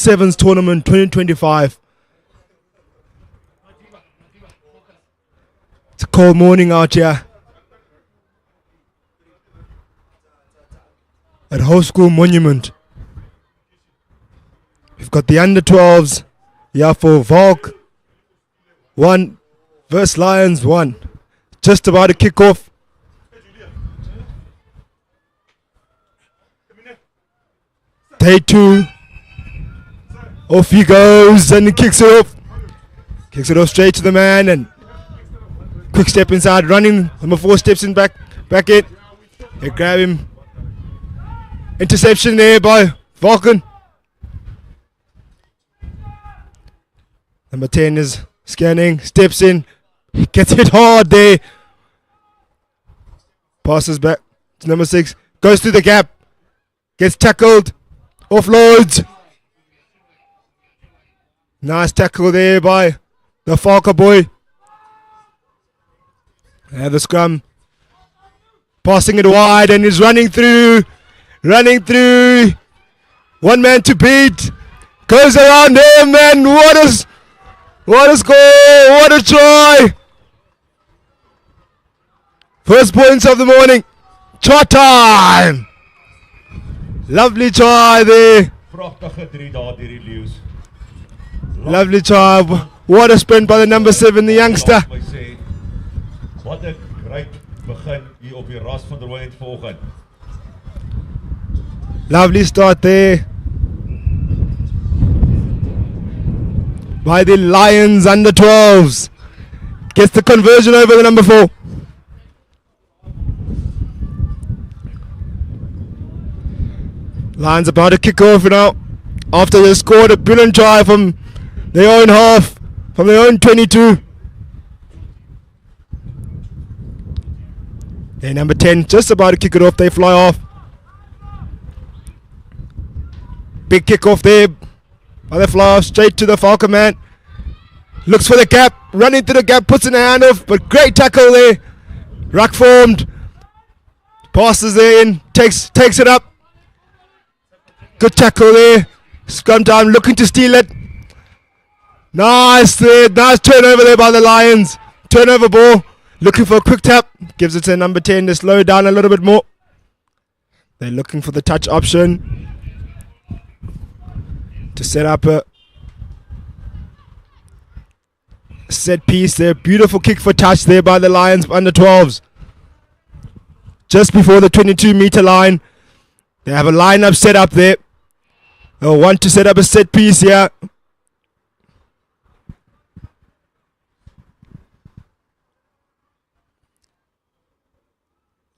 Sevens Tournament 2025. It's a cold morning out here at Whole School Monument. We've got the under 12s here for Volk 1 versus Lions 1. Just about to kick off. Day 2. Off he goes and he kicks it off. Kicks it off straight to the man and quick step inside, running. Number 4 steps in back in. They grab him. Interception there by Vulcan. Number 10 is scanning, steps in, gets hit hard there. Passes back to number 6, goes through the gap, gets tackled, offloads. Nice tackle there by the Falker boy. They have the scrum. Passing it wide and he's running through. One man to beat. Goes around him and what a score! What a try! First points of the morning. Try time! Lovely try there. Lovely try. What a sprint by the number 7, the youngster. Wat 'n great begin hier op die ras van der Wyn volgende. Lovely start there by the Lions under 12s. Gets the conversion over the number 4. Lions about to kick off now after they scored a brilliant try from their own half, from their own 22. And number 10 just about to kick it off. They fly off. Big kick off there. They fly off straight to the Falcon man. Looks for the gap. Running through the gap. Puts in a hand off. But great tackle there. Ruck formed. Passes there in. Takes it up. Good tackle there. Scrum down. Looking to steal it. Nice there. Nice turnover there by the Lions. Turnover ball. Looking for a quick tap. Gives it to number 10 to slow down a little bit more. They're looking for the touch option to set up a set piece there. Beautiful kick for touch there by the Lions under 12s. Just before the 22-meter line. They have a lineup set up there. They'll want to set up a set piece here.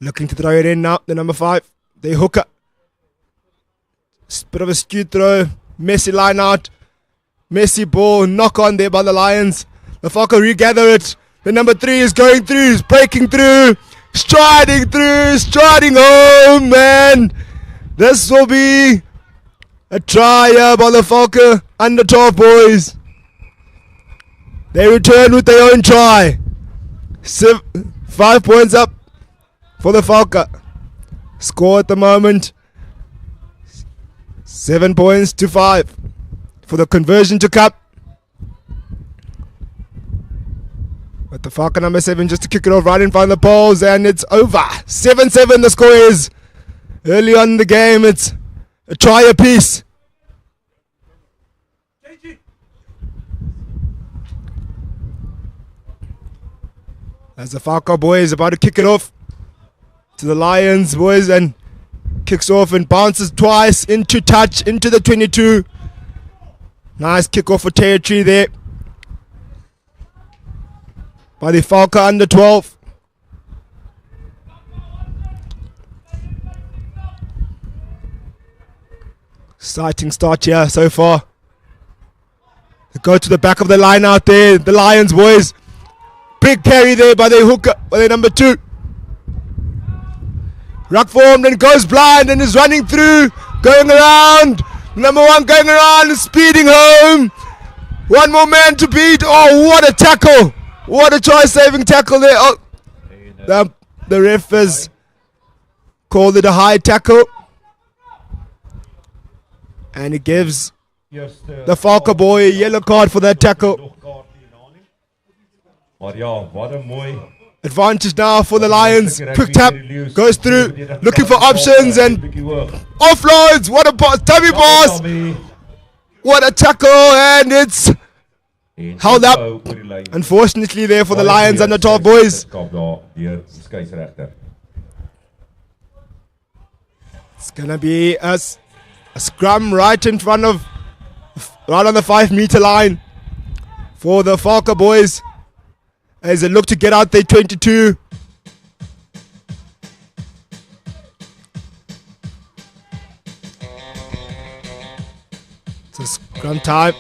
Looking to throw it in now, the number 5. They hooker. Bit of a skewed throw. Messy line out. Messy ball. Knock on there by the Lions. The Falcon regather it. The number 3 is going through. He's breaking through. Striding home, man. This will be a try here by the Falcon under 12 boys. They return with their own try. 5 points up for the Falcon. Score at the moment 7 points to 5 for the conversion to cup. But the Falcon number 7 just to kick it off right in front of the poles and it's over. 7-7 the score is. Early on in the game it's a try apiece. As the Falcon boys about to kick it off to the Lions boys and kicks off and bounces twice into touch into the 22. Nice kick off for territory there by the Falcon under 12. Exciting start here so far. They go to the back of the line out there, the Lions boys. Big carry there by the hooker, by the number 2. Ruck formed and goes blind and is running through, going around. Number 1 going around and speeding home. One more man to beat. Oh, what a tackle. What a try-saving tackle there. Oh, the ref has called it a high tackle. And it gives eerste The Falco boy, yellow card for that tackle. nog kaart hierna nie. Maar ja, wat 'n mooi Advantage now for the Lions. Quick tap, goes through, looking for options and offloads. What a tummy pass. What a tackle, and it's held up. Unfortunately there for the Lions under 12 boys. It's going to be a scrum right in front of, right on the 5-meter line for the Falco boys as they look to get out their 22. It's a scrum time.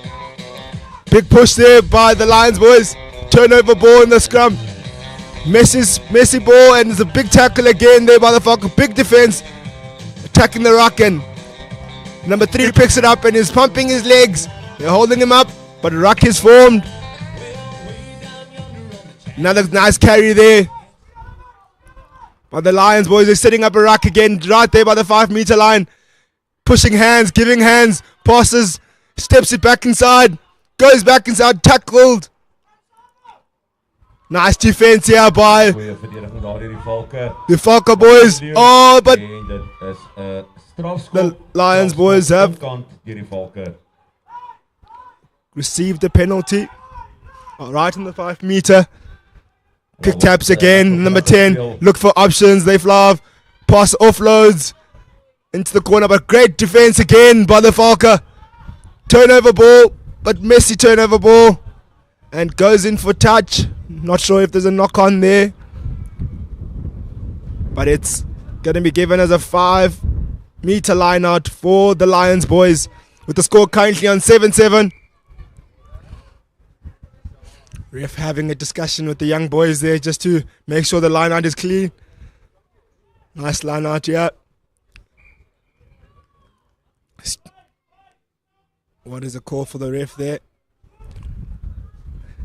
Big push there by the Lions boys. Turnover ball in the scrum. Messy ball, and there's a big tackle again there by the Falco. Big defense. Attacking the ruck, and number 3 picks it up and is pumping his legs. They're holding him up, but ruck is formed. Another nice carry there. But the Lions boys are setting up a ruck again right there by the 5-meter line. Pushing hands, giving hands, passes, steps it back inside, goes back inside, tackled. Nice defense here by the Falco boys. Oh, but the Lions boys have received the penalty. Right in the 5-meter. Quick taps again. Number 10. Look for options. They fly. Pass offloads into the corner, but great defense again by the Falco. Turnover ball, but messy turnover ball, and goes in for touch. Not sure if there's a knock on there, but it's going to be given as a 5-meter line out for the Lions boys, with the score currently on 7-7. Ref having a discussion with the young boys there just to make sure the line out is clean. Nice line out here. What is the call for the ref there?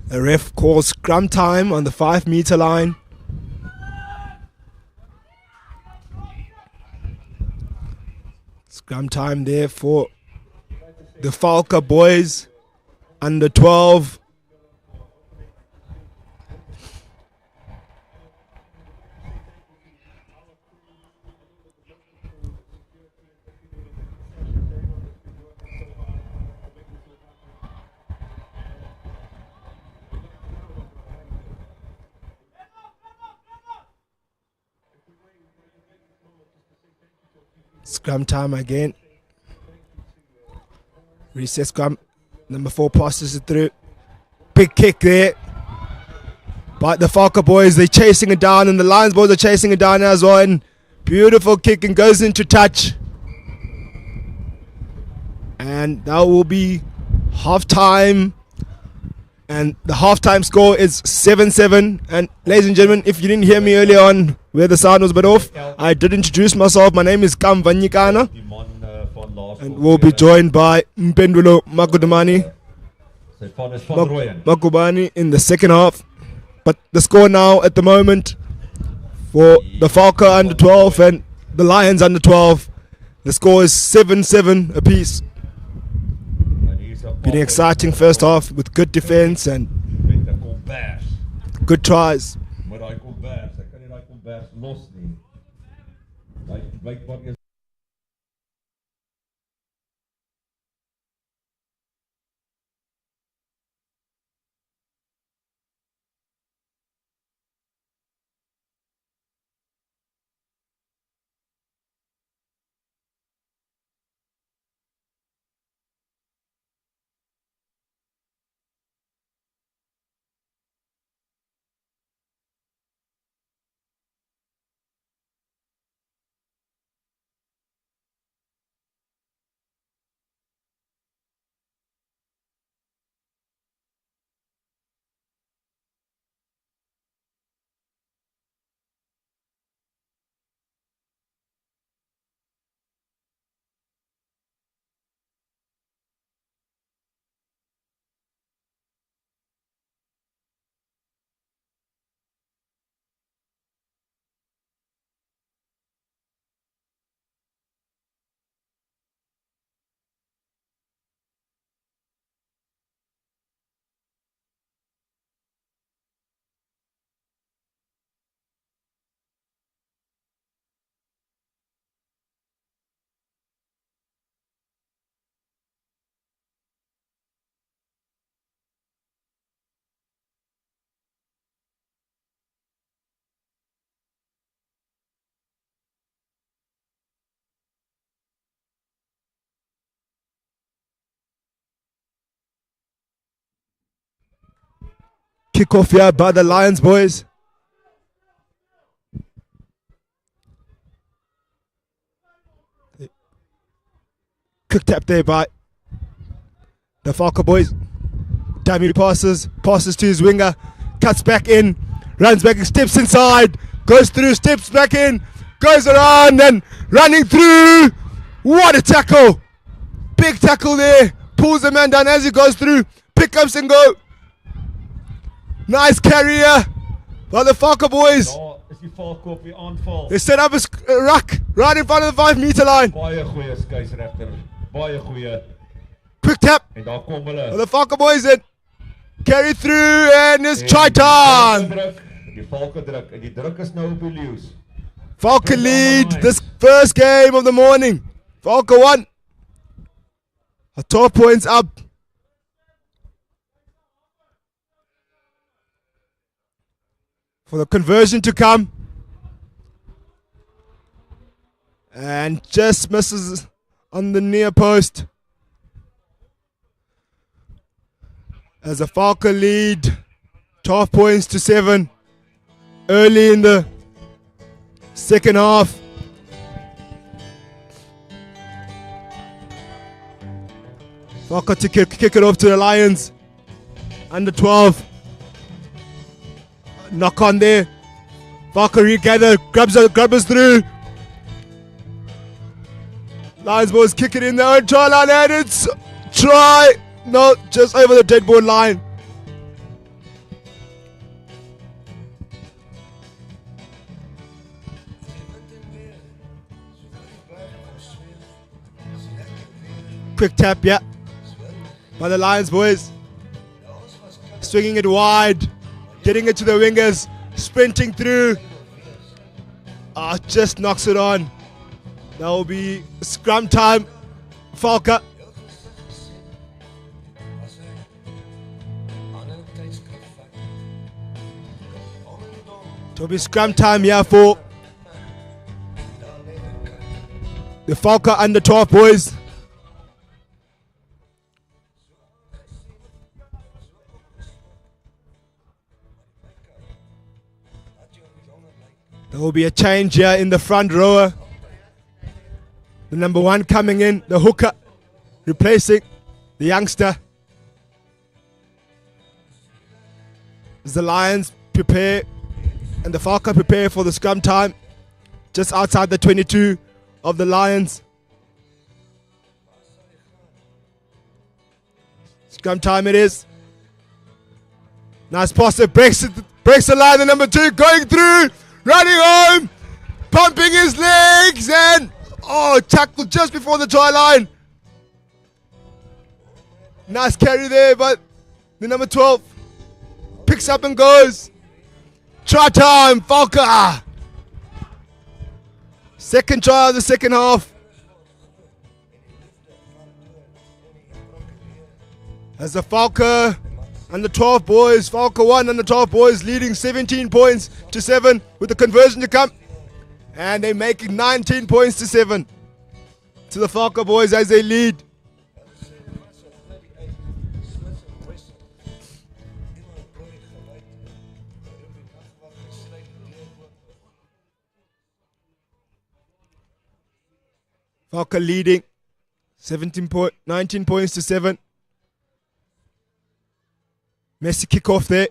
The ref calls scrum time on the 5-meter line. Scrum time there for the Falco boys under 12. Scrum time again. Recess scrum. Number 4 passes it through. Big kick there. But the Falco boys, they're chasing it down, and the Lions boys are chasing it down as well. And beautiful kick, and goes into touch. And that will be half time. And the halftime score is 7-7. And ladies and gentlemen, if you didn't hear me earlier on where the sound was a bit off, I did introduce myself. My name is Kam Vanyikana. And we'll be joined by Mpendulo Makudumani Makubani in the second half. But the score now at the moment for the Falco under 12 and the Lions under 12, the score is 7-7 apiece. Been an exciting first half with good defense and good tries. Kick off here by the Lions, boys. Quick tap there by the Falco boys. Dummy passes to his winger, cuts back in, runs back, steps inside, goes through, steps back in, goes around and running through. What a tackle! Big tackle there. Pulls the man down as he goes through. Pickups and go. Nice carrier by the Falco boys. Daar is die Falco op die aanval. They set up a ruck right in front of the 5-meter line. Baie goeie skeieregter. Baie goeie. Quick tap. En daar kom hulle. The Falco boys in. Carry through and it's try time. Die Falco druk en die druk is nou op die Leeu's. Falco lead this first game of the morning. Falco 1. 12 points up. For the conversion to come. And just misses on the near post. As a Falco lead 12 points to 7 early in the second half. Falco to kick it off to the Lions. Under 12. Knock on there. Falco regather, grabs us through. Lions boys kick it in their own try line and it's try. No, just over the dead board line. Quick tap, yeah. By the Lions boys. Swinging it wide. Getting it to the wingers. Sprinting through. Just knocks it on. That will be scrum time. Falco. It will be scrum time here for the Falco under 12 boys. There will be a change here in the front rower. The number 1 coming in, the hooker, replacing the youngster. As the Lions prepare and the Falco prepare for the scrum time, just outside the 22 of the Lions. Scrum time it is. Nice pass, it breaks the line, the number 2 going through. Running home, pumping his legs and tackle just before the try line. Nice carry there, but the number 12 picks up and goes. Try time, Falco. Second try of the second half. As the Falco and the 12 boys, Falco 1 and the 12 boys leading 17 points to 7 with the conversion to come. And they're making 19 points to 7 to the Falco boys as they lead. Falco leading 19 points to 7. Messi kick off there.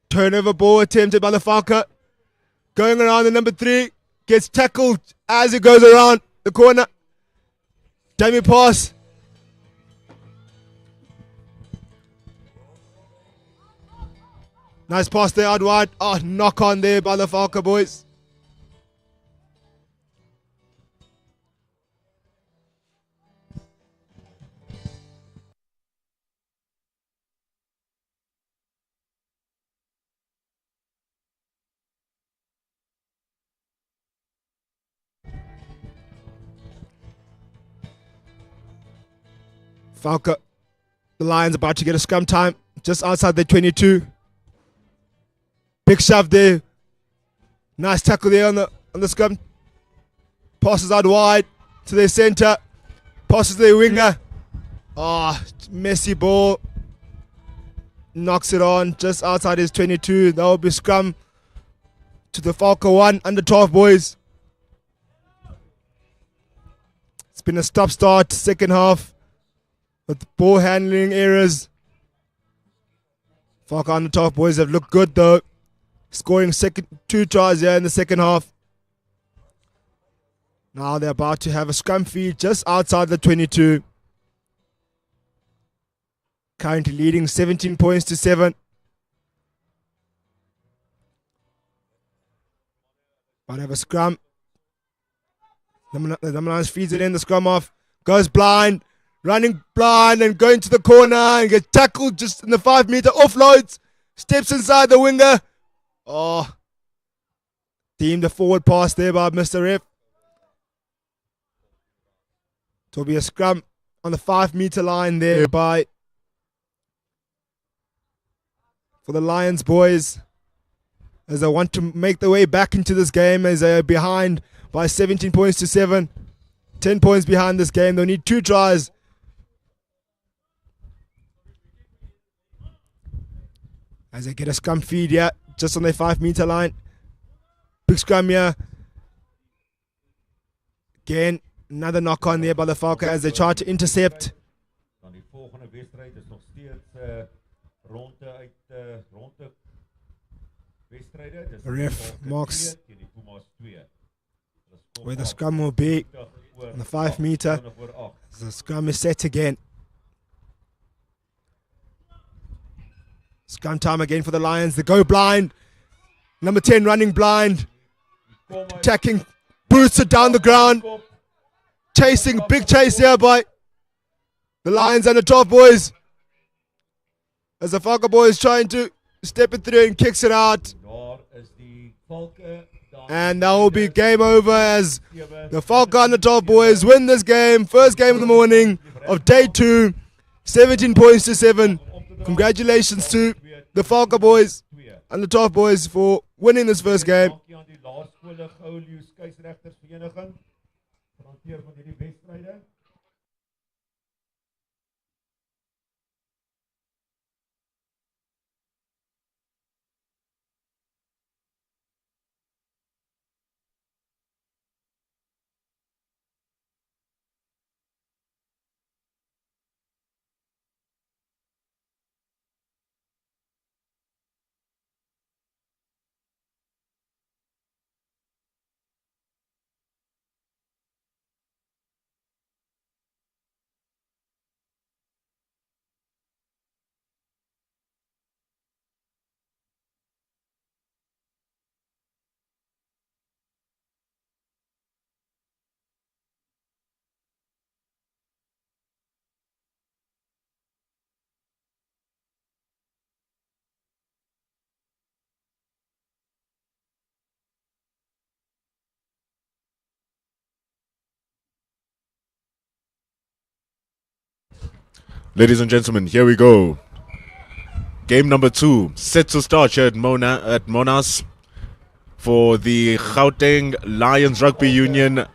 Turnover ball attempted by the Falco. Going around the number 3. Gets tackled as it goes around the corner. Dummy pass. Nice pass there out wide. Knock on there by the Falco boys. Falco, the Lions about to get a scrum time just outside the 22. Big shove there. Nice tackle there on the scrum. Passes out wide to their center. Passes to their winger. Messy ball. knocks it on just outside his 22. That will be scrum to the Falco 1 under 12 boys. It's been a stop-start second half with ball handling errors. Falco under 12 boys have looked good though, scoring 2 tries here in the second half. Now they're about to have a scrum feed just outside the 22. Currently leading 17 points to 7. Might have a scrum. The Lions feeds it in, the scrum off. Goes blind. Running blind and going to the corner and gets tackled just in the 5 meter. Offloads. Steps inside the winger. Oh. Deemed a forward pass there by Mr. Ref. It will be a scrum on the 5 meter line there for the Lions boys, as they want to make their way back into this game, as they are behind by 17 points to 7. 10 points behind this game. They'll need 2 tries. As they get a scrum feed here, just on their 5 meter line. Big scrum here. Again, another knock on there by the Falco as they try to intercept. The ref marks where the scrum will be on the 5 meter. The scrum is set again. Scrum time again for the Lions. They go blind. Number 10 running blind. Attacking. Boots it down the ground. Chasing. Big chase here by the Lions and the 12 boys. As the Falco boys trying to step it through and kicks it out. And that will be game over as the Falco and the 12 boys win this game. First game of the morning of day 2. 17 points to 7. Congratulations to the Falco boys and the 12 boys for winning this first game. Ladies and gentlemen, here we go. Game number 2 set to start here at Monas for the Gauteng Lions Rugby Union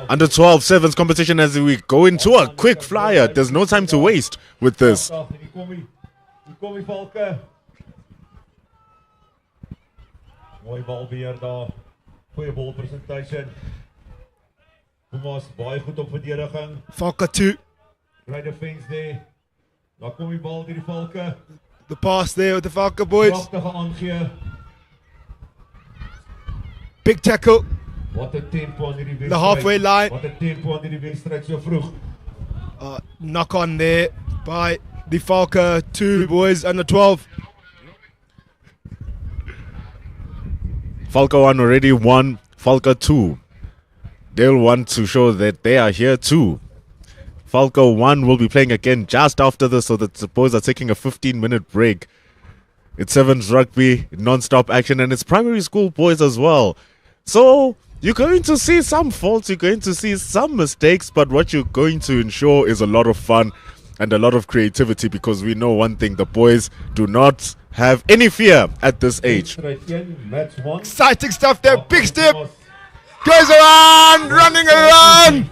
under 12 sevens competition, as we go into a quick flyer. There's no time to waste with this. Mooi bal weer daar. Goeie bal presentation. Thomas baie goed op verdediging. Falco 2. Right defense there. Daar kom die bal deur die Falke. The pass there with the Falco boys. Pragtige aangee. Big tackle. Wat 'n tempo aan hierdie wedstryd. The halfway line. Wat 'n tempo aan hierdie wedstryd so vroeg. Knock on there by the Falco 2 boys under 12. Falco 1 already won. Falco 2. They'll want to show that they are here too. Falco 1 will be playing again just after this, so that the boys are taking a 15-minute break. It's sevens rugby, non-stop action, and it's primary school boys as well. So you're going to see some faults, you're going to see some mistakes, but what you're going to ensure is a lot of fun and a lot of creativity, because we know one thing: the boys do not have any fear at this age. Exciting stuff there. Big step. Goes around, running around.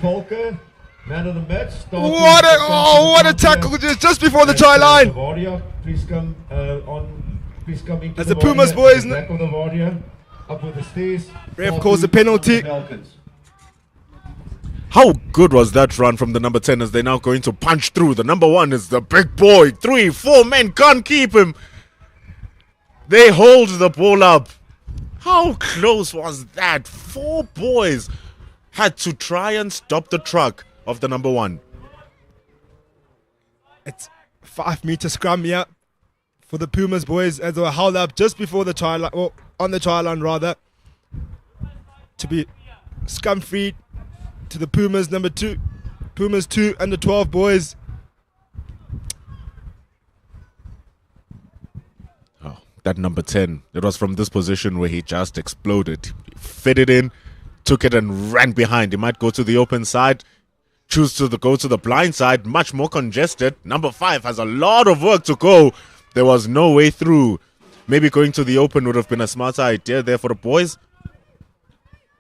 Man of the match. What a tackle just before the try line. Please come please come into As the Pumas Warrior, boys back of the Warrior, up with the stairs. Ref calls the penalty. How good was that run from the number 10 as they're now going to punch through? The number 1 is the big boy. 3, 4 men can't keep him. They hold the ball up. How close was that? 4 boys had to try and stop the truck of the number 1. It's 5-meter scrum here for the Pumas boys as they were held up just before the try line, or on the try line rather, to be scrum freed to the Pumas number 2. Pumas 2 under 12 boys. Oh, that number 10. It was from this position where he just exploded. He fit it in, took it and ran behind. He might go to the open side, choose to go to the blind side, much more congested. Number 5 has a lot of work to go. There was no way through. Maybe going to the open would have been a smarter idea there for the boys.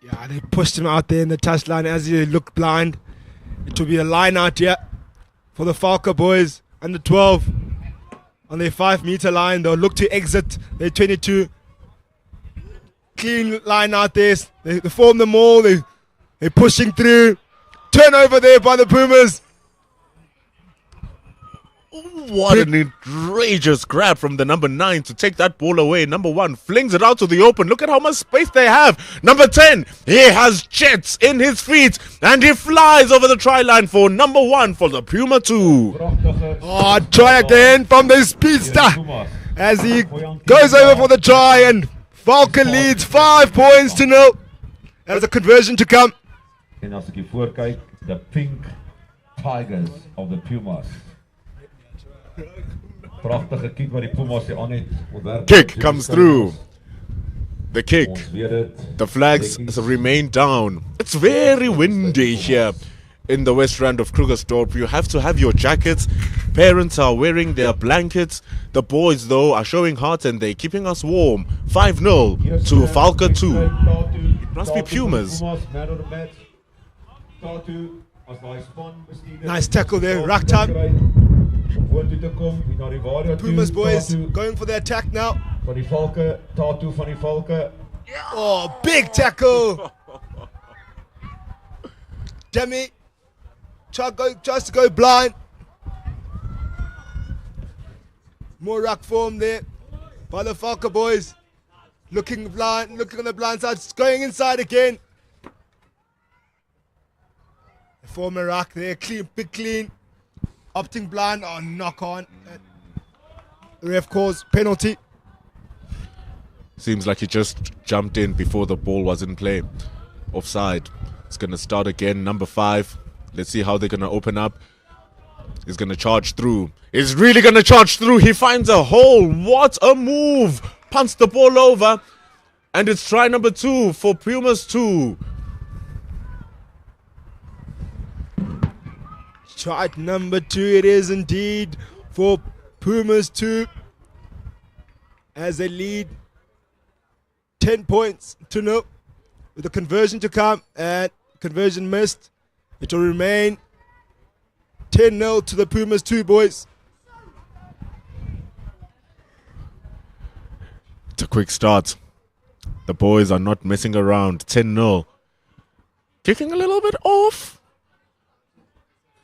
Yeah, they pushed him out there in the touchline as he looked blind. It will be a line out here for the Falca boys under 12 on their 5-meter line. They'll look to exit their 22. Clean line out there. They form them all. They're pushing through. Turnover there by the Pumas. What an outrageous grab from the number 9 to take that ball away. Number 1 flings it out to the open. Look at how much space they have. Number 10, he has jets in his feet and he flies over the try line for number 1 for the Puma 2. Oh, try again from the speedster as he goes over for the try, and Falcon leads 5 points to 0. There's a conversion to come. En as ek hier voor kyk, the Pink Tigers of the Pumas. Pragtige kick wat die Pumas hier aan het. Kick comes through. The kick. The flags remain down. It's very windy here in the West Rand of Krugersdorp. You have to have your jackets. Parents are wearing their blankets. The boys, though, are showing heart and they're keeping us warm. 5-0 to Falca 2. It must be Pumas. Nice tackle there, rack time. Pumas boys going for the attack now. Oh, big tackle. Demi tries to go blind. More rack form there by the Falca boys. Looking blind, looking on the blind side, going inside again. Form a rack there, clean, big clean. Opting blind, oh, knock on. The ref calls penalty. Seems like he just jumped in before the ball was in play. Offside. It's going to start again. Number 5. Let's see how they're going to open up. He's going to charge through. He's really going to charge through. He finds a hole. What a move. Punts the ball over. And it's try number 2 for Pumas 2. Try number 2 it is indeed for Pumas 2 as they lead 10 points to 0 with a conversion to come, and conversion missed. It will remain 10-0 to the Pumas 2 boys. It's a quick start. The boys are not messing around. 10-0. Kicking a little bit off.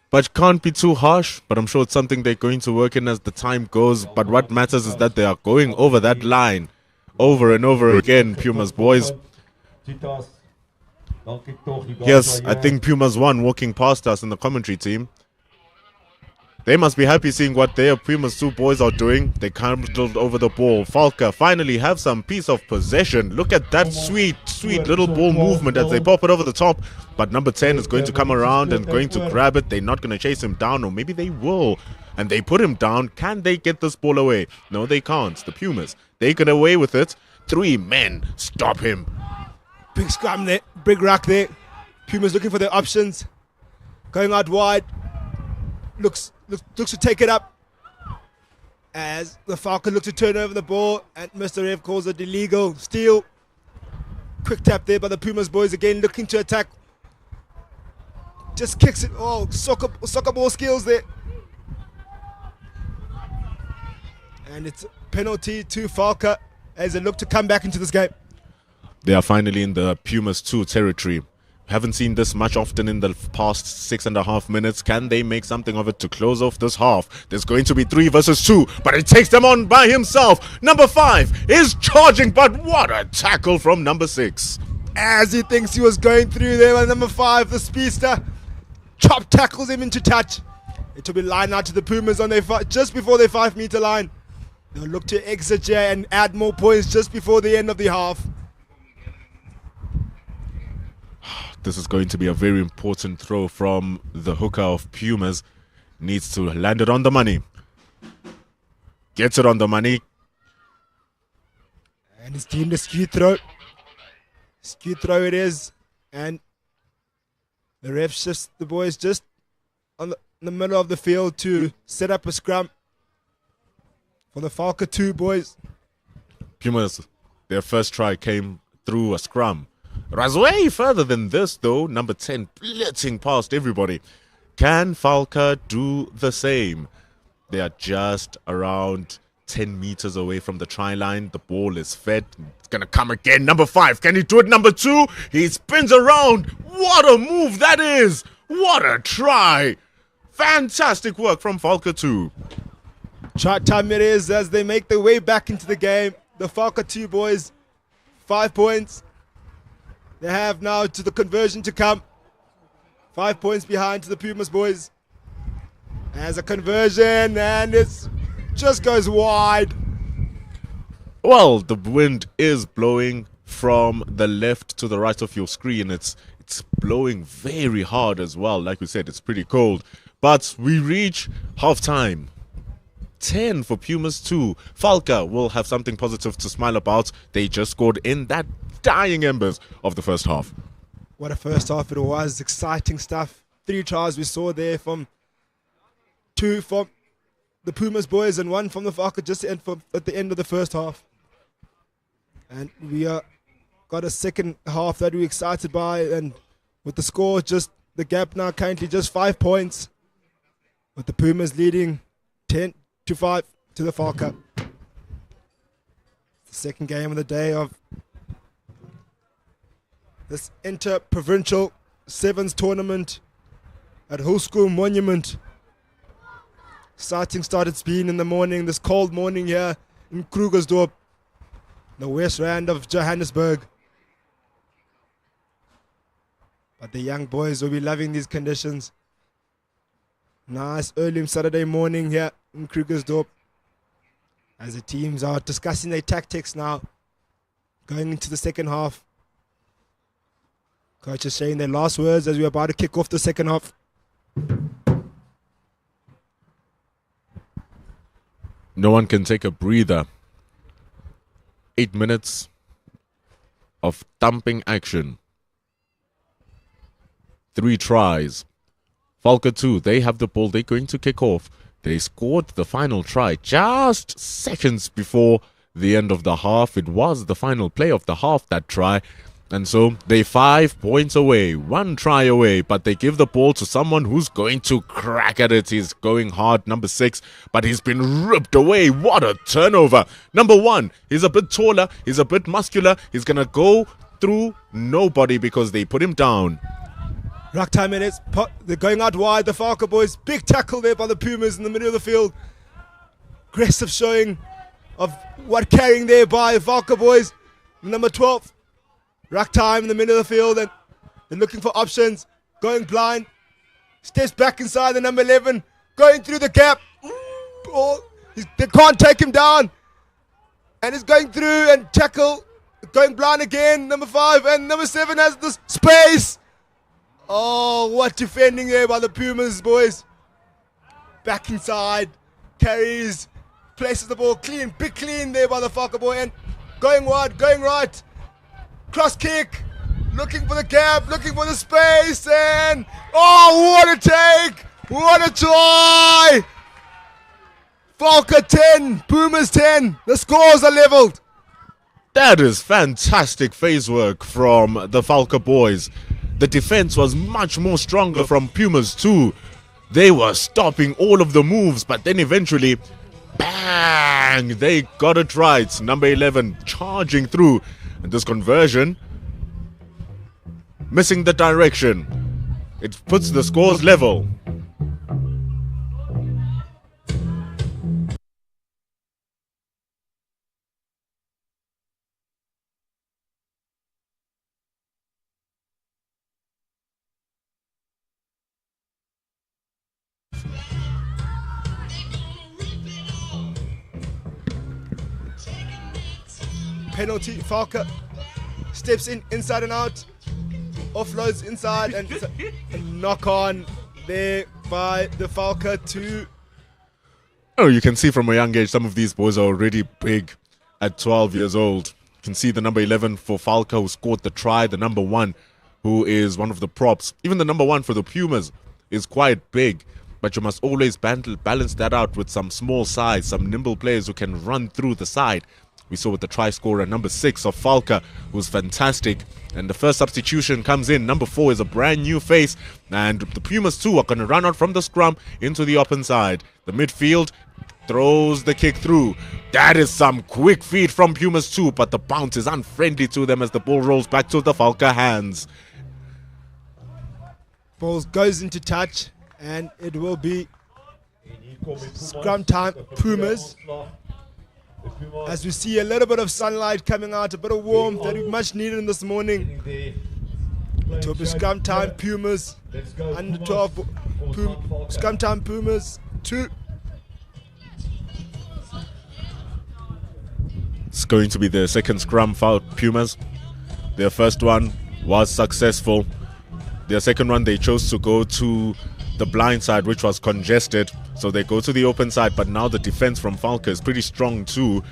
But can't be too harsh. But I'm sure it's something they're going to work in as the time goes. But what matters is that they are going over that line over and over again, Pumas boys. Yes, I think Pumas 1 walking past us in the commentary team. They must be happy seeing what their Pumas 2 boys are doing. They cancelled over the ball. Falca finally have some piece of possession. Look at that sweet little ball movement as they pop it over the top. But number 10 is going to come around and going to grab it. They're not going to chase him down, or maybe they will. And they put him down. Can they get this ball away? No, they can't. The Pumas, they get away with it. 3 men stop him. Big scrum there, big rack there. Pumas looking for their options. Going out wide. Looks to take it up as the Falcon looks to turn over the ball, and Mr. Rev calls it illegal steal. Quick tap there by the Pumas boys again, looking to attack. Just kicks it. Oh, soccer ball skills there. And it's penalty to Falca as they look to come back into this game. They are finally in the Pumas 2 territory. Haven't seen this much often in the past 6.5 minutes. Can they make something of it to close off this half? There's going to be 3 versus 2, but it takes them on by himself. Number 5 is charging, but what a tackle from number 6. As he thinks he was going through there, and number 5, the speedster, chop tackles him into touch. It will be line out to the Pumas on their just before their 5-meter line. They'll look to exit here and add more points just before the end of the half. This is going to be a very important throw from the hooker of Pumas. Needs to land it on the money. Gets it on the money. And he's deemed a skew throw. Skew throw it is. And the ref shifts the boys just on the middle of the field to set up a scrum for the Falca 2 boys. Pumas, their first try came through a scrum. It was way further than this, though. Number 10 blitzing past everybody. Can Falca do the same? They are just around 10 meters away from the try line. The ball is fed. It's going to come again. Number 5. Can he do it? Number 2. He spins around. What a move that is. What a try. Fantastic work from Falca 2. Try time it is as they make their way back into the game. The Falca 2 boys, 5 points. They have now to the conversion to come. 5 points behind to the Pumas boys. As a conversion, and it just goes wide. Well, the wind is blowing from the left to the right of your screen. It's blowing very hard as well. Like we said, it's pretty cold. But we reach halftime. 10 for Pumas 2. Falca will have something positive to smile about. They just scored in that dying embers of the first half. What a first half it was. Exciting stuff. 3 tries we saw there from 2 from the Pumas boys and 1 from the Falca just at the end of the first half. And we got a second half that we're excited by, and with the score just the gap now currently just 5 points, with the Pumas leading 10-5 to the Falca. The second game of the day of this Interprovincial Sevens tournament at Hill School Monument. Exciting start it's been in the morning, this cold morning here in Krugersdorp, the west rand of Johannesburg. But the young boys will be loving these conditions. Nice early Saturday morning here in Krugersdorp, as the teams are discussing their tactics now, going into the second half. Coach is saying their last words as we're about to kick off the second half. No one can take a breather. 8 minutes of thumping action. 3 tries. Falca 2, they have the ball. They're going to kick off. They scored the final try just seconds before the end of the half. It was the final play of the half, that try. And so they're 5 points away, 1 try away, but they give the ball to someone who's going to crack at it. He's going hard, number 6, but he's been ripped away. What a turnover. Number 1, he's a bit taller, he's a bit muscular. He's going to go through nobody because they put him down. Ruck time minutes, they're going out wide, the Falca boys. Big tackle there by the Pumas in the middle of the field. Aggressive showing of what carrying there by Falca boys. Number 12. Ruck time in the middle of the field, and they're looking for options. Going blind. Steps back inside the number 11. Going through the gap. Oh, they can't take him down. And he's going through and tackle. Going blind again. Number 5 and number 7 has the space. Oh, what defending there by the Pumas boys. Back inside. Carries. Places the ball clean. Big clean there by the Falca boy. And going wide. Going right. Cross kick, looking for the gap, looking for the space, and oh, what a take! What a try! Falca 10, Pumas 10. The scores are leveled. That is fantastic phase work from the Falca boys. The defense was much more stronger from Pumas too. They were stopping all of the moves, but then eventually Bang! They got it right. Number 11 charging through. And this conversion, missing the direction. It puts the scores level. Penalty. Falca steps in, inside and out. Offloads inside and a knock on there by the Falca 2. Oh, you can see from a young age, some of these boys are already big at 12 years old. You can see the number 11 for Falca who scored the try, the number 1 who is one of the props. Even the number 1 for the Pumas is quite big, but you must always balance that out with some small size, some nimble players who can run through the side. We saw with the try scorer, number 6 of Falca, who's fantastic. And the first substitution comes in. Number 4 is a brand new face. And the Pumas too are going to run out from the scrum into the open side. The midfield throws the kick through. That is some quick feed from Pumas too, but the bounce is unfriendly to them as the ball rolls back to the Falca hands. Ball goes into touch and it will be scrum time, Pumas. As we see a little bit of sunlight coming out, a bit of warmth that we much needed in this morning. To be scrum time, Pumas. Under 12, scrum time, Pumas 2. It's going to be their second scrum for Pumas. Their first one was successful. Their second one, they chose to go to the blind side, which was congested. So they go to the open side, but now the defense from Falca is pretty strong too.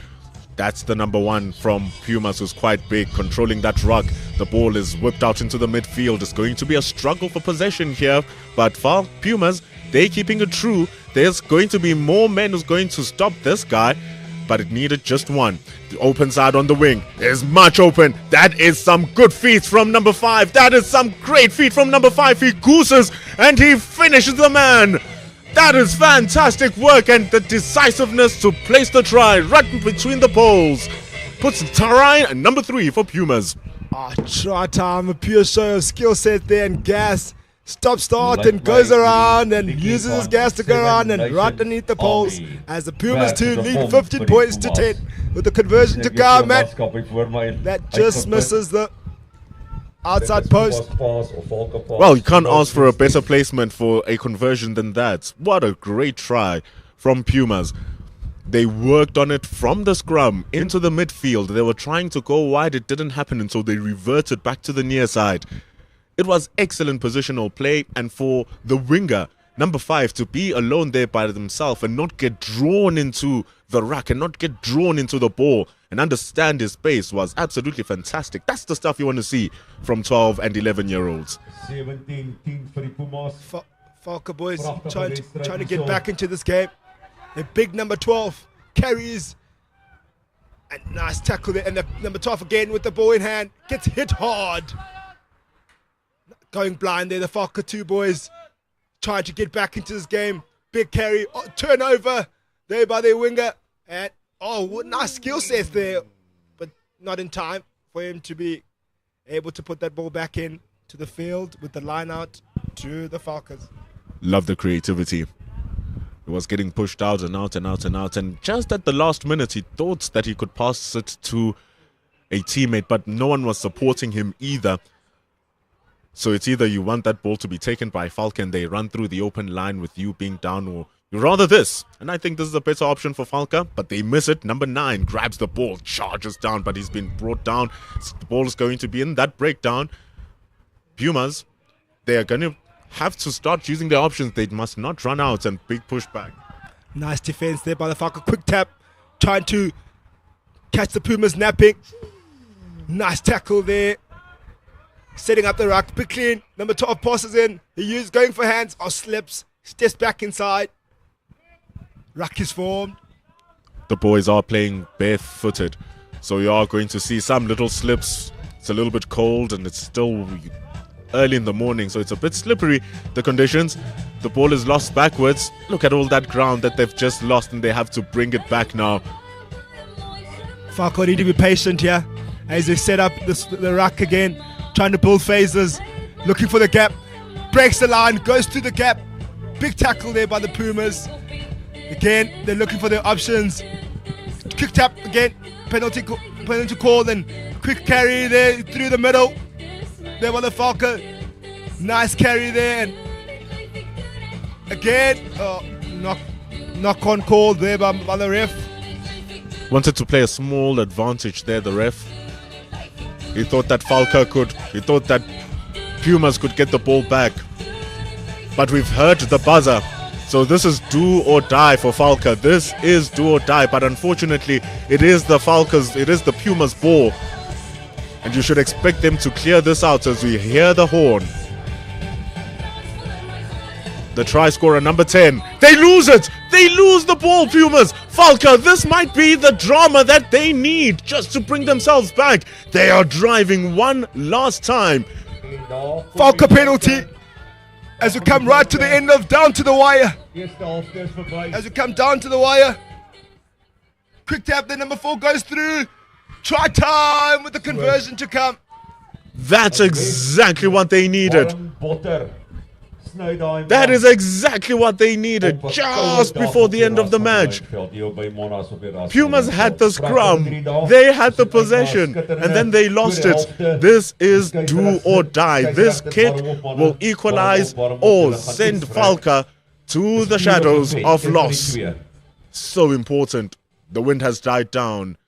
That's the number 1 from Pumas, who's quite big, controlling that ruck. The ball is whipped out into the midfield. It's going to be a struggle for possession here, but for Pumas, they're keeping it true. There's going to be more men who's going to stop this guy, but it needed just one. The open side on the wing is much open. That is some good feet from number 5. That is some great feet from number 5. He gooses and he finishes the man. That is fantastic work, and the decisiveness to place the try right between the poles puts try at number 3 for Pumas. Try time, a pure show of skill set there, and gas. Stop start and goes around and uses his gas to go around and right underneath the poles as the Pumas 2 lead 15 points to 10 with the conversion to go, man. That just misses the outside post. Well, you can't ask for a better placement for a conversion than that. What a great try from Pumas. They worked on it from the scrum into the midfield. They were trying to go wide. It didn't happen, and so they reverted back to the near side. It was excellent positional play, and for the winger, number 5, to be alone there by themselves and not get drawn into the ruck and not get drawn into the ball and understand his space was absolutely fantastic. That's the stuff you want to see from 12 and 11-year-olds. 17-10 for the Pumas. Falca boys trying to get back into this game. The big number 12 carries. A nice tackle there, and the number 12 again with the ball in hand. Gets hit hard. Going blind there, the Falca 2 boys trying to get back into this game. Big carry, turnover there by their winger. And, what nice skill sets there. But not in time for him to be able to put that ball back in to the field with the line out to the Falcons. Love the creativity. It was getting pushed out and out and out and out. And just at the last minute, he thought that he could pass it to a teammate, but no one was supporting him either. So it's either you want that ball to be taken by Falca and they run through the open line with you being down, or you rather this. And I think this is a better option for Falca, but they miss it. Number 9 grabs the ball, charges down, but he's been brought down. The ball is going to be in that breakdown. Pumas, they are going to have to start using their options. They must not run out, and big pushback. Nice defense there by the Falca. Quick tap, trying to catch the Pumas napping. Nice tackle there. Setting up the ruck, big clean. Number 12 passes in. He is going for hands. Slips. Steps back inside. Ruck is formed. The boys are playing barefooted, so you are going to see some little slips. It's a little bit cold, and it's still early in the morning, so it's a bit slippery, the conditions. The ball is lost backwards. Look at all that ground that they've just lost, and they have to bring it back now. Falco need to be patient here as they set up the ruck again, trying to build phases, looking for the gap, breaks the line, goes to the gap. Big tackle there by the Pumas. Again, they're looking for their options. Quick tap again, penalty call, then quick carry there through the middle. There by the Falco. Nice carry there, and again, knock on call there by the ref. Wanted to play a small advantage there, the ref. He thought that Pumas could get the ball back. But we've heard the buzzer. So this is do or die for Falca. This is do or die. But unfortunately, it is the Pumas ball. And you should expect them to clear this out as we hear the horn. The try scorer, number 10. They lose it! They lose the ball, Pumas! Falca, this might be the drama that they need just to bring themselves back. They are driving one last time. Falca penalty. As we come right to the end of down to the wire. As we come down to the wire. Quick tap, the number 4 goes through. Try time with the conversion to come. That's exactly what they needed. That is exactly what they needed just before the end of the match. Pumas had the scrum, they had the possession, and then they lost it. This is do or die. This kick will equalize or send Falca to the shadows of loss. So important. The wind has died down.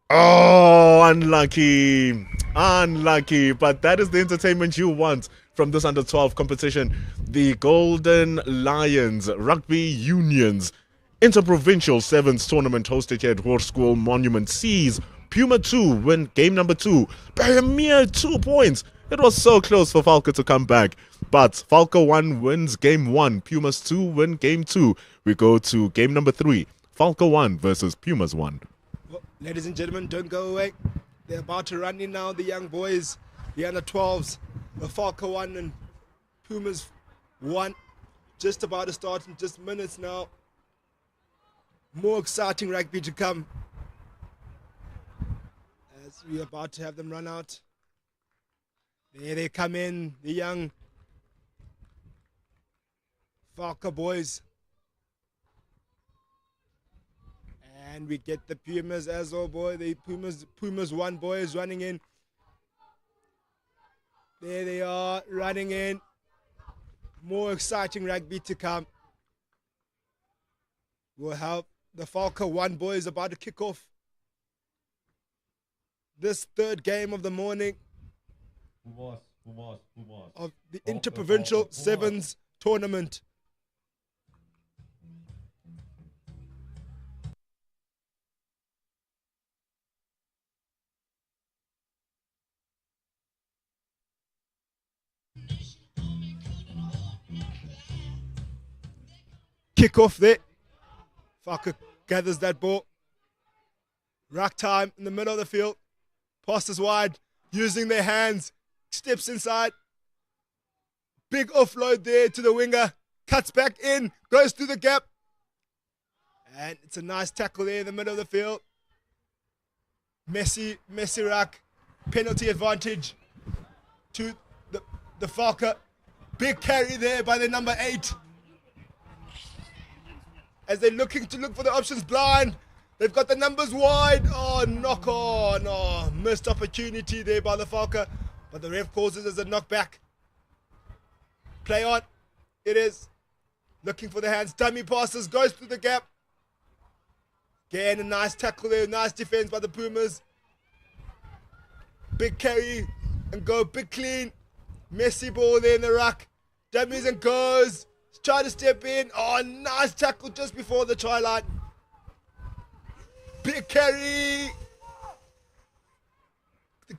Oh, unlucky. Unlucky. But that is the entertainment you want from this under-12 competition. The Golden Lions Rugby Unions Interprovincial Sevens tournament hosted here at Hoërskool Monument sees Puma 2 win game number 2 by a mere 2 points. It was so close for Falca to come back. But Falca 1 wins game 1. Pumas 2 win game 2. We go to game number 3. Falca 1 versus Pumas 1. Well, ladies and gentlemen, don't go away. They're about to run in now, the young boys, the under-12s. The Falca 1 and Pumas 1. Just about to start in just minutes now. More exciting rugby to come. As we're about to have them run out. There they come in, the young Falca boys. And we get the Pumas as well, boy. The Pumas 1 boys running in. There they are, running in. More exciting rugby to come. We'll have the Falca 1 boys about to kick off this third game of the morning of the Interprovincial Sevens tournament. Kick off there. Falca gathers that ball. Ruck time in the middle of the field. Passes wide, using their hands. Steps inside. Big offload there to the winger. Cuts back in, goes through the gap. And it's a nice tackle there in the middle of the field. Messy ruck. Penalty advantage to the Falca. Big carry there by the number 8. As they're looking to look for the options blind. They've got the numbers wide. Oh, knock on. Oh, missed opportunity there by the Falca. But the ref calls it as a knockback. Play on. It is. Looking for the hands. Dummy passes. Goes through the gap. Again, a nice tackle there. Nice defense by the Pumas. Big carry. And go big clean. Messy ball there in the ruck. Dummies and goes. Try to step in. Oh, nice tackle just before the try line. Big carry.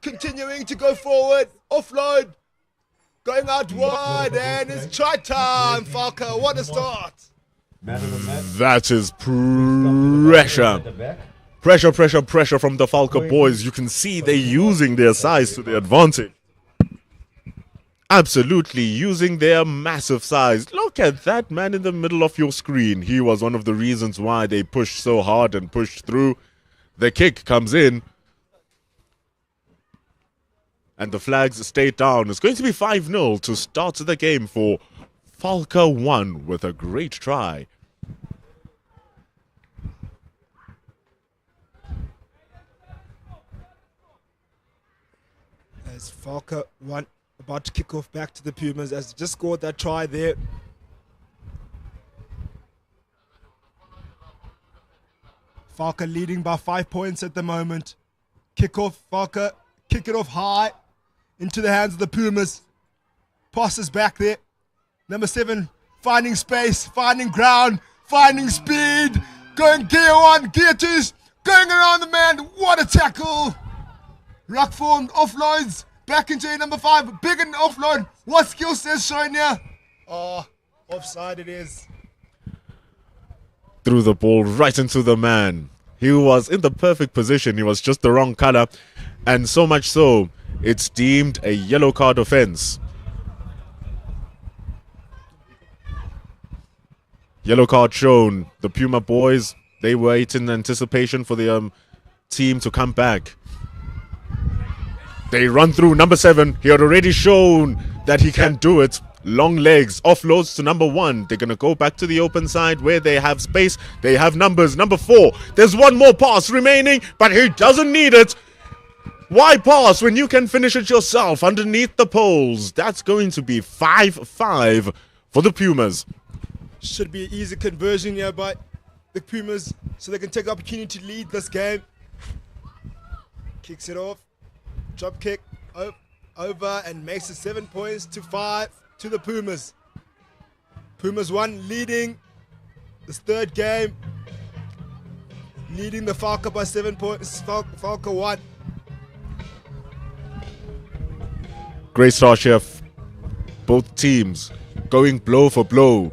Continuing to go forward. Offload. Going out wide. And it's try time, Falca. What a start. That is pressure. Pressure from the Falca boys. You can see they're using their size to their advantage. absolutely using their massive size. Look at that man in the middle of your screen. He was one of the reasons why they pushed so hard and pushed through. The kick comes in. And the flags stay down. It's going to be 5-0 to start the game for Falca 1 with a great try. As Falca 1 about to kick off back to the Pumas as just scored that try there. Falca leading by 5 points at the moment. Kick off, Falca, kick it off high into the hands of the Pumas. Passes back there. Number 7 finding space, finding ground, finding speed. Going gear 1, gear 2, going around the man. What a tackle. Rock form, offloads. Back into number 5. Big and offload. What skill set showing here? Oh, offside it is. Threw the ball right into the man. He was in the perfect position. He was just the wrong color. And so much so, it's deemed a yellow card offense. Yellow card shown. The Puma boys, they wait in anticipation for the team to come back. They run through number 7. He had already shown that he can do it. Long legs, offloads to number 1. They're going to go back to the open side where they have space. They have numbers. Number 4. There's one more pass remaining, but he doesn't need it. Why pass when you can finish it yourself underneath the poles? That's going to be 5-5 for the Pumas. Should be an easy conversion here by the Pumas so they can take the opportunity to lead this game. Kicks it off. Drop kick over and makes it 7 points to 5 to the Pumas. Pumas 1 leading this third game. Leading the Falca by 7 points. Falca 1. Great start, Chef. Both teams going blow for blow.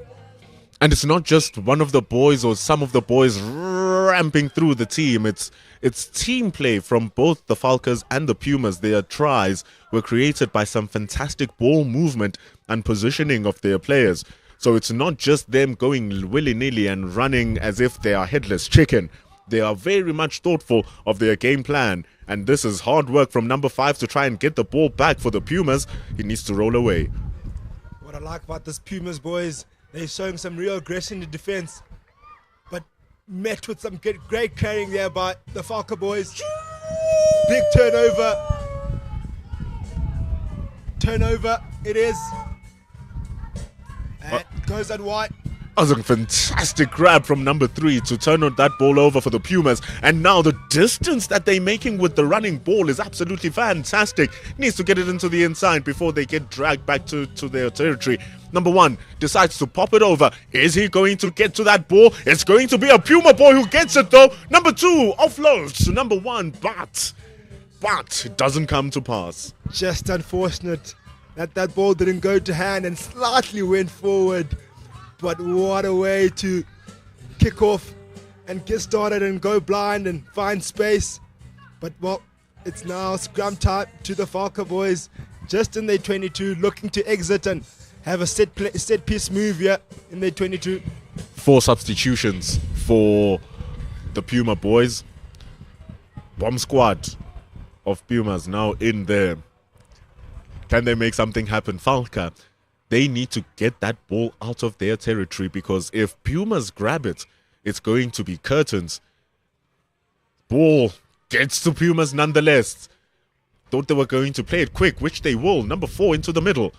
And it's not just one of the boys or some of the boys ramping through the team. It's team play from both the Falcas and the Pumas. Their tries were created by some fantastic ball movement and positioning of their players. So it's not just them going willy-nilly and running as if they are headless chicken. They are very much thoughtful of their game plan. And this is hard work from number 5 to try and get the ball back for the Pumas. He needs to roll away. What I like about this Pumas, boys, they're showing some real aggression in defense. But met with some great carrying there by the Falca boys. Big turnover. Turnover it is. And goes out wide. That was a fantastic grab from number 3 to turn that ball over for the Pumas. And now the distance that they're making with the running ball is absolutely fantastic. Needs to get it into the inside before they get dragged back to their territory. Number 1 decides to pop it over. Is he going to get to that ball? It's going to be a Puma boy who gets it though. Number 2 offloads to number 1, but it doesn't come to pass. Just unfortunate that ball didn't go to hand and slightly went forward. But what a way to kick off and get started and go blind and find space. But well, it's now scrum time to the Falca boys. Just in their 22, looking to exit and have a set piece move here in their 22. 4 substitutions for the Puma boys. Bomb squad of Pumas now in there. Can they make something happen? Falca, they need to get that ball out of their territory, because if Pumas grab it, it's going to be curtains. Ball gets to Pumas nonetheless. Thought they were going to play it quick, which they will. Number 4 into the middle.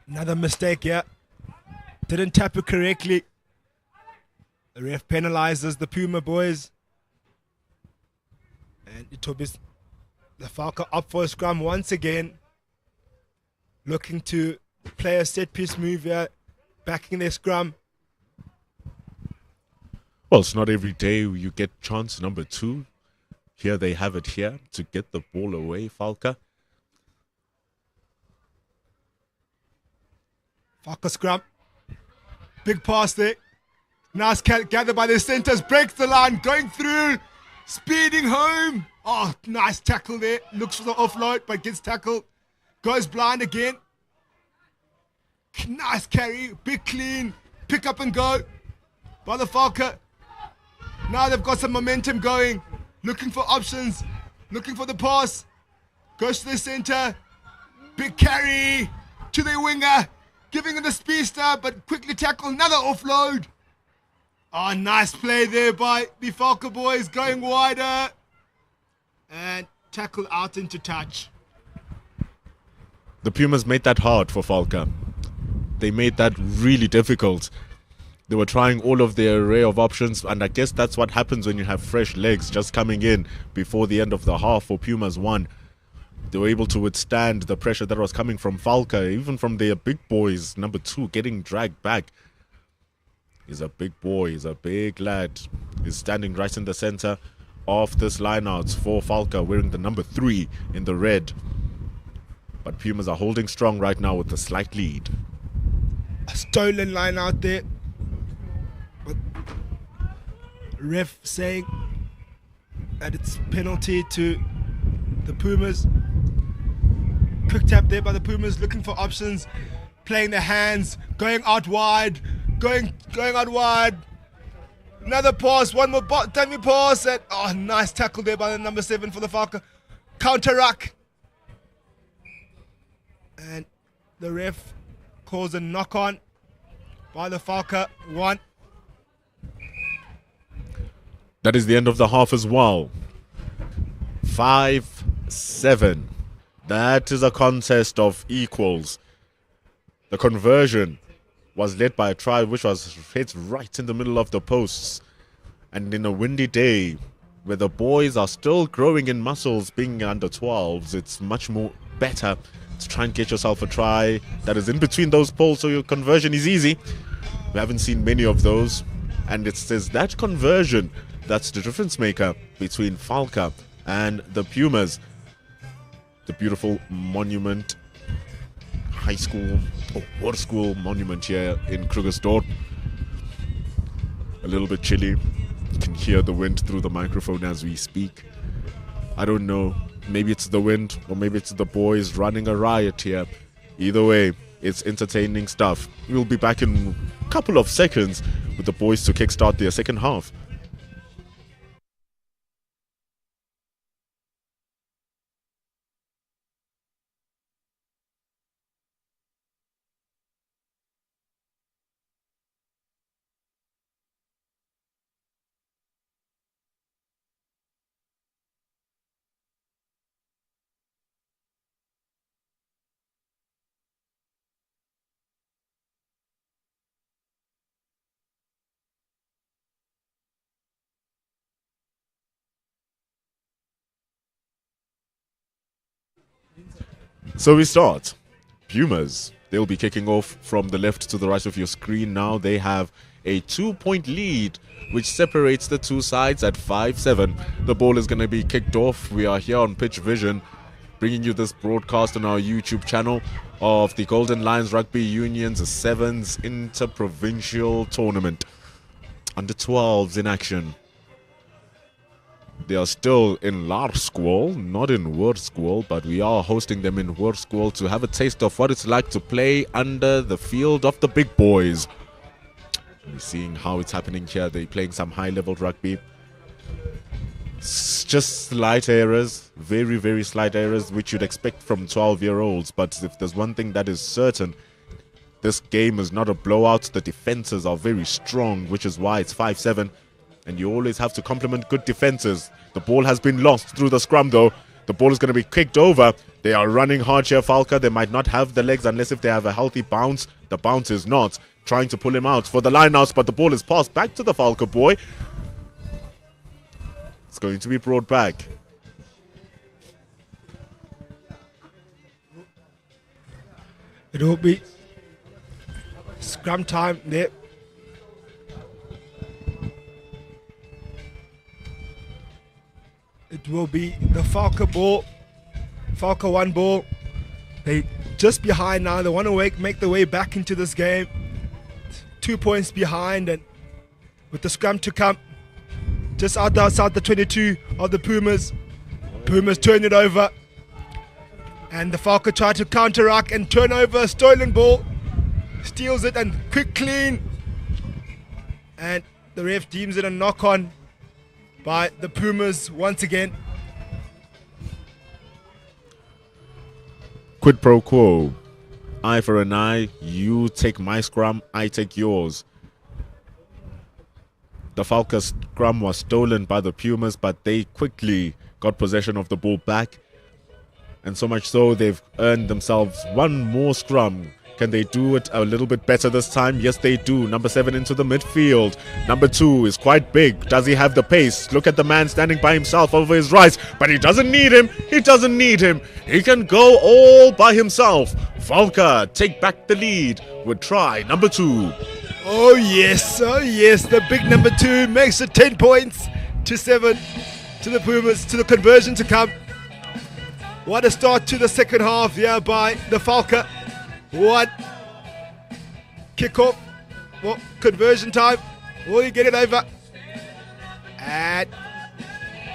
Another mistake here. Didn't tap it correctly. The ref penalizes the Puma boys. And it will be the Falca up for a scrum once again. Looking to play a set piece move here. Backing their scrum. Well, it's not every day you get chance number 2. Here they have it here to get the ball away, Falca. Falca scrum. Big pass there. Nice gathered by the centers. Breaks the line. Going through. Speeding home. Oh, nice tackle there. Looks for the offload, but gets tackled. Goes blind again. Nice carry. Big clean. Pick up and go by the Falca. Now they've got some momentum going. Looking for options. Looking for the pass. Goes to the center. Big carry to the winger. Giving it a speedster, but quickly tackle. Another offload. Oh, nice play there by the Falca boys. Going wider. And tackle out into touch. The Pumas made that hard for Falca. They made that really difficult. They were trying all of their array of options, and I guess that's what happens when you have fresh legs just coming in before the end of the half for Pumas 1. They were able to withstand the pressure that was coming from Falca, even from their big boys. Number 2 getting dragged back. He's a big boy, he's a big lad. He's standing right in the center of this lineout for Falca, wearing the number 3 in the red. But Pumas are holding strong right now with a slight lead. A stolen line out there. But ref saying that it's penalty to the Pumas. Quick tap there by the Pumas, looking for options, playing their hands, going out wide, going out wide. Another pass, one more dummy pass, and oh, nice tackle there by the number 7 for the Falca. Counter ruck. And the ref calls a knock on by the Falca 1. That is the end of the half as well. 5-7. That is a contest of equals. The conversion was led by a try which was hit right in the middle of the posts. And in a windy day, where the boys are still growing in muscles being under 12s, it's much more better to try and get yourself a try that is in between those poles so your conversion is easy. We haven't seen many of those, and it says that conversion that's the difference maker between Falca and the Pumas. The beautiful monument, high school or war school monument here in Krugersdorp. A little bit chilly. You can hear the wind through the microphone as we speak. I don't know. Maybe it's the wind or maybe it's the boys running a riot here. Either way, it's entertaining stuff. We'll be back in a couple of seconds with the boys to kickstart their second half. So we start. Pumas, they'll be kicking off from the left to the right of your screen now. They have a 2-point lead, which separates the two sides at 5-7. The ball is going to be kicked off. We are here on Pitch Vision, bringing you this broadcast on our YouTube channel of the Golden Lions Rugby Union's 7s Interprovincial Tournament. Under 12s in action. They are still in G.L.R.U, not in Hoërskool, but we are hosting them in Hoërskool to have a taste of what it's like to play under the field of the big boys. We're seeing how it's happening here. They're playing some high-level rugby. It's just slight errors, very, very slight errors, which you'd expect from 12-year-olds. But if there's one thing that is certain, this game is not a blowout. The defenses are very strong, which is why it's 5-7. And you always have to compliment good defenses. The ball has been lost through the scrum, though. The ball is going to be kicked over. They are running hard here, Falca. They might not have the legs unless if they have a healthy bounce. The bounce is not. Trying to pull him out for the lineouts, but the ball is passed back to the Falca boy. It's going to be brought back. It will be scrum time there. It will be the Falca ball. Falca 1 ball. They just behind now. They want to make their way back into this game. 2 points behind, and with the scrum to come. Just outside the 22 of the Pumas. Pumas turn it over. And the Falcon tried to counteract and turn over a stolen ball. Steals it and quick clean. And the ref deems it a knock-on by the Pumas once again. Quid pro quo. Eye for an eye. You take my scrum, I take yours. The Falcon scrum was stolen by the Pumas, but they quickly got possession of the ball back. And so much so, they've earned themselves one more scrum. Can they do it a little bit better this time? Yes, they do. Number 7 into the midfield. Number 2 is quite big. Does he have the pace? Look at the man standing by himself over his right. But he doesn't need him. He doesn't need him. He can go all by himself. Falca take back the lead with try number 2. Oh yes, the big number 2 makes it 10 points to 7 to the Pumas, to the conversion to come. What a start to the second half here by the Falca. What kickoff, what conversion time, will you get it over? And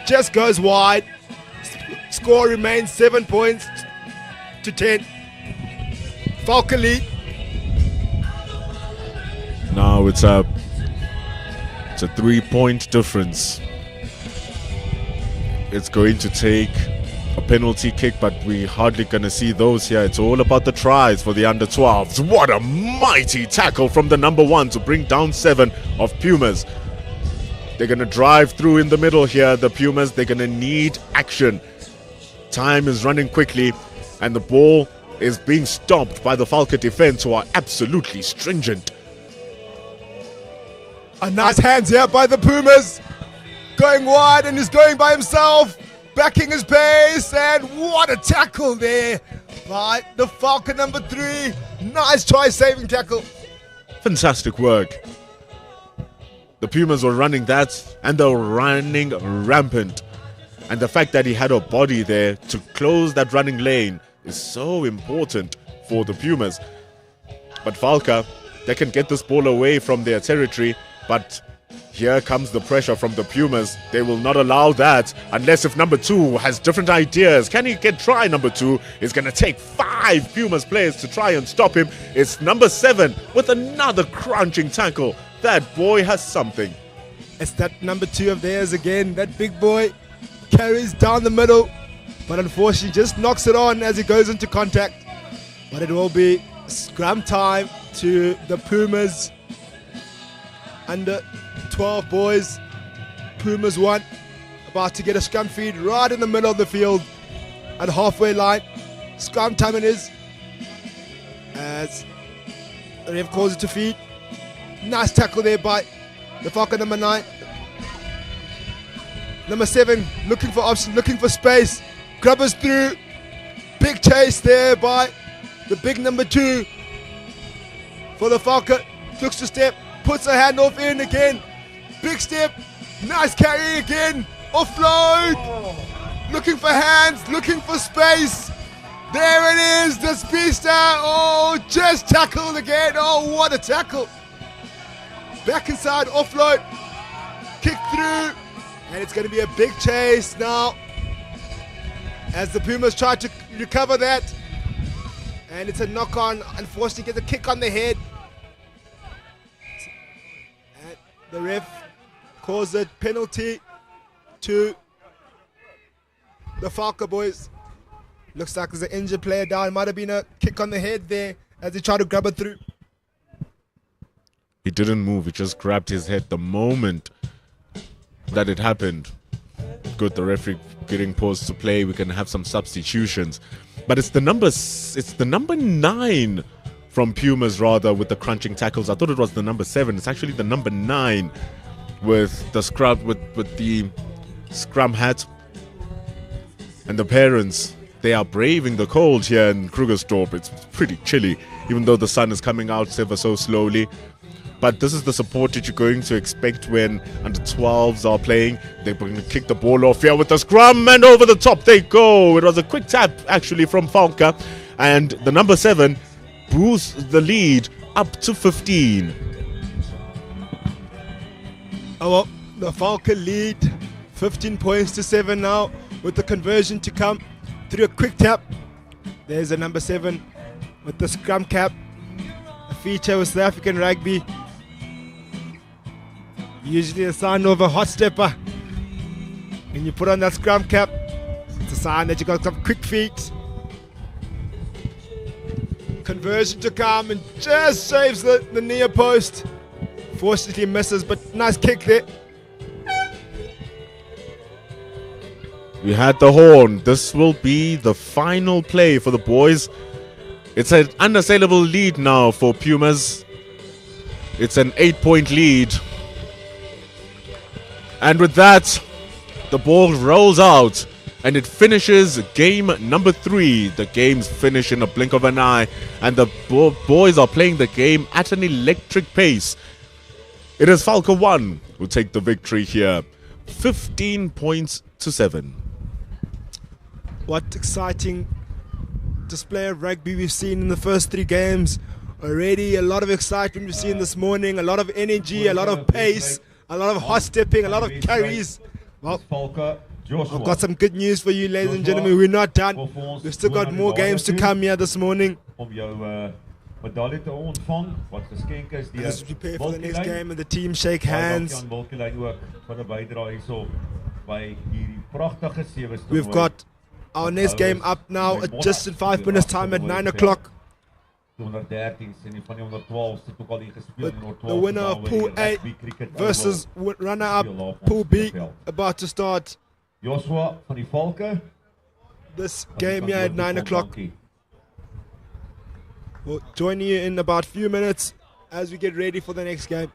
just goes wide. Score remains 7 points to 10. Falca lead. Now it's a 3-point difference. It's going to take a penalty kick, but we're hardly going to see those here. It's all about the tries for the under 12s. What a mighty tackle from the number 1 to bring down 7 of Pumas. They're going to drive through in the middle here, the Pumas. They're going to need action. Time is running quickly, and the ball is being stopped by the Falca defense, who are absolutely stringent. A nice hands here by the Pumas. Going wide, and he's going by himself. Backing his pace, and what a tackle there by the Falcon number 3. Nice try-saving tackle. Fantastic work. The Pumas were running that, and they were running rampant. And the fact that he had a body there to close that running lane is so important for the Pumas. But Falca, they can get this ball away from their territory, but here comes the pressure from the Pumas. They will not allow that unless if number 2 has different ideas. Can he get try number 2? It's going to take 5 Pumas players to try and stop him. It's number 7 with another crunching tackle. That boy has something. It's that number 2 of theirs again. That big boy carries down the middle, but unfortunately just knocks it on as he goes into contact. But it will be scrum time to the Pumas. Under 12 boys. Pumas 1. About to get a scrum feed right in the middle of the field at halfway line. Scrum time it is, as the ref calls it to feed. Nice tackle there by the Falcon number 9. Number 7 looking for option, looking for space. Grubbers through. Big chase there by the big number 2 for the Falcon. Looks to step, puts a handoff in again. Big step, nice carry again. Offload. Looking for hands, looking for space. There it is, the speedster. Oh, just tackled again. Oh, what a tackle. Back inside, offload. Kick through. And it's going to be a big chase now, as the Pumas try to recover that. And it's a knock-on. Unfortunately, gets a kick on the head. And the ref calls it penalty to the Falca boys. Looks like there's an injured player down. Might have been a kick on the head there as he tried to grab it through. He didn't move. He just grabbed his head the moment that it happened. Good, the referee getting paused to play. We can have some substitutions. But it's the number 9 from Pumas, rather, with the crunching tackles. I thought it was the number 7. It's actually the number 9 with the scrub, with the scrum hat. And the parents, they are braving the cold here in Krugersdorp. It's pretty chilly, even though the sun is coming out ever so slowly. But this is the support that you're going to expect when under 12s are playing. They're going to kick the ball off here with the scrum, and over the top they go. It was a quick tap actually from Falca, and the number 7 boosts the lead up to 15. Oh well, the Falca lead 15 points to 7 now, with the conversion to come through a quick tap There's a number 7 with the scrum cap. A feature with South African rugby. Usually a sign of a hot stepper. When you put on that scrum cap, it's a sign that you got some quick feet. Conversion to come and just saves the near post. Fortunately misses, but nice kick there. We had the horn. This will be the final play for the boys. It's an unassailable lead now for Pumas. It's an 8-point lead. And with that, the ball rolls out and it finishes game number 3. The games finish in a blink of an eye and the boys are playing the game at an electric pace. It is Falco 1 who take the victory here. 15 points to 7. What exciting display of rugby we've seen in the first 3 games. Already a lot of excitement we've seen this morning, a lot of energy, a lot of pace, a lot of hot stepping, a lot of carries. Well, I've got some good news for you, ladies and gentlemen. We're not done. We've still got more games to come here this morning. As we prepare for the next game and the team shake hands. We've got our next game up now at just in 5 minutes time at 9 o'clock. The winner of Pool A versus runner-up Pool B about to start this game here at 9 o'clock. We'll join you in about a few minutes as we get ready for the next game.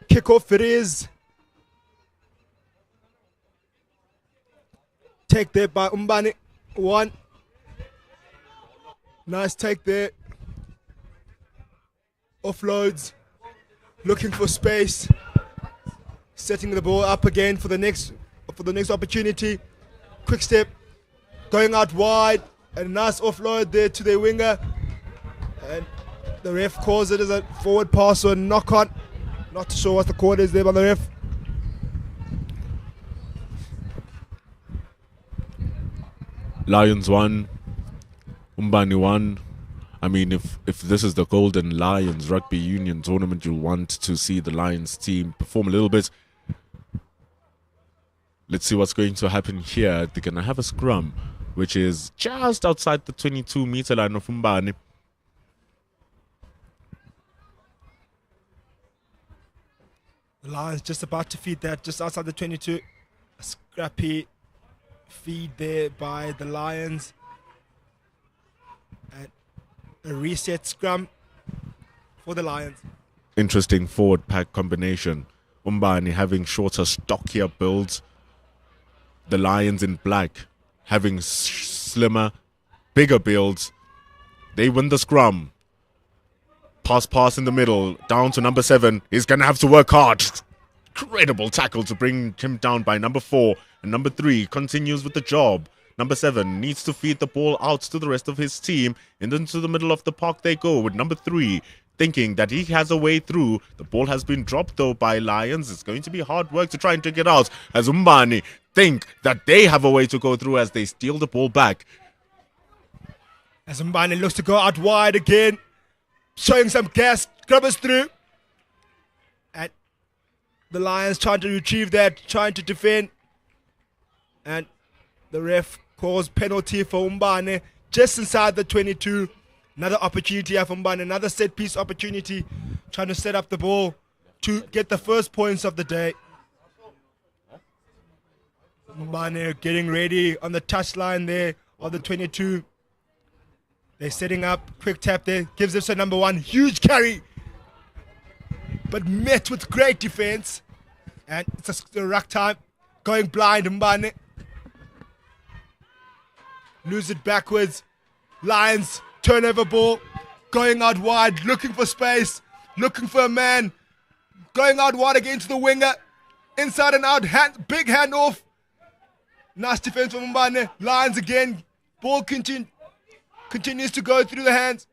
Kickoff it is. Take there by Umbani. 1. Nice take there. Offloads. Looking for space. Setting the ball up again for the next opportunity. Quick step. Going out wide. A nice offload there to their winger. And the ref calls it as a forward pass or a knock on. Not sure what the call is there by the ref. Lions 1, Umbani 1. I mean, if this is the Golden Lions Rugby Union tournament, you'll want to see the Lions team perform a little bit. Let's see what's going to happen here. They're going to have a scrum which is just outside the 22-meter line of Umbani. The Lions just about to feed that, just outside the 22. A scrappy feed there by the Lions. And a reset scrum for the Lions. Interesting forward pack combination. Umbani having shorter, stockier builds. The Lions in black having slimmer, bigger builds. They win the scrum. Pass in the middle, down to number 7. He's going to have to work hard. Incredible tackle to bring him down by number 4. And number 3 continues with the job. Number 7 needs to feed the ball out to the rest of his team. And into the middle of the park they go with number 3, thinking that he has a way through. The ball has been dropped though by Lions. It's going to be hard work to try and take it out, as Umbani think that they have a way to go through as they steal the ball back. As Umbani looks to go out wide again. Showing some gas, grubbers through. And the Lions trying to retrieve that, trying to defend. And the ref calls penalty for Umbani just inside the 22. Another opportunity here for Umbani, another set piece opportunity. Trying to set up the ball to get the first points of the day. Umbani getting ready on the touchline there of the 22. They're setting up, quick tap there, gives us a number 1, huge carry, but met with great defense. And it's a ruck time, going blind, Umbani. Lose it backwards. Lions, turnover ball, going out wide, looking for space, looking for a man, going out wide against the winger, inside and out, big hand off. Nice defense from Umbani. Lions again, ball continues to go through the hands.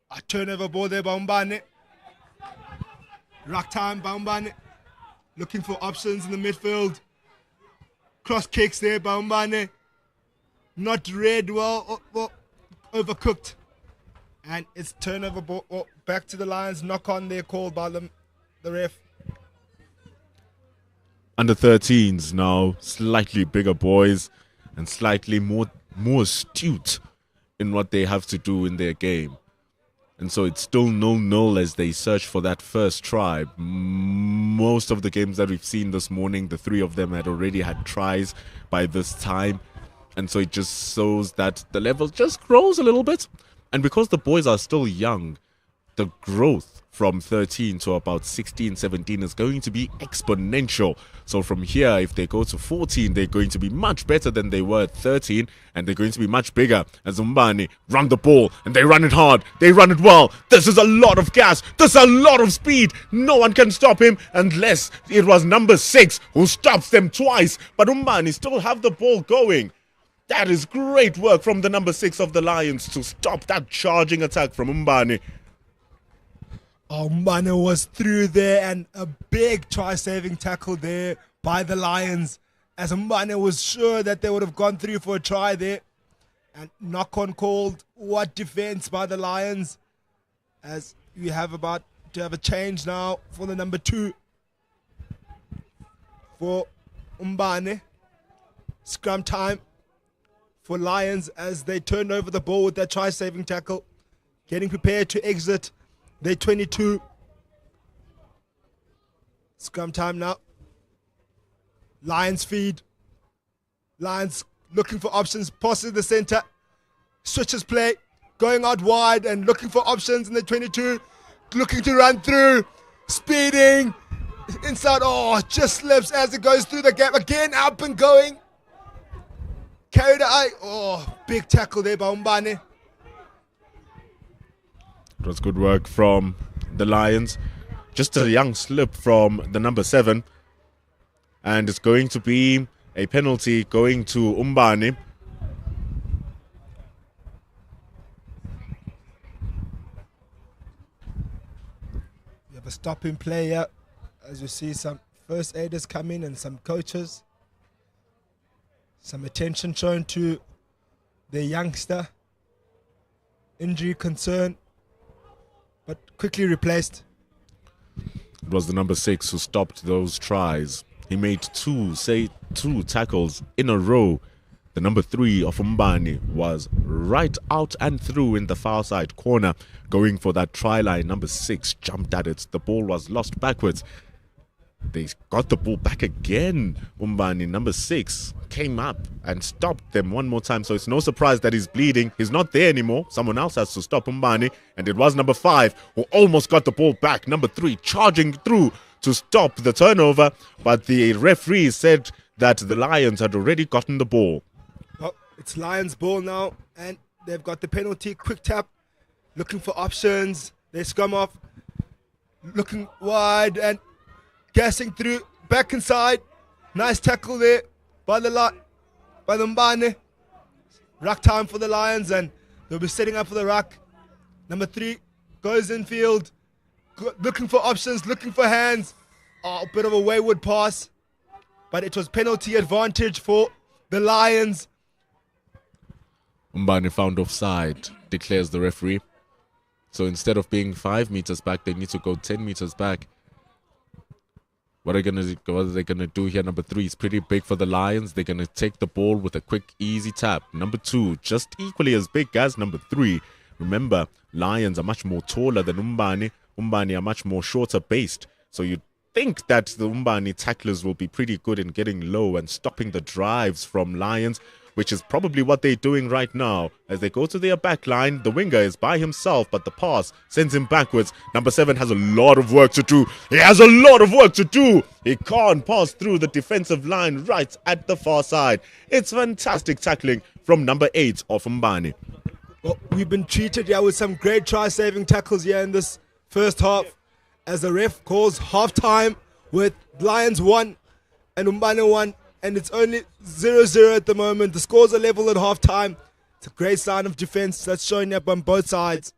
A turnover ball there by Umbani. Ruck time by Umbani. Looking for options in the midfield. Cross kicks there by Umbani. Not read well, overcooked. And it's turnover ball back to the Lions. Knock on there called by the ref. Under 13s now, slightly bigger boys and slightly more astute in what they have to do in their game. And so it's still 0-0 as they search for that first try. Most of the games that we've seen this morning, the 3 of them had already had tries by this time. And so it just shows that the level just grows a little bit. And because the boys are still young, the growth from 13 to about 16, 17 is going to be exponential. So from here, if they go to 14, they're going to be much better than they were at 13, and they're going to be much bigger. As Umbani run the ball, and they run it hard, they run it well. This is a lot of gas, this is a lot of speed. No one can stop him unless it was number 6 who stops them twice. But Umbani still have the ball going. That is great work from the number 6 of the Lions to stop that charging attack from Umbani. Umbani was through there, and a big try-saving tackle there by the Lions, as Umbani was sure that they would have gone through for a try there. And knock-on called. What defense by the Lions, as we have about to have a change now for the number 2 for Umbani. Scrum time for Lions as they turn over the ball with that try-saving tackle, getting prepared to exit. They're 22. Scrum time now. Lions feed. Lions looking for options. Passes the center. Switches play. Going out wide and looking for options in the 22. Looking to run through. Speeding. Inside. Oh, just slips as it goes through the gap. Again, up and going. Carried eye. Oh, big tackle there by Umbani. It was good work from the Lions. Just a young slip from the number 7. And it's going to be a penalty going to Umbani. We have a stop in play here. As you see, some first aiders come in and some coaches. Some attention shown to the youngster. Injury concern, but quickly replaced. It was the number 6 who stopped those tries. He made two tackles in a row The number 3 of Umbani was right out and through in the far side corner, going for that try line. Number 6 jumped at it. The ball was lost backwards. They got the ball back again. Umbani, number 6, came up and stopped them one more time. So it's no surprise that he's bleeding. He's not there anymore. Someone else has to stop Umbani. And it was number 5 who almost got the ball back. Number 3 charging through to stop the turnover. But the referee said that the Lions had already gotten the ball. Oh, it's Lions' ball now. And they've got the penalty. Quick tap. Looking for options. They scrum off. Looking wide and gassing through, back inside. Nice tackle there by the Mbane. Ruck time for the Lions, and they'll be setting up for the ruck. Number 3 goes infield, looking for options, looking for hands. Oh, a bit of a wayward pass, but it was penalty advantage for the Lions. Mbane found offside, declares the referee. So instead of being 5 meters back, they need to go 10 meters back. What are they gonna do here? Number 3 is pretty big for the Lions. They're gonna take the ball with a quick, easy tap. Number 2, just equally as big as number 3. Remember, Lions are much more taller than Umbani. Umbani are much more shorter based. So you'd think that the Umbani tacklers will be pretty good in getting low and stopping the drives from Lions, which is probably what they're doing right now. As they go to their back line, the winger is by himself, but the pass sends him backwards. Number 7 has a lot of work to do. He has a lot of work to do. He can't pass through the defensive line right at the far side. It's fantastic tackling from number 8 of Mbani. Well, we've been treated here with some great try-saving tackles here in this first half, as the ref calls half-time with Lions 1 and Mbani 1. And it's only 0-0 at the moment. The scores are level at half-time. It's a great sign of defense that's showing up on both sides.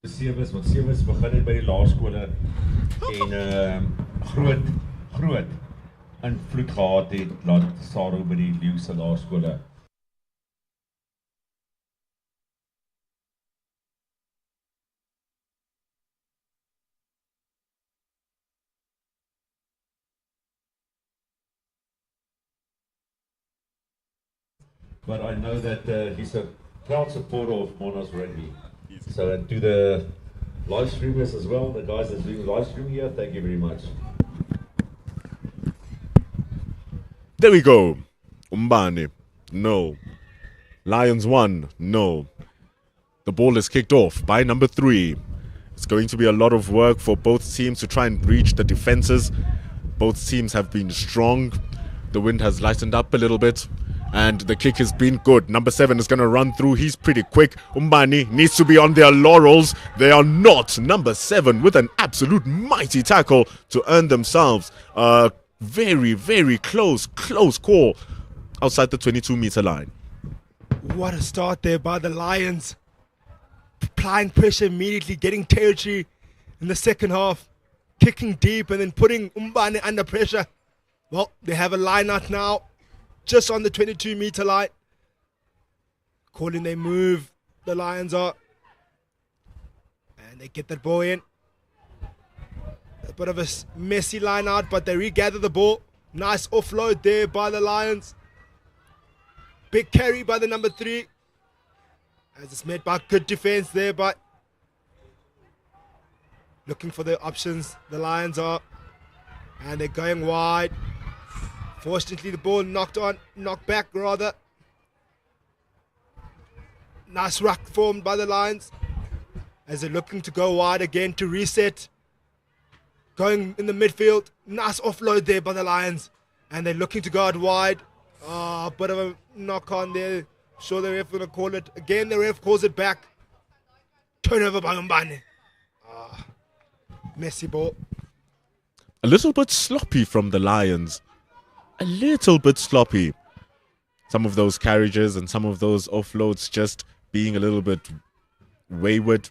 Sewes, want Sewes begin het by die laerskole en groot invloed gehad het laat Saro by die Leeu se laerskole. But I know that he's a proud supporter of Mona's rugby. So, and to the live streamers as well, the guys that's doing live stream here, thank you very much. There we go. Mbane, no. Lions 1, no. The ball is kicked off by number 3. It's going to be a lot of work for both teams to try and breach the defenses. Both teams have been strong. The wind has lightened up a little bit. And the kick has been good. Number 7 is going to run through. He's pretty quick. Umbani needs to be on their laurels. They are not. Number 7 with an absolute mighty tackle to earn themselves a very, very close call outside the 22-meter line. What a start there by the Lions. Applying pressure immediately, getting territory in the second half. Kicking deep and then putting Umbani under pressure. Well, they have a line out now. Just on the 22-meter line. Calling their move, the Lions are. And they get that ball in. A bit of a messy line out, but they regather the ball. Nice offload there by the Lions. Big carry by the number 3. As it's met by good defense there, but looking for the options, the Lions are. And they're going wide. Fortunately, the ball knocked back rather. Nice ruck formed by the Lions as they're looking to go wide again to reset. Going in the midfield. Nice offload there by the Lions. And they're looking to go out wide. A bit of a knock on there. Sure the ref going to call it. Again, the ref calls it back. Turnover by Umbani. Messy ball. A little bit sloppy from the Lions. A little bit sloppy. Some of those carriages and some of those offloads just being a little bit wayward.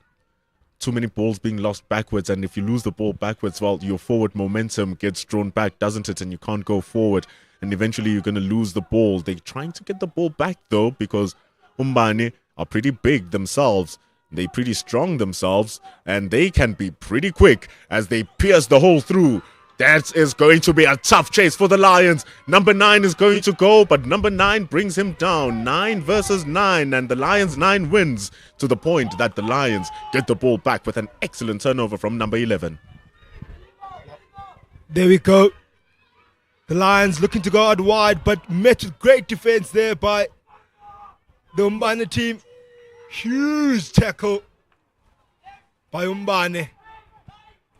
Too many balls being lost backwards, and if you lose the ball backwards, well, your forward momentum gets drawn back, doesn't it? And you can't go forward, and eventually you're going to lose the ball. They're trying to get the ball back, though, because Umbani are pretty big themselves. They're pretty strong themselves, and they can be pretty quick as they pierce the hole through. That is going to be a tough chase for the Lions. Number 9 is going to go, but number 9 brings him down. 9 versus 9, and the Lions 9 wins to the point that the Lions get the ball back with an excellent turnover from number 11. There we go. The Lions looking to go out wide, but met with great defense there by the Umbani team. Huge tackle by Umbani.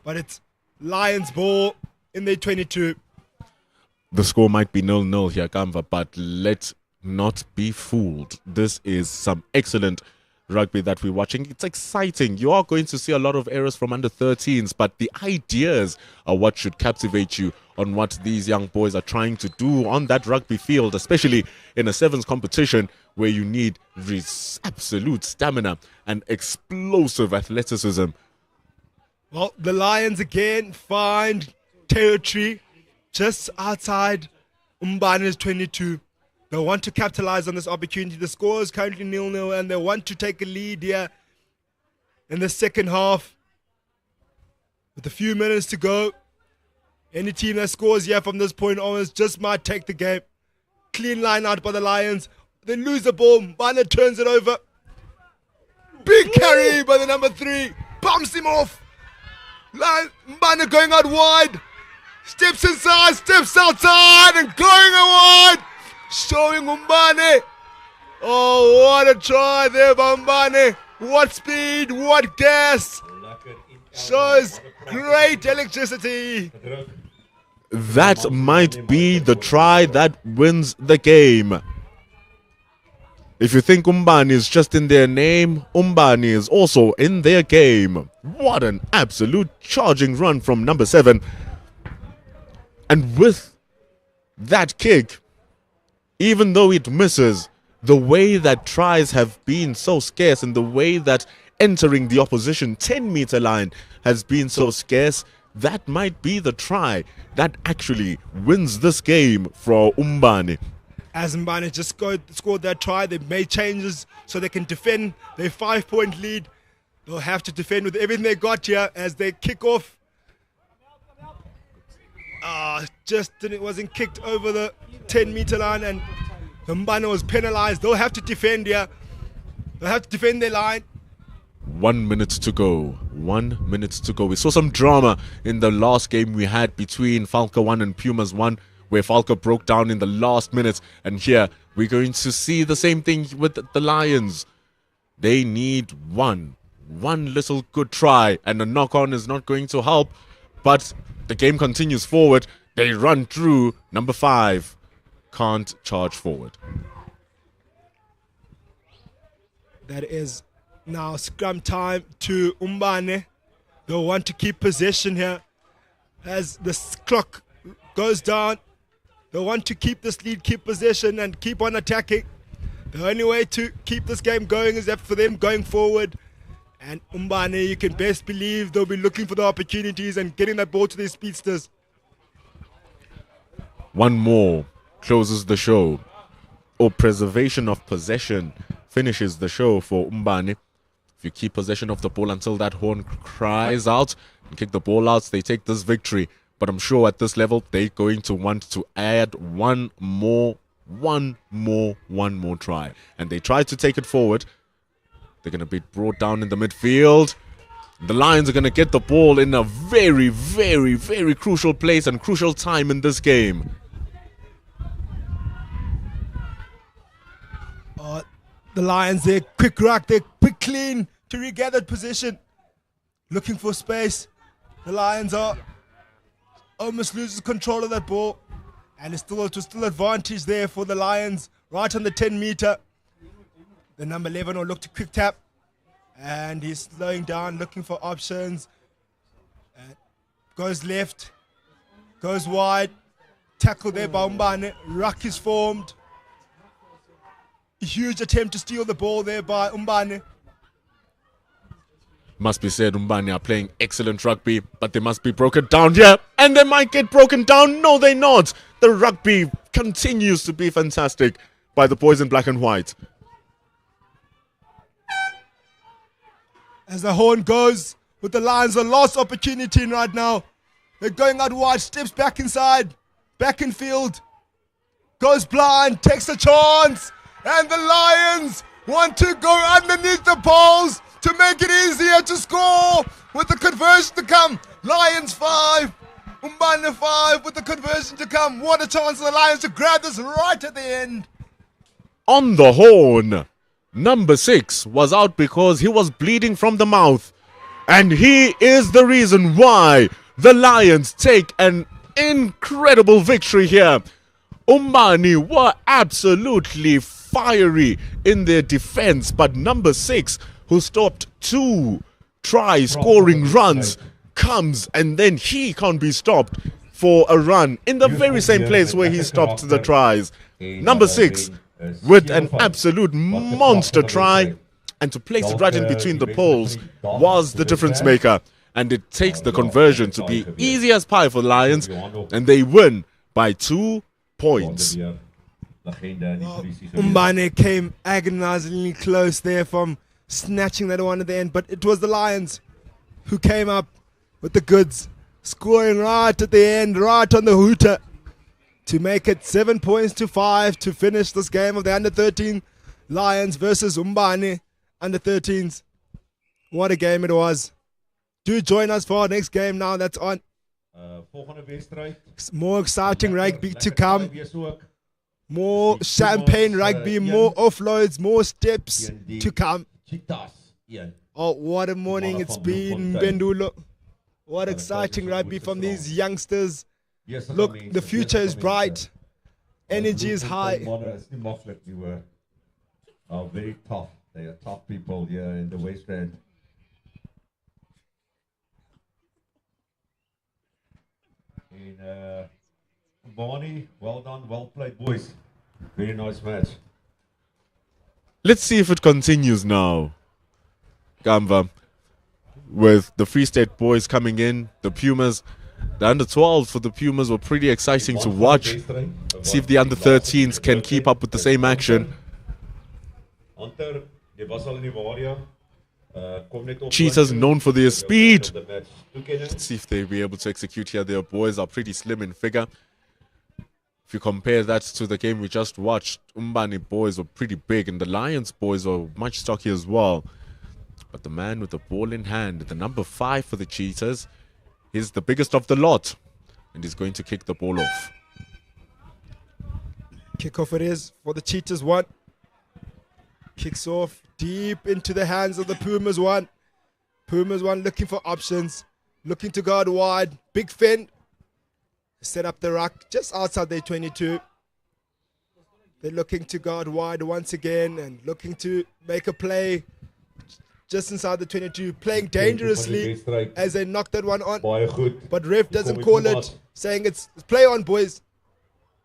But it's Lions ball in their 22. The score might be 0-0 here, Kamva, but let's not be fooled. This is some excellent rugby that we're watching. It's exciting. You are going to see a lot of errors from under 13s, but the ideas are what should captivate you on what these young boys are trying to do on that rugby field, especially in a sevens competition where you need absolute stamina and explosive athleticism. Well, the Lions again find territory just outside Umbani's 22. They want to capitalize on this opportunity. The score is currently 0-0 and they want to take a lead here in the second half. With a few minutes to go, any team that scores here from this point onwards just might take the game. Clean line out by the Lions. They lose the ball. Umbani turns it over. Big carry by the number 3. Bumps him off. Umbani going out wide. Steps inside, steps outside, and going wide. Showing Umbani. Oh, what a try there by Umbani. What speed, what gas. Shows great electricity. That might be the try that wins the game. If you think Umbani is just in their name, Umbani is also in their game. What an absolute charging run from number 7. And with that kick, even though it misses, the way that tries have been so scarce and the way that entering the opposition 10-meter line has been so scarce, that might be the try that actually wins this game for Umbani. As Umbani just scored that try, they made changes so they can defend their 5-point lead. They'll have to defend with everything they got here as they kick off. It wasn't kicked over the 10-meter line and Umbani was penalized. They'll have to defend here. They'll have to defend their line. 1 minute to go. 1 minute to go. We saw some drama in the last game we had between Falca 1 and Pumas 1, where Falca broke down in the last minutes. And here we're going to see the same thing with the Lions. They need one little good try, and a knock-on is not going to help. But the game continues forward. They run through number 5. can't charge forward. That is now scrum time to Umbane. They'll want to keep possession here as the clock goes down. They'll want to keep this lead, keep possession, and keep on attacking. The only way to keep this game going is that for them going forward. And Umbane, you can best believe they'll be looking for the opportunities and getting that ball to their speedsters. One more closes the show. Or preservation of possession finishes the show for Umbane. If you keep possession of the ball until that horn cries out and kick the ball out, they take this victory. But I'm sure at this level, they're going to want to add one more try. And they try to take it forward. They're going to be brought down in the midfield. The Lions are going to get the ball in a very, very, very crucial place and crucial time in this game. The Lions, they're quick ruck, they're quick clean to regather position. Looking for space. The Lions are almost loses control of that ball. And it's still advantage there for the Lions right on the 10 meter. The number 11 will look to quick tap. And he's slowing down, looking for options. Goes left. Goes wide. Tackle there by Umbane. Ruck is formed. A huge attempt to steal the ball there by Umbane. Must be said, Umbane are playing excellent rugby, but they must be broken down here. And they might get broken down. No, they're not. The rugby continues to be fantastic by the boys in black and white. As the horn goes with the Lions, a lost opportunity right now. They're going out wide, steps back inside, back in field. Goes blind, takes a chance. And the Lions want to go underneath the poles to make it easier to score with the conversion to come. Lions 5, Umbane 5 with the conversion to come. What a chance for the Lions to grab this right at the end. On the horn, number 6 was out because he was bleeding from the mouth. And he is the reason why the Lions take an incredible victory here. Umbane were absolutely fiery in their defense, but number 6, who stopped 2 try-scoring runs, comes and then he can't be stopped for a run in the very same place where he stopped the tries. Number 6 with an absolute monster try, and to place it right in between the poles was the difference maker. And it takes the conversion to be easy as pie for the Lions, and they win by 2 points. Umbane came agonizingly close there from snatching that one at the end, but it was the Lions who came up with the goods, scoring right at the end, right on the hooter, to make it 7 points to 5 to finish this game of the under-13 Lions versus Umbane under-13s. What a game it was. Do join us for our next game now that's on. More exciting rugby to come. More champagne rugby, more offloads, more steps to come. Oh, what a morning it's been, Bendulo. What exciting rugby from these youngsters. Look, the future is bright. Energy is high. Are very tough. They are tough people here in the West End. And Barney, well done, well played, boys. Very nice match. Let's see if it continues now. Gamba, with the Free State boys coming in, the Pumas, the under-12 for the Pumas were pretty exciting to watch. See if the under-13s can keep up with the same action. Cheetahs known for their speed. Let's see if they'll be able to execute here. Their boys are pretty slim in figure. If you compare that to the game we just watched, Umbane boys were pretty big and the Lions boys were much stockier as well. But the man with the ball in hand, the number 5 for the Cheetahs, is the biggest of the lot. And he's going to kick the ball off. Kickoff it is for the Cheetahs 1. Kicks off deep into the hands of the Pumas 1. Pumas 1 looking for options. Looking to guard wide. Big Finn. Set up the ruck just outside their 22. They're looking to guard wide once again and looking to make a play just inside the 22, playing dangerously as they knock that one on. Baie goed. But ref doesn't call it, saying it's play on, boys.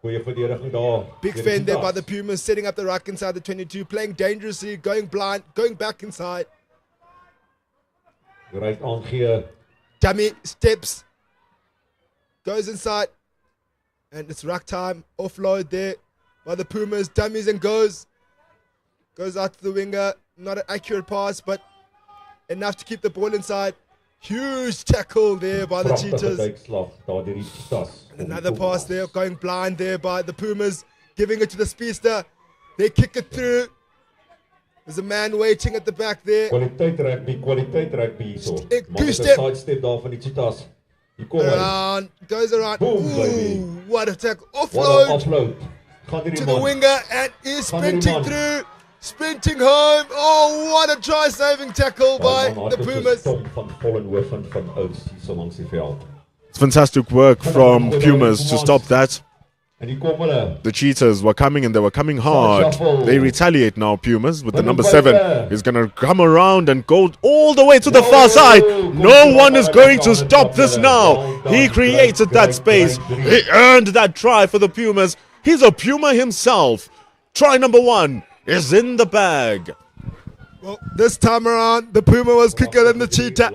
Goeie verdediging daar. Big fan there by the Pumas, setting up the ruck inside the 22, playing dangerously, going blind, going back inside. Right aangee. Dummy steps, goes inside, and it's ruck time. Offload there by the Pumas, dummies and goes out to the winger. Not an accurate pass, but enough to keep the ball inside. Huge tackle there by the Cheetahs. And another pass there, going blind there by the Pumas, giving it to the speedster. They kick it through. There's a man waiting at the back there. Kwaliteit rugby hierso. Two step. Sidestep daar van die Cheetahs. Hier kom hy. Around, goes around. Boom, Ooh, baby. what a tackle. Wat 'n Offload offload. Gaan hierdie to the man. winger and is Gaan hierdie sprinting man. through. Sprinting home. Oh, what a try-saving tackle by the Pumas. Van Vollenhoven van ouds hierso langs die veld. It's fantastic work from Pumas to stop that. En hier kom hulle. The Cheetahs were coming and they were coming hard. They retaliate now, Pumas, with the number 7. He's going to come around and go all the way to the far side. No one is going to stop this now. He created that space. He earned that try for the Pumas. He's a Puma himself. Try number 1 is in the bag. Well, this time around, the Puma was quicker than the Cheetah.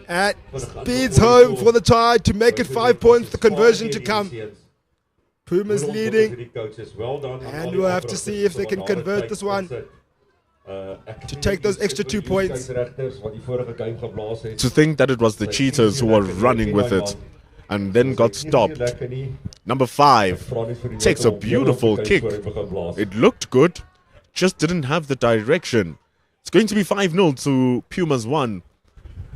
And speeds home for the try to make it 5 points, the conversion to come. Pumas leading, and we'll have to see if they can convert this one to take those extra 2 points. To think that it was the Cheetahs who were running with it and then got stopped. Number 5 takes a beautiful kick. It looked good, just didn't have the direction. It's going to be 5-0 to Pumas 1.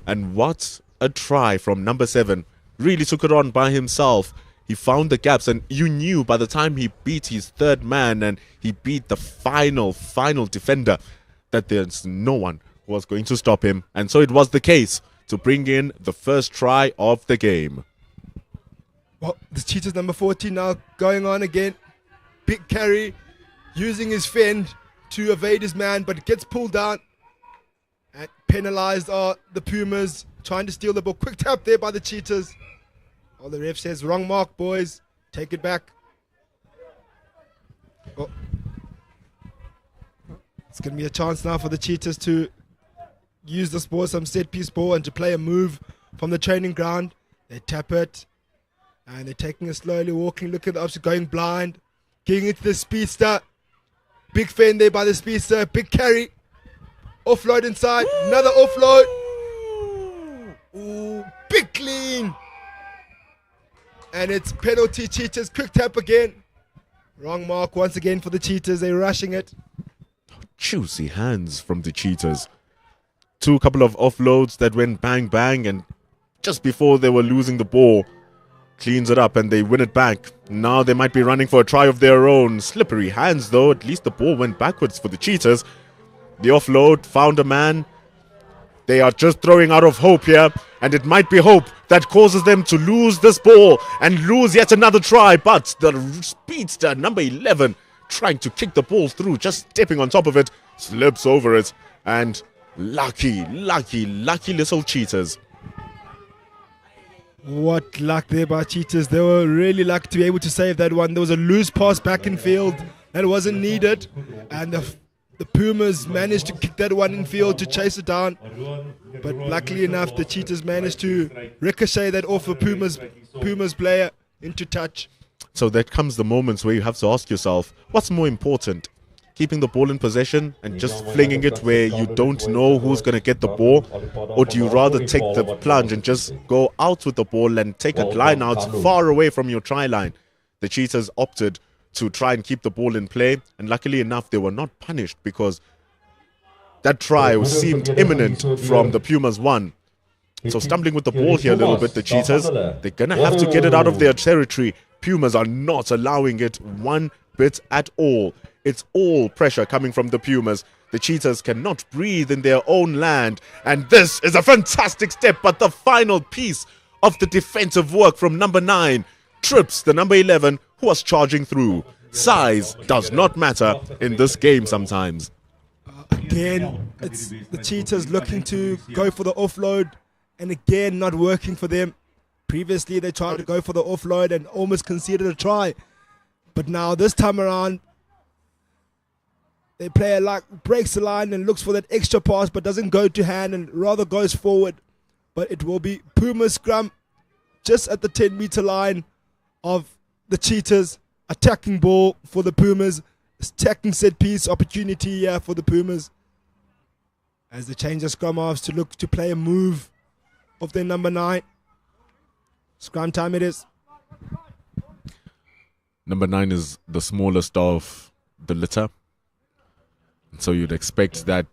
And what a try from number 7. Really took it on by himself. He found the gaps, and you knew by the time he beat his 3rd man and he beat the final defender that there's no one who was going to stop him. And so it was the case to bring in the first try of the game. Well, the Cheetahs number 14 now going on again. Big carry, using his fend to evade his man, but it gets pulled down. And penalized are the Pumas, trying to steal the ball. Quick tap there by the Cheetahs. Oh, the ref says, wrong mark, boys. Take it back. Oh. It's going to be a chance now for the Cheetahs to use this ball, some set-piece ball, and to play a move from the training ground. They tap it, and they're taking it slowly, walking, look at the option, going blind, getting into the speedster. Big fend there by the speedster, big carry. Offload inside, another offload. Ooh, big clean. And it's penalty Cheetahs, quick tap again. Wrong mark once again for the Cheetahs, they're rushing it. Juicy hands from the Cheetahs. Couple of offloads that went bang bang, and just before they were losing the ball, cleans it up and they win it back. Now they might be running for a try of their own. Slippery hands though, at least the ball went backwards for the Cheetahs. The offload found a man. They are just throwing out of hope here, and it might be hope that causes them to lose this ball and lose yet another try. But the speedster, number 11, trying to kick the ball through, just stepping on top of it, slips over it. And lucky little Cheetahs. What luck there by Cheetahs. They were really lucky to be able to save that one. There was a loose pass back in field that wasn't needed, and the Pumas managed to kick that one in field to chase it down. But luckily enough, the Cheetahs managed to ricochet that off a Pumas player into touch. So there comes the moments where you have to ask yourself, what's more important? Keeping the ball in possession and just flinging it where you don't know who's going to get the ball? Or do you rather take the plunge and just go out with the ball and take a line out far away from your try line? The Cheetahs opted to try and keep the ball in play, and luckily enough they were not punished, because that try seemed imminent from the Pumas 1. So stumbling with the ball here a little bit, the Cheetahs, they're going to have to get it out of their territory. Pumas are not allowing it one bit at all. It's all pressure coming from the Pumas. The Cheetahs cannot breathe in their own land, and this is a fantastic step, but the final piece of the defensive work from number 9 trips the number 11 who was charging through. Size does not matter in this game sometimes. Again, it's the Cheetahs looking to go for the offload, and again, not working for them. Previously, they tried to go for the offload and almost conceded a try. But now, this time around, the player breaks the line and looks for that extra pass, but doesn't go to hand and rather goes forward. But it will be Puma scrum just at the 10-meter line of the Cheetahs. Attacking ball for the Pumas. Attacking set piece opportunity here for the Pumas. As they change the scrum halves to look to play a move of their number 9. Scrum time it is. Number 9 is the smallest of the litter. So you'd expect that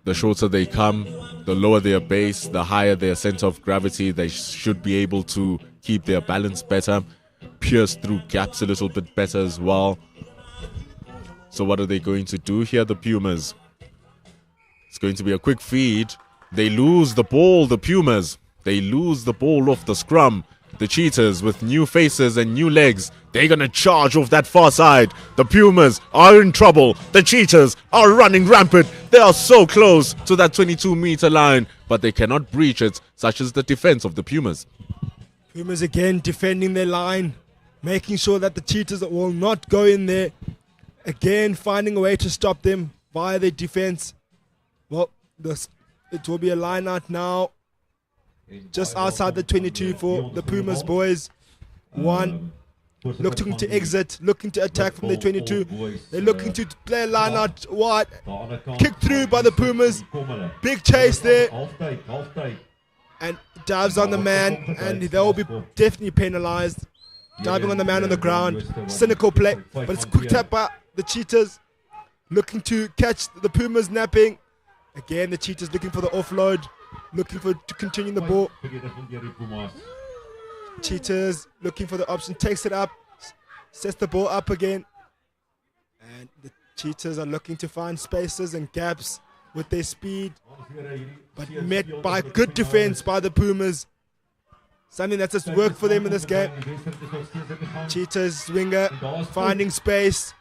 the shorter they come, the lower their base, the higher their center of gravity. They should be able to keep their balance better, pierce through gaps a little bit better as well. So what are they going to do here, the Pumas? It's going to be a quick feed. They lose the ball, the Pumas. They lose the ball off the scrum. The Cheetahs with new faces and new legs. They're going to charge off that far side. The Pumas are in trouble. The Cheetahs are running rampant. They are so close to that 22-meter line, but they cannot breach it, such as the defense of the Pumas. Pumas again defending their line, making sure that the Cheetahs will not go in there. Again, finding a way to stop them via their defense. Well, it will be a line out now. Just outside the 22 for the Pumas boys. One looking to exit, looking to attack from the 22. They're looking to play a line out wide. Kicked through by the Pumas. Big chase there. And dives on the man, and they will be definitely penalized. Diving on the man on the ground. Cynical play, but it's quick tap by the Cheetahs. Looking to catch the Pumas napping. Again, the Cheetahs looking for the offload. Looking to continue the ball. Cheetahs looking for the option. Takes it up. Sets the ball up again. And the Cheetahs are looking to find spaces and gaps with their speed. But met by good defense by the Pumas. Something that's just worked for them in this game. Cheetahs winger finding space.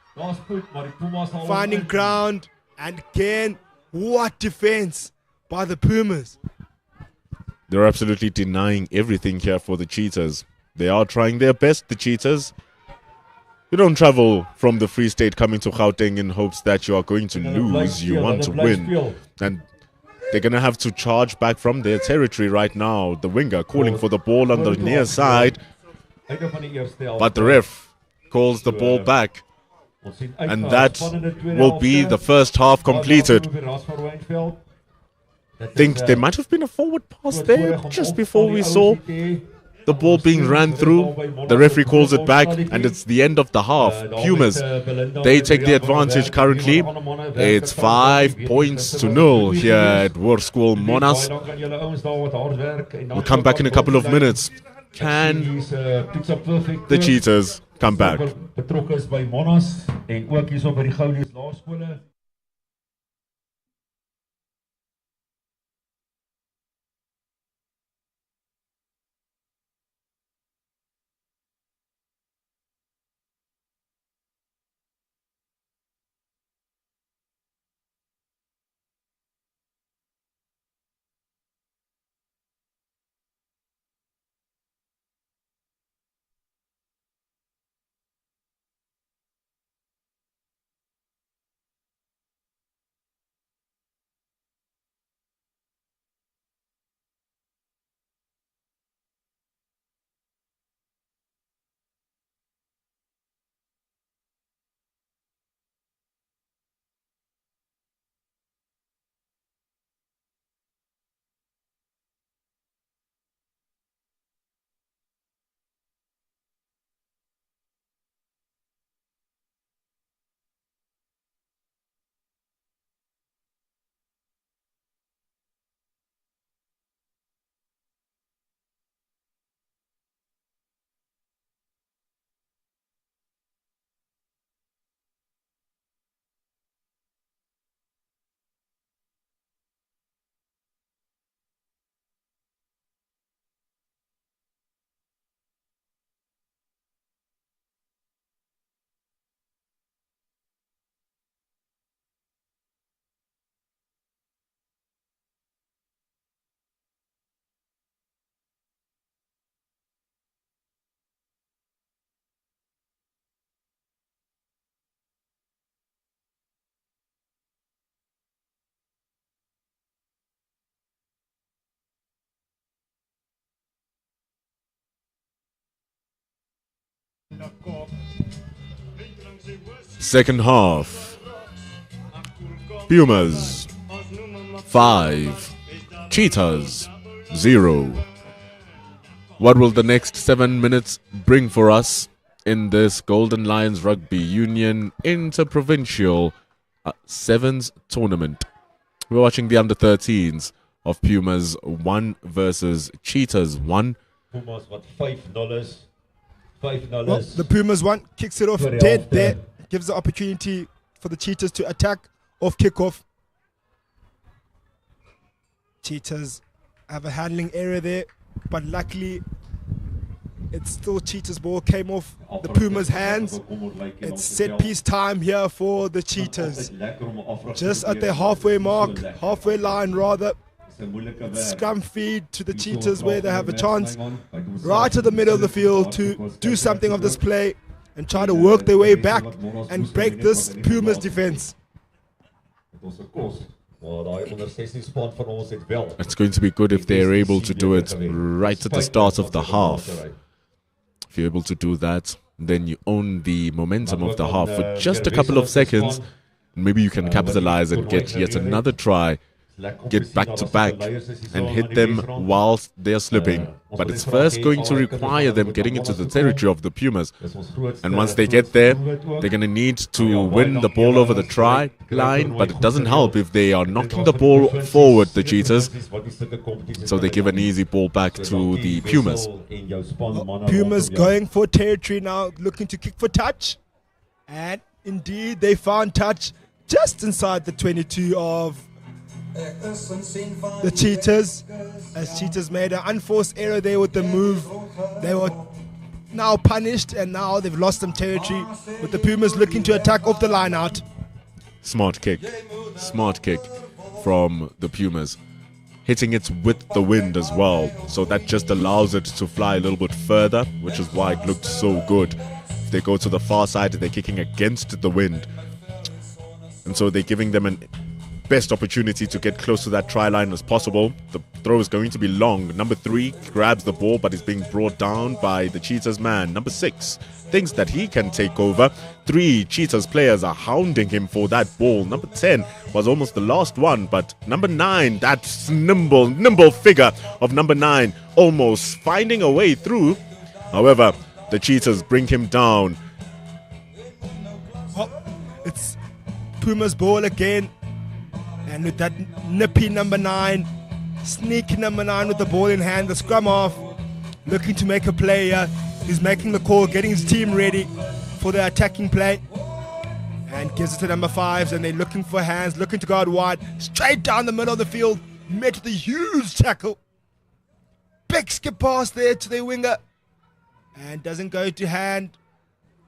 Finding ground. And again, what defense by the Pumas. They're absolutely denying everything here for the Cheetahs. They are trying their best, the Cheetahs. You don't travel from the Free State coming to Gauteng in hopes that you are going to lose. You want to win. And they're going to have to charge back from their territory right now. The winger calling for the ball on the near side. But the ref calls the ball back. And that will be the first half completed. I think there might have been a forward pass there just before we saw the ball being ran through. The referee calls it back, and it's the end of the half. Pumas, they take the advantage currently. It's 5 points to 0 here at Hoërskool Monas. We'll come back in a couple of minutes. Can the Cheetahs come back? Second half. Pumas 5, Cheetahs 0. What will the next 7 minutes bring for us in this Golden Lions Rugby Union Interprovincial Sevens tournament? We're watching the under-13s of Pumas 1 versus Cheetahs 1. Pumas wat $5. $5. Well, the Pumas one kicks it off dead there. Gives the opportunity for the Cheetahs to attack off kickoff. Cheetahs have a handling error there, but luckily it's still Cheetahs' ball, came off the Pumas' hands. It's set piece time here for the Cheetahs. Just at their halfway mark, halfway line rather. It's scrum feed to the Cheetahs where they have a chance right to the middle of the field to do something of this play and try to work their way back and break this Pumas defense. It's going to be good if they're able to do it right at the start of the half. If you're able to do that, then you own the momentum of the half for just a couple of seconds. Maybe you can capitalize and get yet another try, get back to back and hit them whilst they're slipping. But it's first going to require them getting into the territory of the Pumas. And once they get there, they're going to need to win the ball over the try line. But it doesn't help if they are knocking the ball forward, the Cheetahs. So they give an easy ball back to the Pumas. Pumas going for territory now, looking to kick for touch. And indeed, they found touch just inside the 22 of the Cheetahs, as Cheetahs made an unforced error there with the move. They were now punished and now they've lost some territory with the Pumas looking to attack off the line out. Smart kick from the Pumas, hitting it with the wind as well, so that just allows it to fly a little bit further, which is why it looked so good. If they go to the far side, they're kicking against the wind, and so they're giving them an best opportunity to get close to that try line as possible. The throw is going to be long. Number 3 grabs the ball but is being brought down by the Cheetahs man. Number 6 thinks that he can take over. 3 Cheetahs players are hounding him for that ball. Number 10 was almost the last one, but number 9, that nimble figure of number 9, almost finding a way through. However, the Cheetahs bring him down. Oh, it's Puma's ball again. And with that nippy number 9, sneaky number 9 with the ball in hand, the scrum half, looking to make a play here. He's making the call, getting his team ready for the attacking play. And gives it to number 5s, and they're looking for hands, looking to guard wide, straight down the middle of the field, met with a huge tackle. Big skip pass there to their winger, and doesn't go to hand,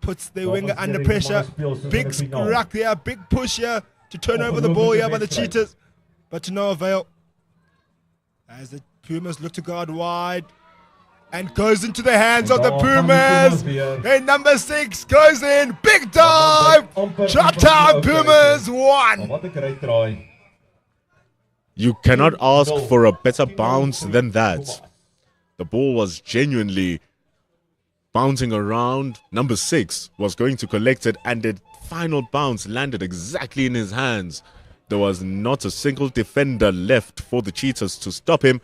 puts their winger under pressure. Big ruck there, big push here to turn over the ball here by the Cheetahs, but to no avail. As the Pumas look to guard wide, and goes into the hands of the Pumas. And number 6 goes in, big dive, shot time, Pumas 1. You cannot ask for a better bounce than that. The ball was genuinely bouncing around. Number 6 was going to collect it, and the final bounce landed exactly in his hands. There was not a single defender left for the Cheetahs to stop him.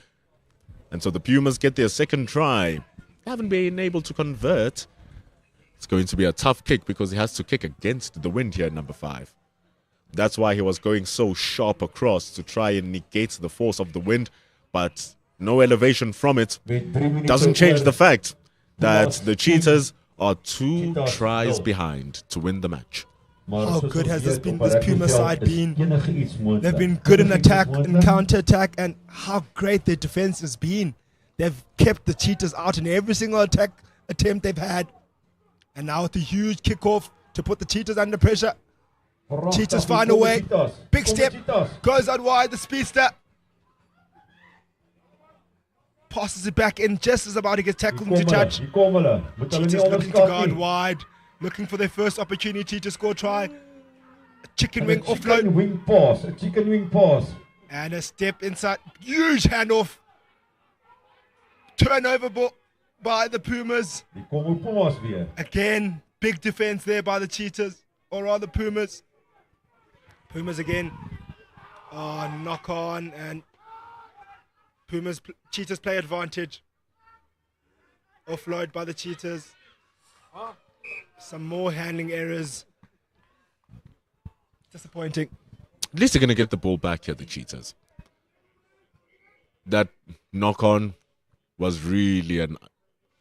And so the Pumas get their second try. They haven't been able to convert. It's going to be a tough kick because he has to kick against the wind here, number 5. That's why he was going so sharp across to try and negate the force of the wind. But no elevation from it doesn't change the fact that the Cheetahs are 2 tries behind to win the match. How good has this Puma side been? They've been good in attack and counter-attack, and how great their defense has been. They've kept the Cheetahs out in every single attack attempt they've had. And now with the huge kickoff to put the Cheetahs under pressure. Cheetahs find a way. Big step. Goes out wide, the speedster. Passes it back in just as about to get tackled into touch. Cheetahs looking to guard wide. Looking for their first opportunity to score try. A chicken wing offload. A chicken wing pass. And a step inside. Huge handoff. Turnover ball. by the Pumas. Die kom op Pumas weer. Again, big defense there by the Cheetahs, or rather Pumas. Pumas again. Oh, knock on, and Cheetahs play advantage. Offload by the Cheetahs. Some more handling errors. Disappointing. At least they're going to get the ball back here, the Cheetahs. That knock-on was really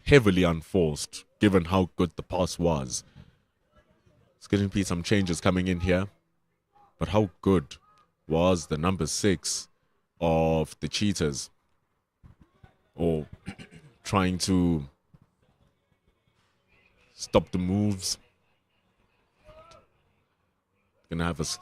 heavily unforced, given how good the pass was. There's going to be some changes coming in here. But how good was the number 6 of the Cheetahs? Or trying to stop the moves. Gonna have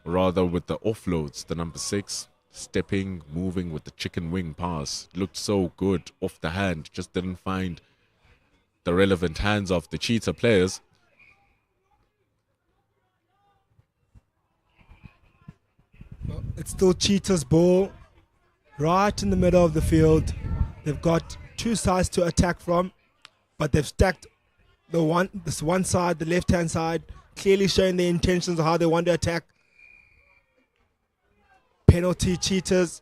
rather with the offloads, the number 6 stepping, moving with the chicken wing pass. Looked so good off the hand, just didn't find the relevant hands of the Cheetah players. Well, it's still Cheetah's ball, right in the middle of the field. They've got two sides to attack from, but they've stacked this one side, the left-hand side, clearly showing their intentions of how they want to attack. Penalty Cheetahs.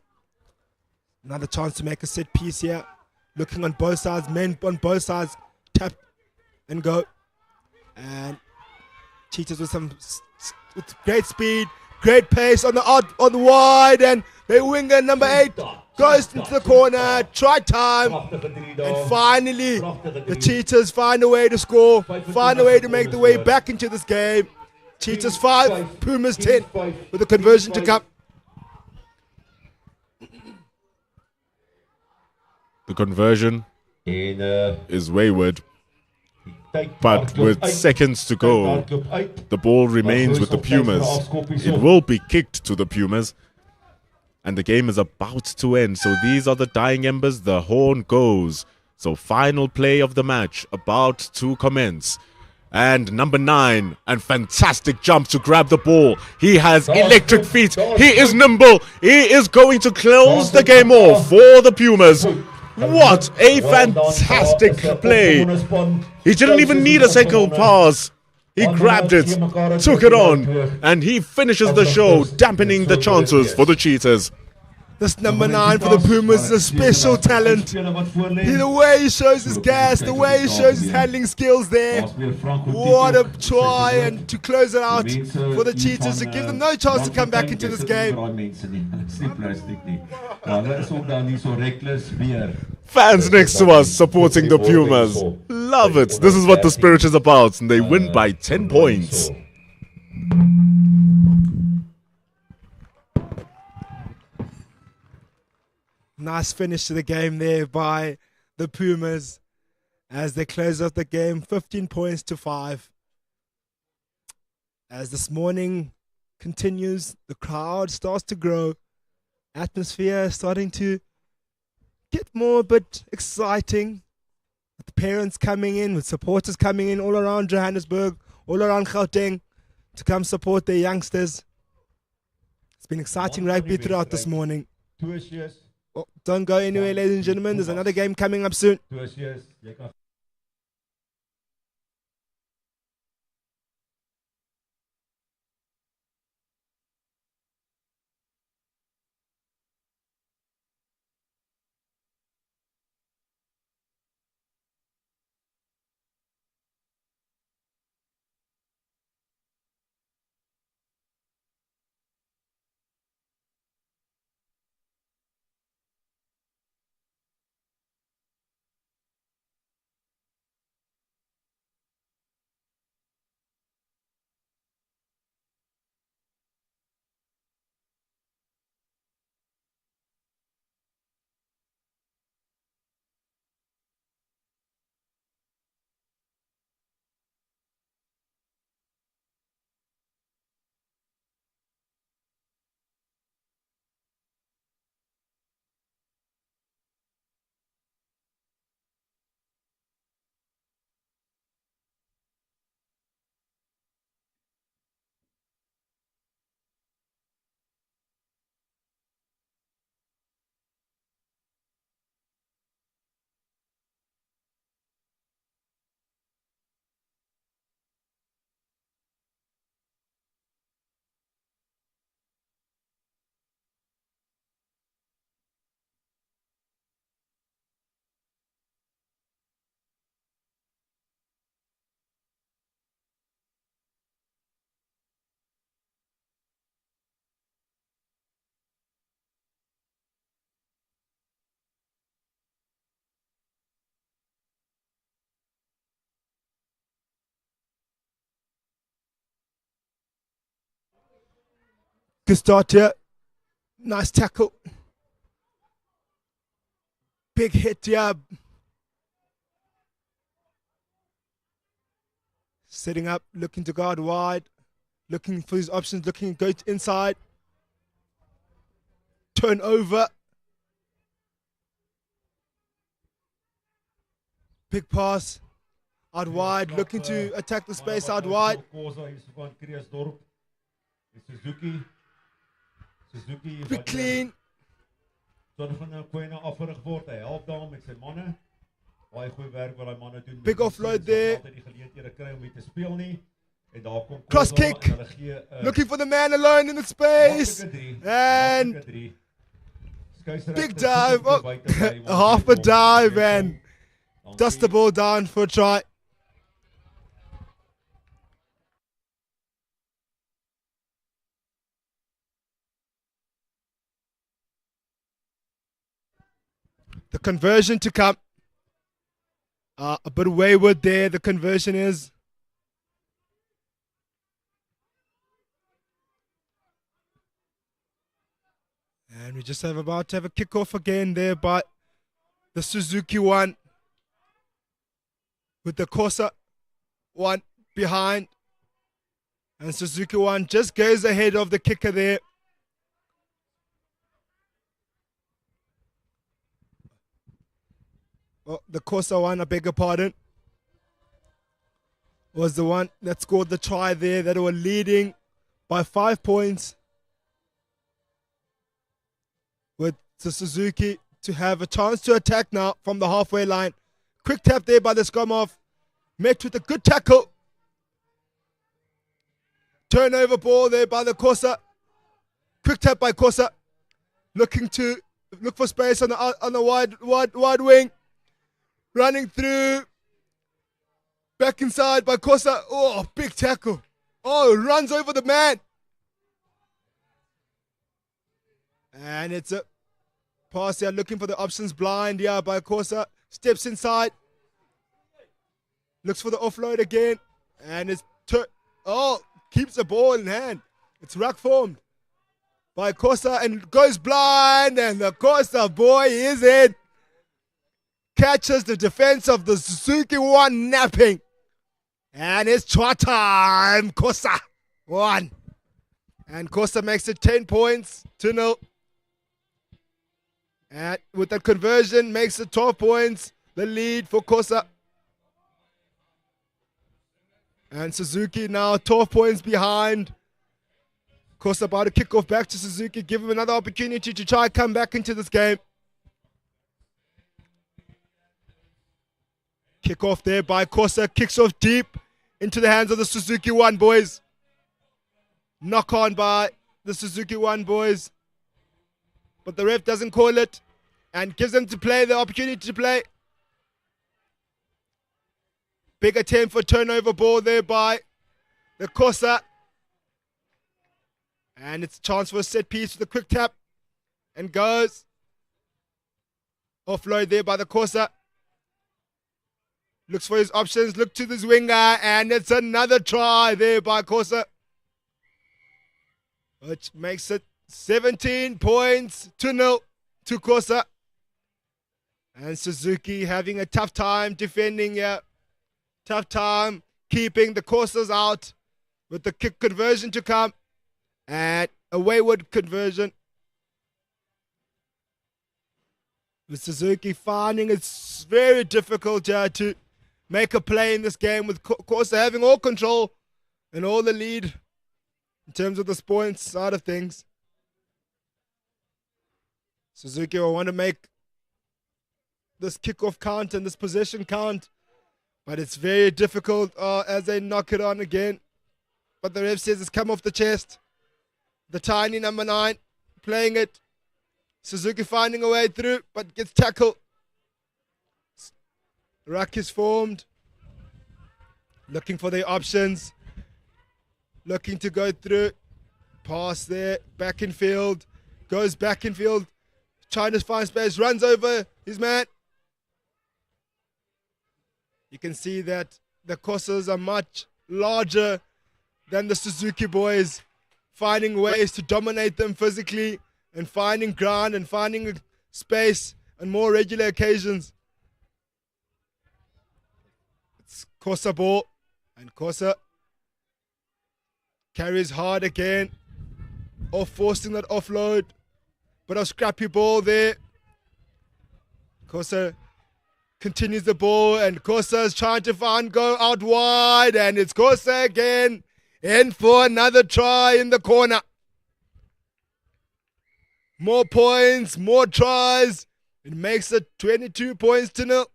Another chance to make a set piece here. Looking on both sides, men on both sides, tap and go. And Cheetahs with great speed, great pace on the wide, and their winger number 8 goes into the corner. Try time, and finally the Cheetahs find a way to score, find a way to make the way back into this game. Cheetahs 5, Pumas 10, with a conversion to come. The conversion is wayward, but with seconds to go, the ball remains with the Pumas. It will be kicked to the Pumas, and the game is about to end. So these are the dying embers. The horn goes. So final play of the match about to commence. And number 9, and fantastic jump to grab the ball. He has electric feet. He is nimble. He is going to close the game off for the Pumas. What a fantastic play. He didn't even need a second pass. He grabbed it, took it on, and he finishes the show, dampening the chances for the Cheetahs. This number 9 for the Pumas is a special talent. The way he shows his gas, the way he shows his handling skills there. What a try, and to close it out for the Cheetahs to give them no chance to come back into this game. Fans next to us supporting the Pumas. Love it. This is what the spirit is about, and they win by 10 points. Nice finish to the game there by the Pumas as they close out the game 15 points to 5. As this morning continues, the crowd starts to grow. Atmosphere is starting to get more a bit exciting. With the parents coming in, with supporters coming in all around Johannesburg, all around Gauteng to come support their youngsters. It's been exciting rugby throughout this morning. Oh, don't go anywhere, ladies and gentlemen. There's another game coming up soon. Good start here. Nice tackle. Big hit here. Setting up, looking to guard wide. Looking for his options, looking to go inside. Turnover. Big pass. Out wide, looking to attack the space out wide. Big clean. Big offload there. Cross kick. Looking for the man alone in the space. And big dive. Oh, half a dive and dust the ball down for a try. The conversion to come. A bit wayward there, the conversion is. And we just have about to have a kickoff again there by the Suzuki one. With the Kosa one behind. And Suzuki one just goes ahead of the kicker there. Oh, the Kosa one, I beg your pardon, was the one that scored the try there, that were leading by 5 points. With the Suzuki to have a chance to attack now from the halfway line. Quick tap there by the scrum off. Met with a good tackle. Turnover ball there by the Kosa. Quick tap by Kosa. Looking to look for space on the wide wing. Running through. Back inside by Kosa. Oh, big tackle. Oh, runs over the man. And it's a pass here. Looking for the options blind here by Kosa. Steps inside. Looks for the offload again. And it's keeps the ball in hand. It's ruck formed by Kosa and goes blind. And the Kosa boy is in. Catches the defense of the Suzuki one napping. And it's try time. Kosa 1. And Kosa makes it 10 points to 0. And with that conversion, makes it 12 points. The lead for Kosa. And Suzuki now 12 points behind. Kosa about to kick off back to Suzuki. Give him another opportunity to try and come back into this game. Kick off there by Kosa. Kicks off deep into the hands of the Suzuki one boys. Knock on by the Suzuki one boys. But the ref doesn't call it and gives them to play the opportunity to play. Big attempt for turnover ball there by the Kosa. And it's a chance for a set piece with a quick tap. And goes. Offload there by the Kosa. Looks for his options. Look to this winger. And it's another try there by Kosa. Which makes it 17 points to 0 to Kosa. And Suzuki having a tough time defending here. Tough time keeping the Kosas out with the kick conversion to come. And a wayward conversion. With Suzuki finding it's very difficult to make a play in this game with Kosa having all control and all the lead in terms of the points side of things. Suzuki will want to make this kickoff count and this possession count, but it's very difficult as they knock it on again. But the ref says it's come off the chest. The tiny number 9 playing it. Suzuki finding a way through, but gets tackled. Ruck is formed. Looking for their options. Looking to go through. Pass there. Back in field. Goes back in field. Trying to find space. Runs over his man. You can see that the Kosas are much larger than the Suzuki boys. finding ways to dominate them physically and finding ground and finding space on more regular occasions. It's Kosa ball, and Kosa carries hard again, or forcing that offload, but a scrappy ball there. Kosa continues the ball, and Kosa is trying to go out wide, and it's Kosa again in for another try in the corner. More points, more tries. It makes it 22 points to 0.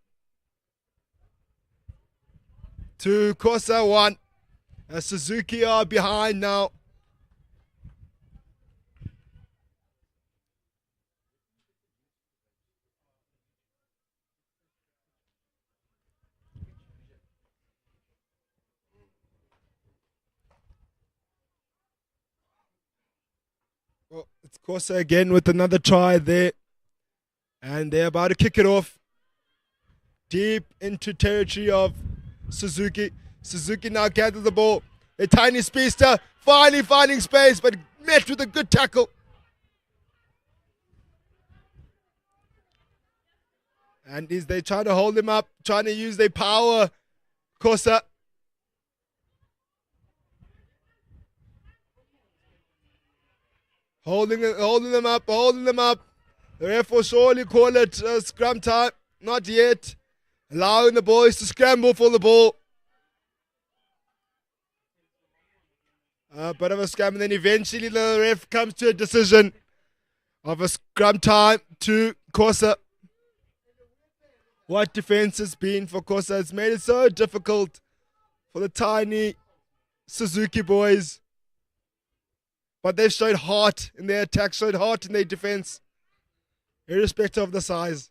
To Kosa 1. As Suzuki are behind now. Well, it's Kosa again with another try there. And they're about to kick it off. Deep into territory of Suzuki. Suzuki now gathers the ball. A tiny speedster finally finding space, but met with a good tackle. And is they trying to hold him up, trying to use their power. Kosa. Holding them up. The ref will surely call it scrum time. Not yet. Allowing the boys to scramble for the ball. A bit of a scrum, and then eventually the ref comes to a decision of a scrum time to Kosa. What defense has been for Kosa? It's made it so difficult for the tiny Suzuki boys. But they've showed heart in their attack, showed heart in their defense, irrespective of the size.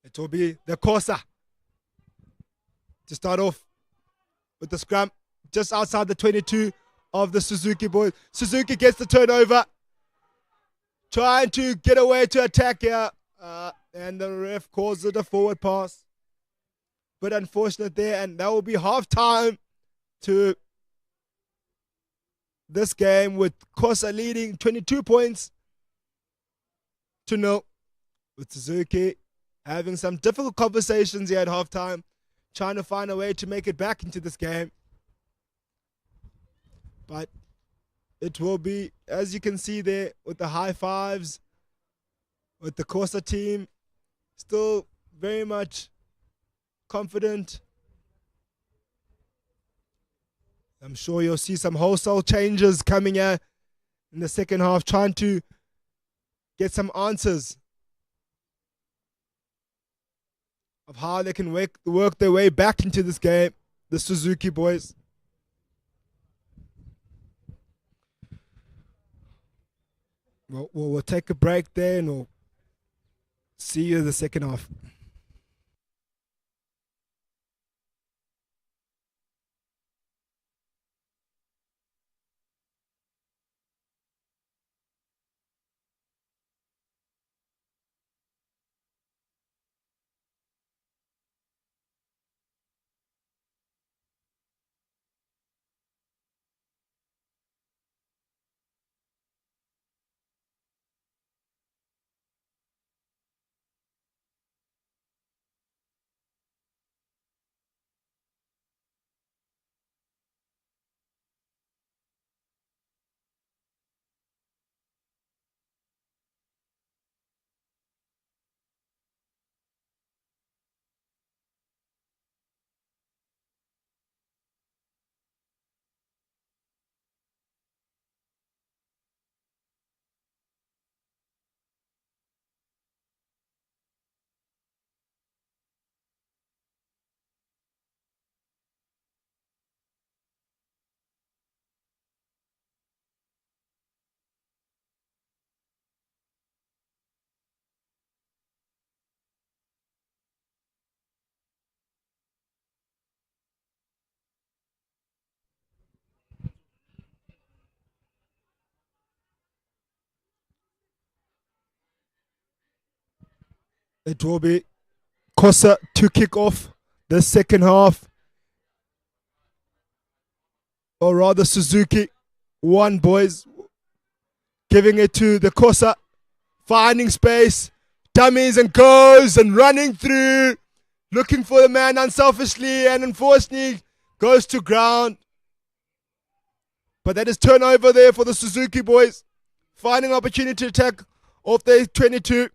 It will be the Kosa to start off with the scrum just outside the 22 of the Suzuki boys. Suzuki gets the turnover, trying to get away to attack here, and the ref calls it a forward pass. But unfortunate there, and that will be half time to this game, with Kosa leading 22 points to 0, with Suzuki having some difficult conversations here at halftime, trying to find a way to make it back into this game. But it will be, as you can see there, with the high fives, with the Kosa team still very much confident. I'm sure you'll see some wholesale changes coming here in the second half, trying to get some answers of how they can work their way back into this game, the Suzuki boys. We'll take a break there, and we'll see you in the second half. It will be Kosa to kick off the second half or rather Suzuki 1, boys. Giving it to the Kosa. Finding space. Dummies and goes and running through. Looking for the man unselfishly and unfortunately goes to ground. But that is turnover there for the Suzuki boys. Finding opportunity to attack off their 22.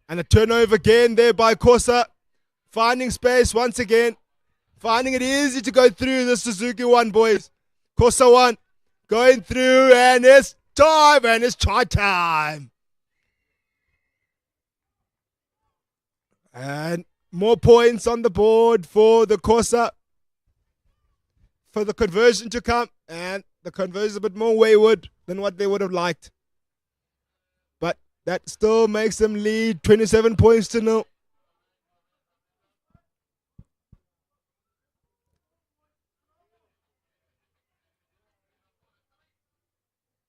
And a turnover again there by Kosa. Finding space once again. Finding it easy to go through the Suzuki 1, boys. Kosa 1. Going through and it's time and it's try time. And more points on the board for the Kosa. For the conversion to come. And the conversion is a bit more wayward than what they would have liked. But that still makes them lead 27 points to 0.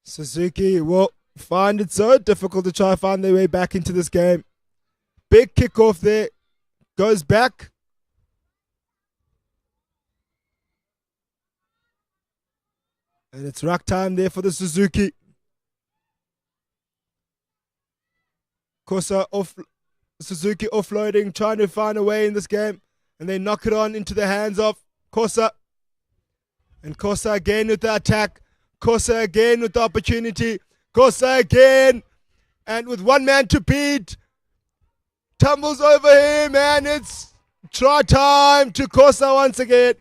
Suzuki will find it so difficult to try and find their way back into this game. Big kickoff there. Goes back. And it's ruck time there for the Suzuki. Kosa Suzuki offloading, trying to find a way in this game. And they knock it on into the hands of Kosa. And Kosa again with the attack. Kosa again with the opportunity. Kosa again. And with one man to beat. Tumbles over him and it's try time to Kosa once again.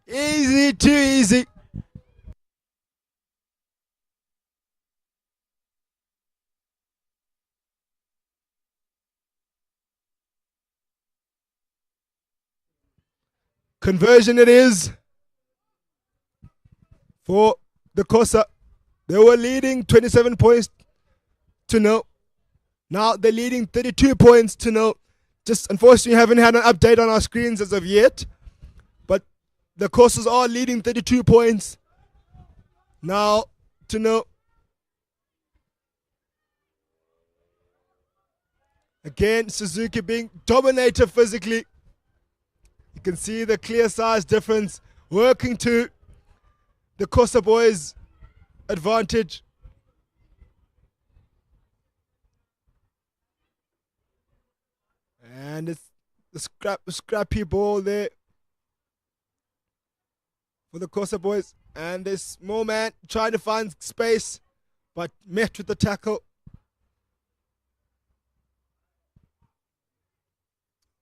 Easy, too easy. Conversion it is for the Kosa. They were leading 27 points to 0. Now they're leading 32 points to 0. Just unfortunately haven't had an update on our screens as of yet. But the Kosas are leading 32 points now to 0. Again, Suzuki being dominated physically. You can see the clear size difference working to the Kosa boys' advantage. And it's the scrappy ball there for the Kosa boys. And this more man trying to find space, but met with the tackle.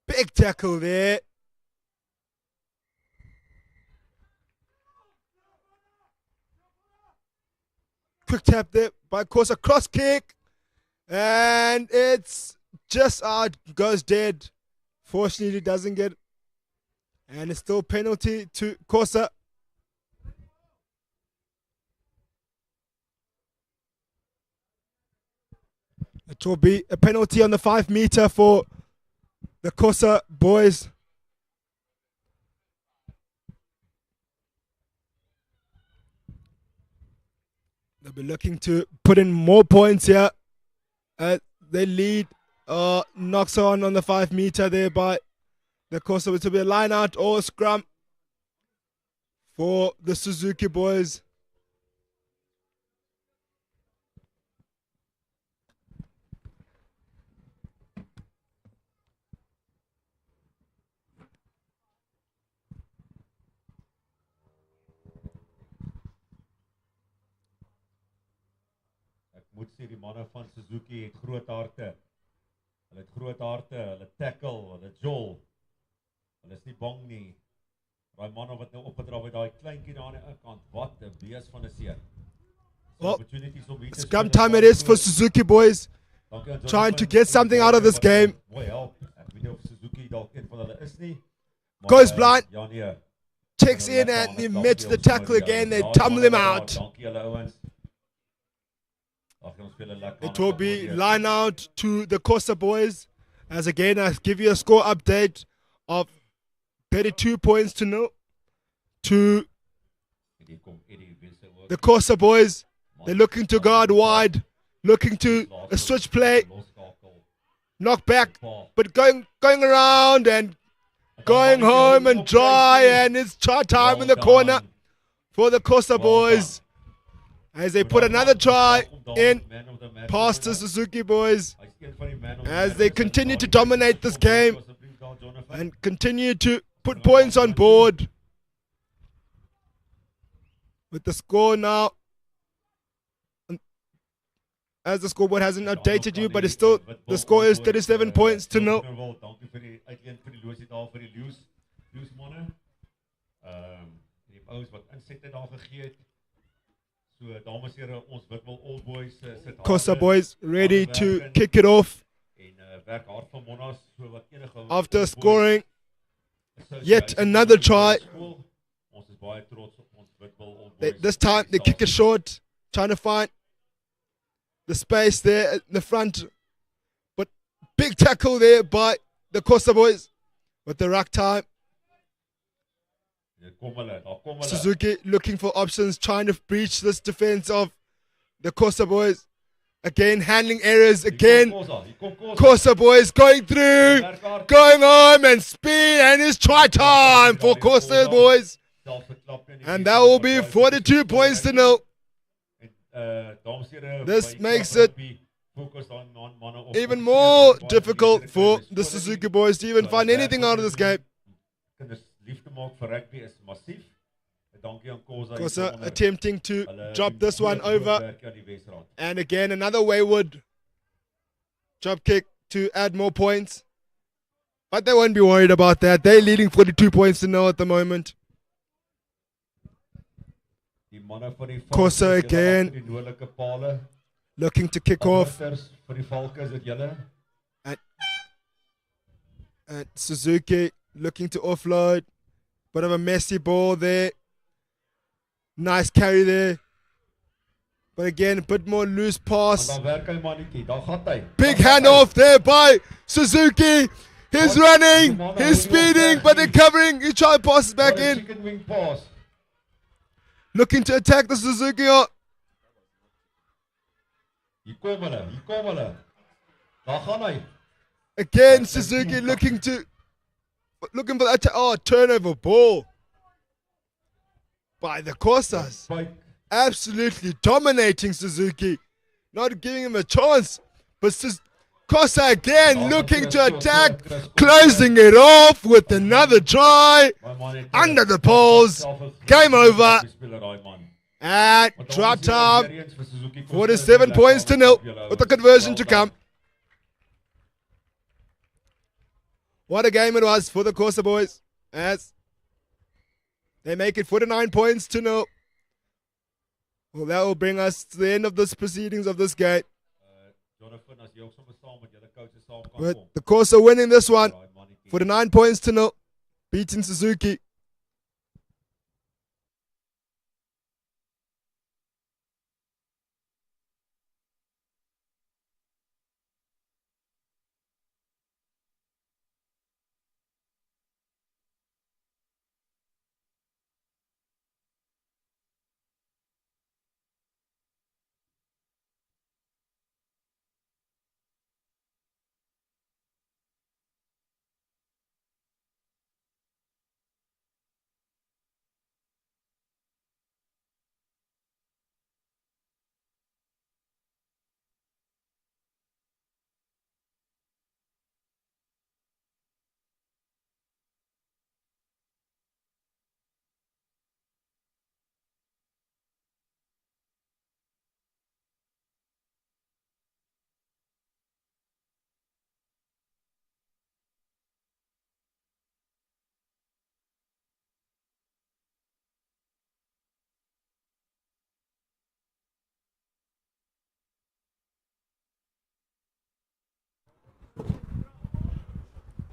Big tackle there. Quick tap there by Kosa. Cross kick. And it's just out. Goes dead. Fortunately, doesn't get it. And it's still penalty to Kosa. It will be a penalty on the 5 meter for the Kosa boys. They'll be looking to put in more points here. They lead knocks on the 5 meter there by the Kosa, which will be a line out or scrum for the Suzuki boys. Moet sê die manne van Suzuki het groot harte. Hulle het groot harte, hulle tackle, hulle jol. Hulle is nie bang nie. Daai manne wat nou opgedra het, daai kleintjie daar aan die kant, wat 'n bees van 'n seun. Well, scrum time it is for Suzuki boys. Trying to get something out of this game. Goes blind. Checks in and he met the tackle again. They tumble him out. It will be line out to the Kosa boys. As again, I give you a score update of 32 points to 0 to the Kosa boys. They're looking to guard wide, looking to a switch play, knock back, but going around and going home and dry, and it's try time in the corner for the Xhosa boys as they put another try in past the Suzuki boys as they continue to dominate this game and continue to put points on board. With the score now, as the scoreboard hasn't updated you, but it's still, the score is 37 points to 0. Xhosa boys ready to kick it off after scoring yet another try. This time they kick it short, trying to find the space there in the front. But big tackle there by the Xhosa boys with the ruck time. Suzuki looking for options, trying to breach this defense of the Xhosa boys. Again, handling errors again. Xhosa boys going through, going home and speed, and it's try time for Xhosa boys. And that will be 42 points to 0. This makes it even more difficult for the Suzuki boys to even find anything out of this game. Xhosa attempting to drop this one over. And again, another wayward drop kick to add more points. But they won't be worried about that. They're leading 42 points to 0 at the moment. Xhosa again looking to kick off. And Suzuki looking to offload. Bit of a messy ball there. Nice carry there. But again, a bit more loose pass. Big handoff there by Suzuki. He's running. He's speeding, but they're covering. He tries to pass it back in. Looking to attack the Suzuki. Again, Suzuki looking for that turnover ball by the Xhosas. Absolutely dominating Suzuki. Not giving him a chance. But Xhosa again looking to attack. Closing it off with another try. Under the poles. Game over. And drop time. 47 points to 0 with the conversion to come. What a game it was for the Xhosa boys as they make it 49 points to 0. Well, that will bring us to the end of this proceedings of this game. With the Xhosa winning this one 49 points to 0, beating Suzuki.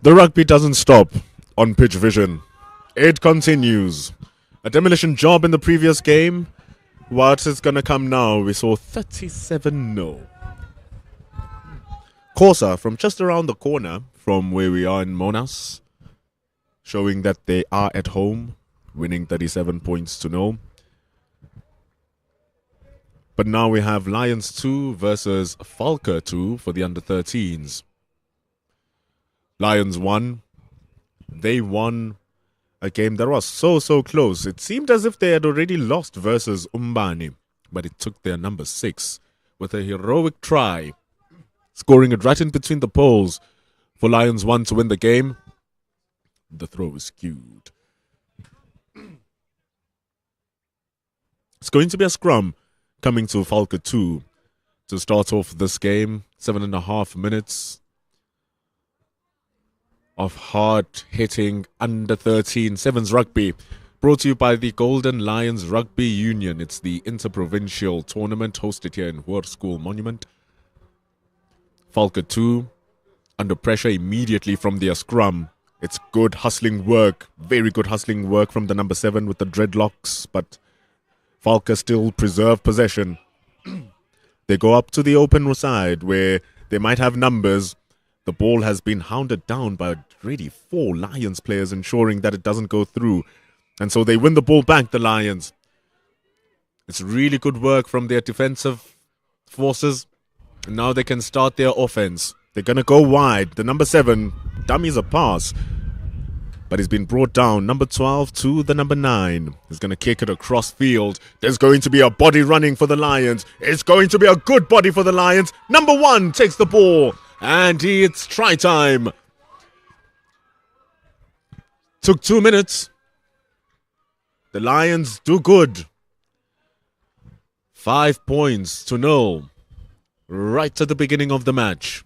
The rugby doesn't stop on Pitch Vision. It continues. A demolition job in the previous game. What is going to come now? We saw 37-0. Xhosa from just around the corner from where we are in Monas, showing that they are at home, winning 37 points to 0. But now we have Lions 2 versus Falca 2 for the under-13s. Lions 1, They won a game that was so close. It seemed as if they had already lost versus Umbani, but it took their number 6 with a heroic try, scoring it right in between the poles for Lions 1 to win the game. The throw is skewed. It's going to be a scrum coming to Falca 2 to start off this game. 7.5 minutes of hard-hitting under-13 sevens rugby, brought to you by the Golden Lions Rugby Union. It's the Interprovincial tournament hosted here in Hoërskool Monument. Falca 2 under pressure immediately from their scrum. It's good hustling work, very good hustling work from the number 7 with the dreadlocks, but Falca still preserve possession. They go up to the open side where they might have numbers. The ball has been hounded down by already 4 Lions players, ensuring that it doesn't go through. And so they win the ball back, the Lions. It's really good work from their defensive forces. And now they can start their offense. They're going to go wide. The number 7 dummies a pass, but he's been brought down. Number 12 to the number 9. He's going to kick it across field. There's going to be a body running for the Lions. It's going to be a good body for the Lions. Number 1 takes the ball, and it's try time. Took 2 minutes. The Lions do good. 5 points to 0 right at the beginning of the match.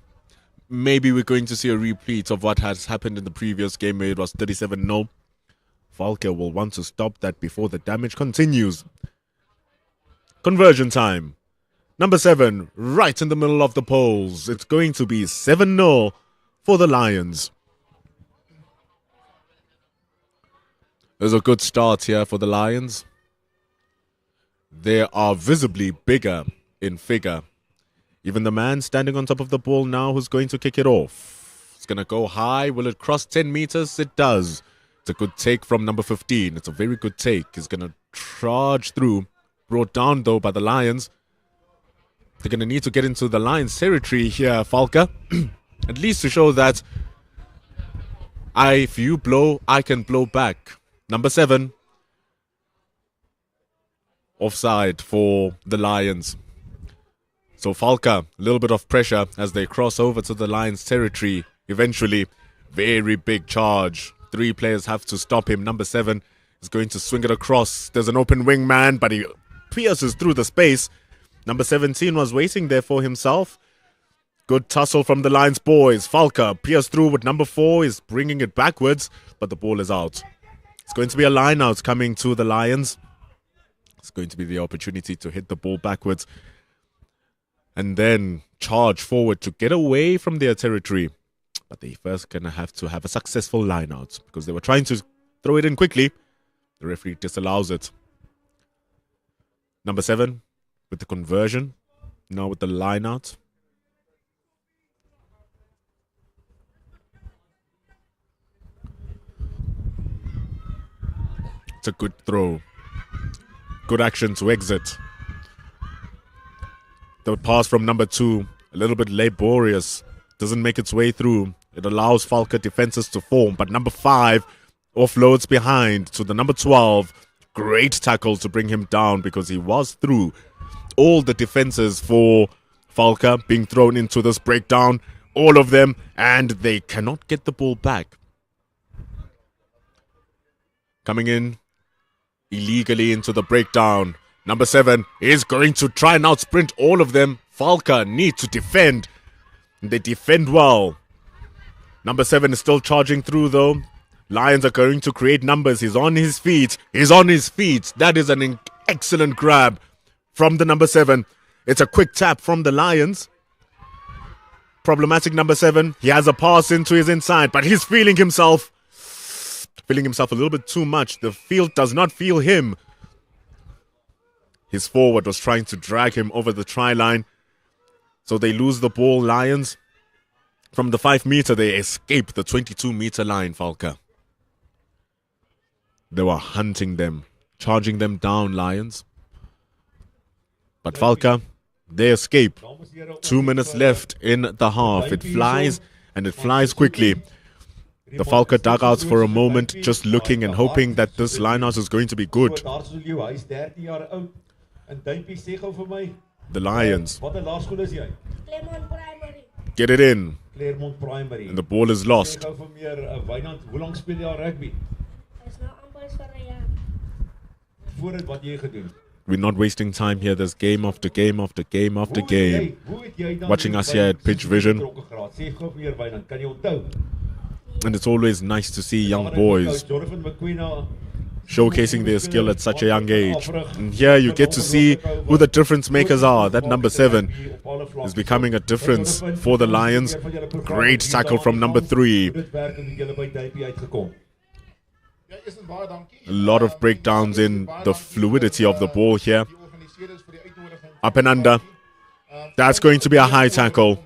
Maybe we're going to see a repeat of what has happened in the previous game where it was 37-0. Falca will want to stop that before the damage continues. Conversion time. Number 7, right in the middle of the poles. It's going to be 7-0 for the Lions. There's a good start here for the Lions. They are visibly bigger in figure. Even the man standing on top of the ball now who's going to kick it off. It's going to go high. Will it cross 10 meters? It does. It's a good take from number 15. It's a very good take. He's going to charge through. Brought down, though, by the Lions. They're going to need to get into the Lions' territory here, Falca. At least to show that if you blow, I can blow back. Number 7. Offside for the Lions. So Falca, a little bit of pressure as they cross over to the Lions' territory. Eventually, very big charge. 3 players have to stop him. Number 7 is going to swing it across. There's an open wing man, but he pierces through the space. Number 17 was waiting there for himself. Good tussle from the Lions boys. Falca pierced through with number 4. Is bringing it backwards, but the ball is out. It's going to be a line out coming to the Lions. It's going to be the opportunity to hit the ball backwards and then charge forward to get away from their territory. But they first going to have a successful line out because they were trying to throw it in quickly. The referee disallows it. Number 7 with the conversion. Now with the line out. It's a good throw. Good action to exit. The pass from number 2, a little bit laborious, doesn't make its way through. It allows Falca defenses to form, but number 5 offloads behind to the number 12. Great tackle to bring him down because he was through all the defenses for Falca being thrown into this breakdown, all of them, and they cannot get the ball back. Coming in illegally into the breakdown. Number 7 is going to try and out-sprint all of them. Falca need to defend. They defend well. Number 7 is still charging through, though. Lions are going to create numbers. He's on his feet. He's on his feet. That is an excellent grab from the number 7. It's a quick tap from the Lions. Problematic number 7. He has a pass into his inside, but he's feeling himself. Feeling himself a little bit too much. The field does not feel him. His forward was trying to drag him over the try line. So they lose the ball, Lions. From the 5 meter, they escape the 22 meter line, Falca. They were hunting them, charging them down, Lions. But Falca, they escape. 2 minutes left in the half. It flies, and it flies quickly. The Falca dugouts for a moment, just looking and hoping that this lineout is going to be good. The Lions get it in, and the ball is lost. We're not wasting time here. There's game after game after game after game. Watching us here at Pitch Vision. And it's always nice to see young boys showcasing their skill at such a young age. And here you get to see who the difference makers are. That number 7 is becoming a difference for the Lions. Great tackle from number 3. A lot of breakdowns in the fluidity of the ball here. Up and under. That's going to be a high tackle.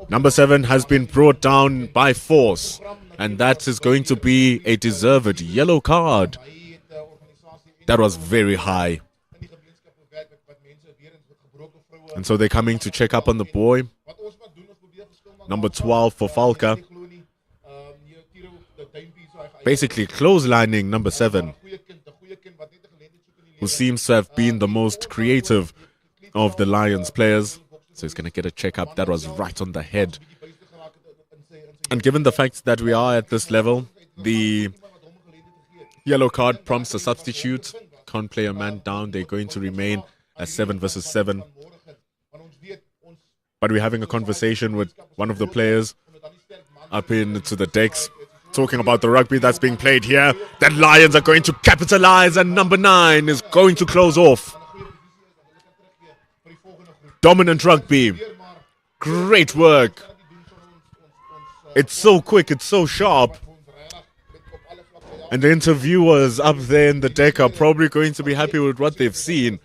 Number 7 has been brought down by force. And that is going to be a deserved yellow card. That was very high. And so they're coming to check up on the boy. Number 12 for Falca. Basically closelining number 7, who seems to have been the most creative of the Lions players. So he's going to get a checkup. That was right on the head. And given the fact that we are at this level, the yellow card prompts a substitute. Can't play a man down. They're going to remain as 7 versus 7. But we're having a conversation with one of the players up into the decks, talking about the rugby that's being played here. That Lions are going to capitalize, and number 9 is going to close off. Dominant rugby. Great work. It's so quick, it's so sharp. And the interviewers up there in the deck are probably going to be happy with what they've seen.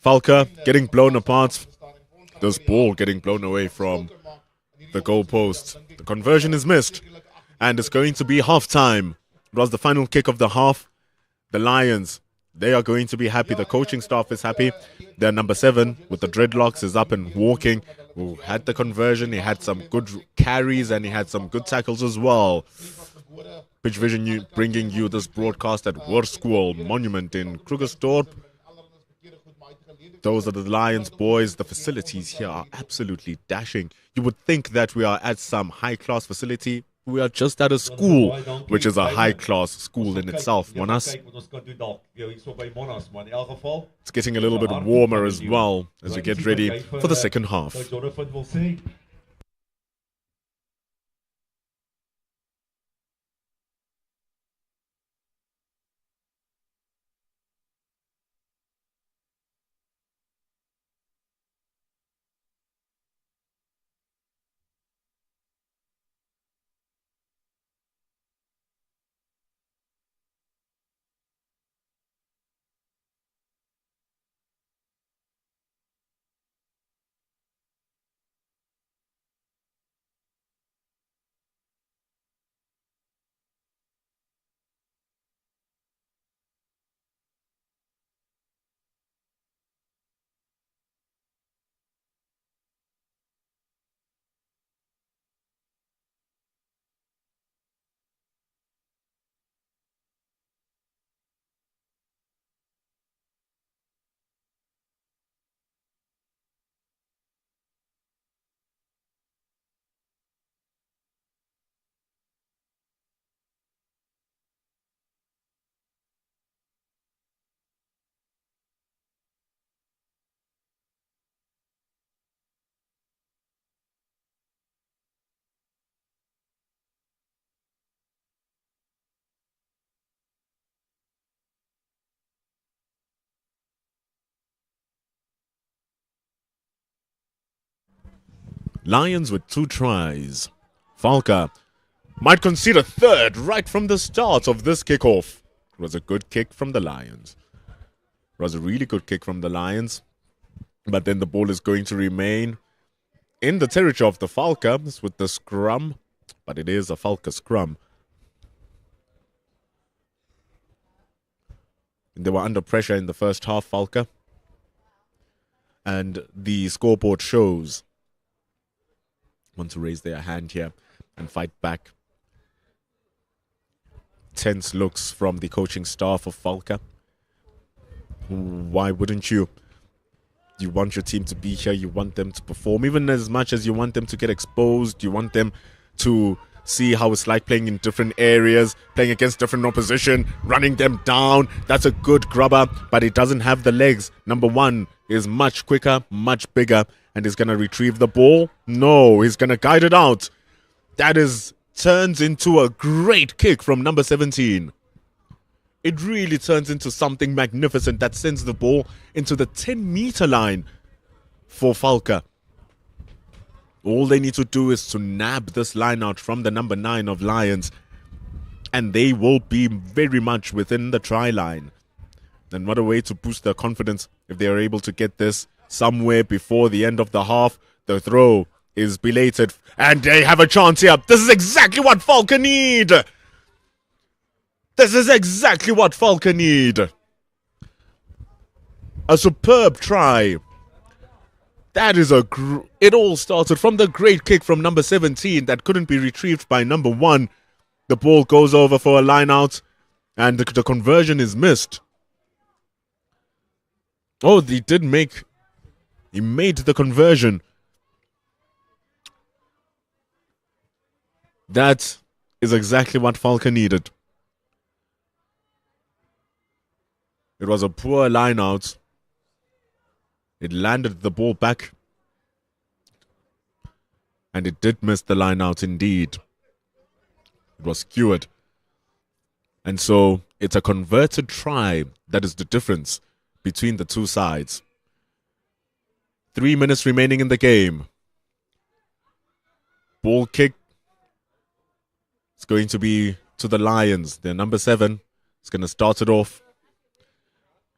Falca getting blown apart. This ball getting blown away from the goalpost. The conversion is missed, and it's going to be half-time. It was the final kick of the half. The Lions, they are going to be happy. The coaching staff is happy. Their number 7 with the dreadlocks is up and walking. Who had the conversion. He had some good carries and he had some good tackles as well. Pitch Vision bringing you this broadcast at School Monument in Krugersdorp. Those are the Lions boys. The facilities here are absolutely dashing. You would think that we are at some high-class facility. We are just at a school, which is a high-class school in itself, Monas. It's getting a little bit warmer as well as we get ready for the second half. Lions with 2 tries. Falca might concede a third right from the start of this kickoff. It was a good kick from the Lions. It was a really good kick from the Lions. But then the ball is going to remain in the territory of the Falcons with the scrum. But it is a Falca scrum. They were under pressure in the first half, Falca. And the scoreboard shows want to raise their hand here and fight back. Tense looks from the coaching staff of Falca. Why wouldn't you? You want your team to be here. You want them to perform, even as much as you want them to get exposed. You want them to see how it's like playing in different areas, playing against different opposition, running them down. That's a good grubber, but it doesn't have the legs. Number one is much quicker, much bigger, and is going to retrieve the ball. No, he's going to guide it out. That turns into a great kick from number 17. It really turns into something magnificent that sends the ball into the 10-meter line for Falca. All they need to do is to nab this line out from the number 9 of Lions, and they will be very much within the try line. And what a way to boost their confidence if they are able to get this somewhere before the end of the half. The throw is belated, and they have a chance here. This is exactly what Falca need. This is exactly what Falca need. A superb try. That is it all started from the great kick from number 17 that couldn't be retrieved by number 1. The ball goes over for a line out, and the conversion is missed. Oh, he made the conversion. That is exactly what Falca needed. It was a poor line out. It landed the ball back. And it did miss the line out indeed. It was skewered. And so it's a converted try that is the difference between the two sides. 3 minutes remaining in the game. Ball kick. It's going to be to the Lions. Their number 7 is going to start it off.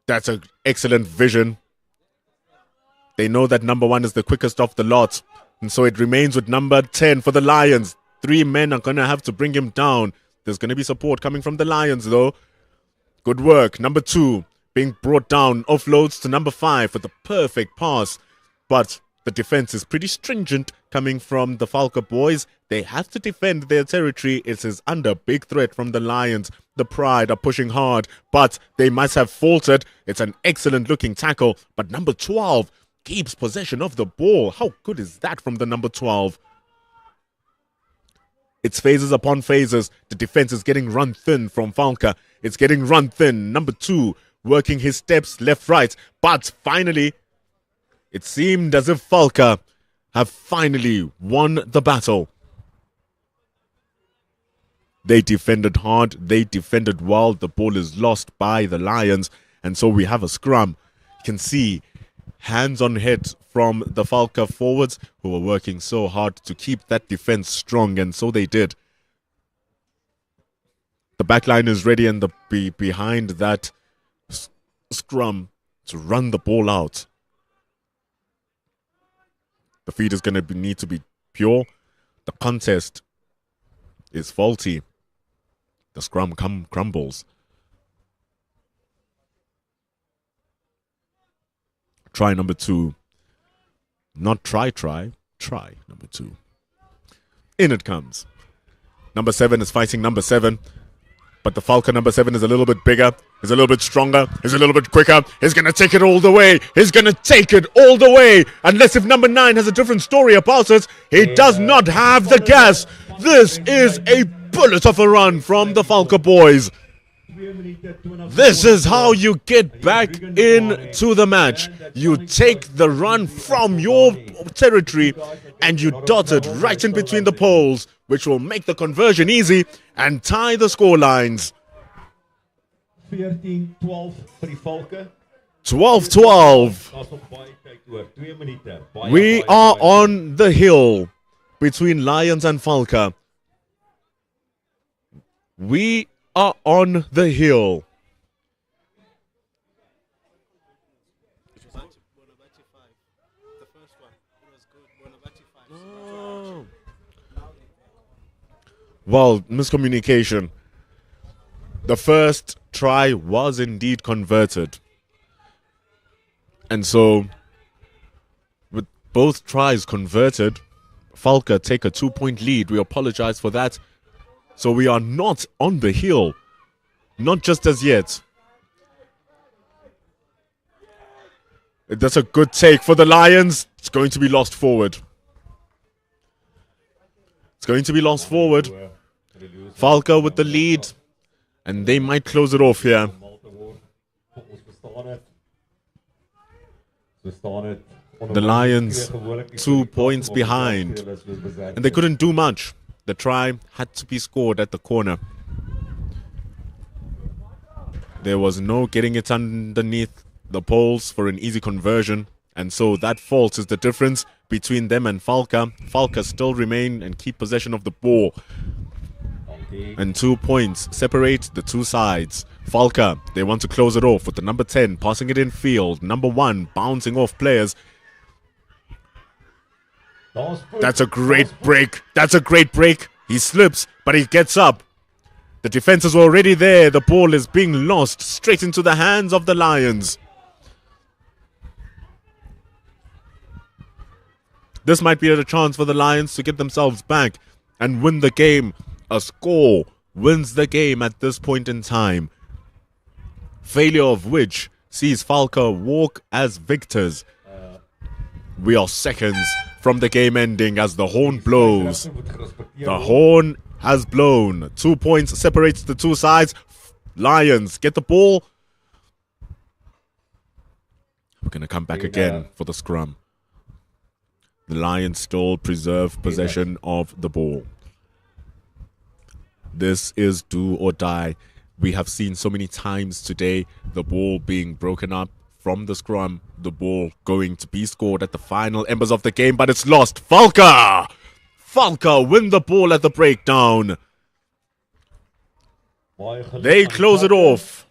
That's an excellent vision. They know that number 1 is the quickest off the lot. And so it remains with number 10 for the Lions. 3 men are going to have to bring him down. There's going to be support coming from the Lions, though. Good work. Number 2 being brought down. Offloads to number 5 for the perfect pass. But the defense is pretty stringent coming from the Falca boys. They have to defend their territory. It is under big threat from the Lions. The Pride are pushing hard, but they must have faltered. It's an excellent looking tackle. But number 12 keeps possession of the ball. How good is that from the number 12? It's phases upon phases. The defense is getting run thin from Falca. It's getting run thin. Number 2 working his steps left, right. But finally, it seemed as if Falca have finally won the battle. They defended hard. They defended well. The ball is lost by the Lions. And so we have a scrum. You can see hands on head from the Falca forwards who were working so hard to keep that defense strong. And so they did. The back line is ready and behind that scrum to run the ball out. The feed is going to need to be pure. The contest is faulty. The scrum crumbles. Try number 2. Not try number 2. In it comes. Number 7 is fighting number 7. But the Falca number 7 is a little bit bigger, is a little bit stronger, is a little bit quicker. He's going to take it all the way. He's going to take it all the way. Unless if number 9 has a different story about it, he does not have the gas. This is a bullet of a run from the Falca boys. This is how you get back into the match. You take the run from your territory and you dot it right in between the poles, which will make the conversion easy and tie the score lines. 14-12 vir die Valke. 12-12. We are on the hill between Lions and Falca. We are on the hill. Oh. Well, miscommunication. The first try was indeed converted. And so, with both tries converted, Falca take a 2-point lead. We apologize for that. So we are not on the hill. Not just as yet. That's a good take for the Lions. It's going to be lost forward. It's going to be lost forward. Falca with the lead. And they might close it off here. The Lions 2 points behind. And they couldn't do much. The try had to be scored at the corner. There was no getting it underneath the poles for an easy conversion. And so that fault is the difference between them and Falca. Falca still remain and keep possession of the ball. And 2 points separate the two sides. Falca, they want to close it off with the number 10 passing it in field. Number 1 bouncing off players. That's a great break. That's a great break. He slips, but he gets up. The defense is already there. The ball is being lost straight into the hands of the Lions. This might be a chance for the Lions to get themselves back and win the game. A score wins the game at this point in time. Failure of which sees Falca walk as victors. We are seconds from the game ending as the horn blows. The horn has blown. 2 points separates the two sides. Lions get the ball. We're going to come back again for the scrum. The Lions still preserve possession of the ball. This is do or die. We have seen so many times today the ball being broken up from the scrum. The ball going to be scored at the final embers of the game, but it's lost. Falca! Falca win the ball at the breakdown. They close it off.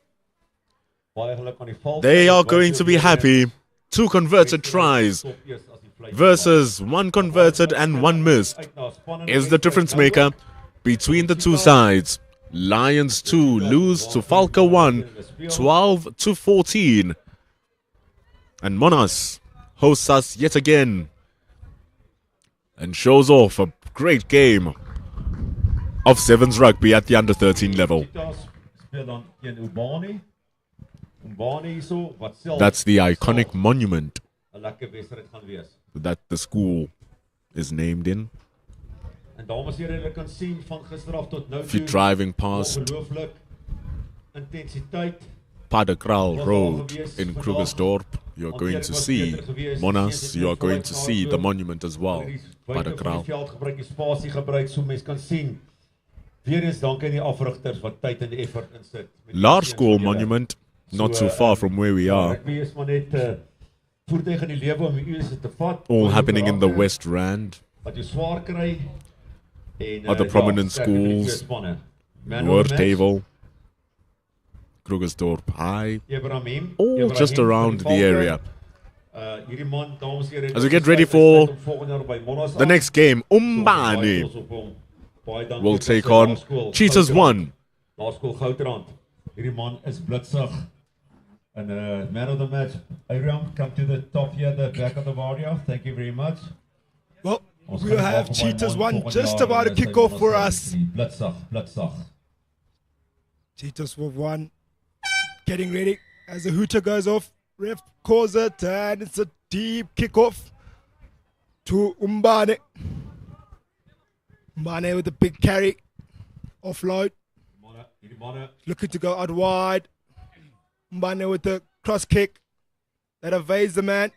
They are going to be happy. 2 converted tries versus 1 converted and 1 missed is the difference maker between the two sides. Lions 2 lose to Falca 1, 12-14. And Monas hosts us yet again and shows off a great game of Sevens rugby at the under-13 level. That's the iconic monument that the school is named in. If you're driving past Padekral Road in Krugersdorp, you're going to see Monas, you're going to see the monument as well. Padekral. Large school monument, not too far from where we are. All happening in the West Rand. Other prominent schools, Noordhavel, Krugersdorp High, all just around the area. As we get ready for the next game, Umbani will take on Cheetahs 1. And man of the match, Aram, come to the top here, the back of the video. Thank you very much. Well, we'll have Cheetahs 1 just about to kick off for us. Cheetahs 1 getting ready as the hooter goes off. Ref calls it and it's a deep kickoff to Umbane. Umbane with the big carry. Offload. Looking to go out wide. Umbane with the cross kick that evades the man.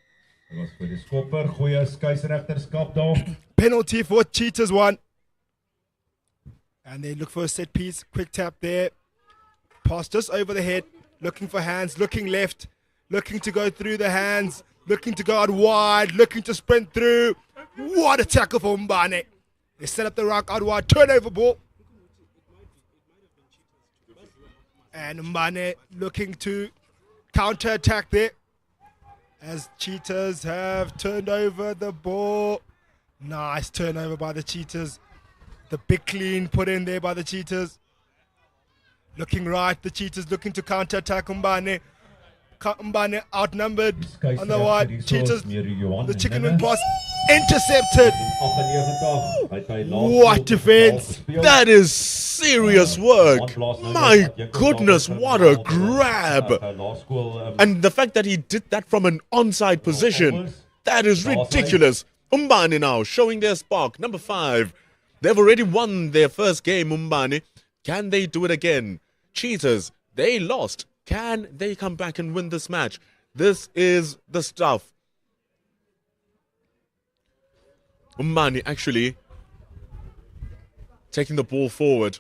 Penalty for Cheetahs 1. And they look for a set piece. Quick tap there. Pass just over the head. Looking for hands. Looking left. Looking to go through the hands. Looking to go out wide. Looking to sprint through. What a tackle for Umbane. They set up the rock out wide. Turnover ball. And Umbane looking to counter-attack there. As Cheetahs have turned over the ball. Nice turnover by the Cheetahs. The big clean put in there by the Cheetahs. Looking right, the Cheetahs looking to counter-attack Umbane. Umbane outnumbered on the wide. Cheetahs, the chicken wing pass Intercepted. What defense. That is serious work. My goodness, what a grab. And the fact that he did that from an onside position, that is ridiculous. Umbani now showing their spark. Number 5. They've already won their first game, Umbani. Can they do it again? Cheaters, they lost. Can they come back and win this match? This is the stuff. Umbani actually taking the ball forward.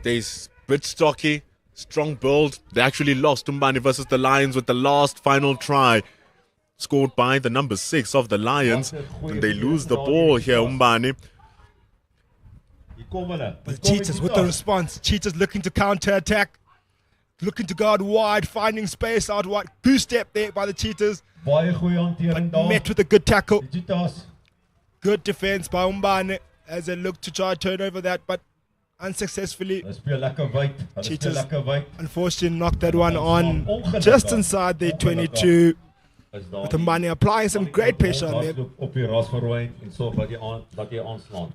They're bit stocky, strong build. They actually lost Umbani versus the Lions with the last final try. Scored by the number 6 of the Lions. And they lose the ball here, Umbani. The Cheetahs with the response. Cheetahs looking to counter-attack. Looking to go out wide, finding space out wide. Goose step there by the Cheetahs. But met with a good tackle. Good defense by Umbane as they look to try to turn over that, but unsuccessfully. Cheetahs unfortunately knocked that one on just inside the 22. With Umbane applying some great pressure on them.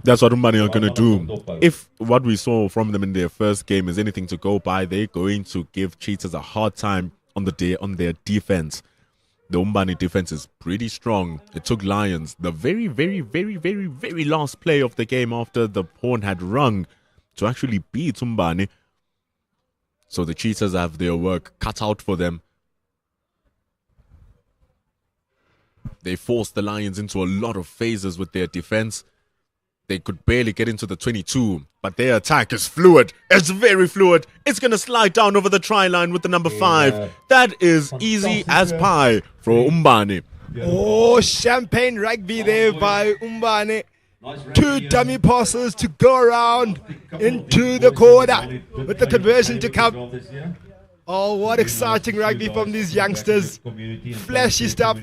That's what Umbani are going to do. If what we saw from them in their first game is anything to go by, they're going to give Cheetahs a hard time on their defense. The Umbani defense is pretty strong. It took Lions the very, very, very, very, very last play of the game after the horn had rung to actually beat Umbani. So the Cheetahs have their work cut out for them. They forced the Lions into a lot of phases with their defense. They could barely get into the 22, but their attack is fluid. It's very fluid. It's going to slide down over the try line with the number 5. That is easy as pie for Umbani. Oh, champagne rugby there by Umbani. 2 dummy passes to go around into the corner with the conversion to come. Oh, what exciting rugby from these youngsters. Flashy stuff.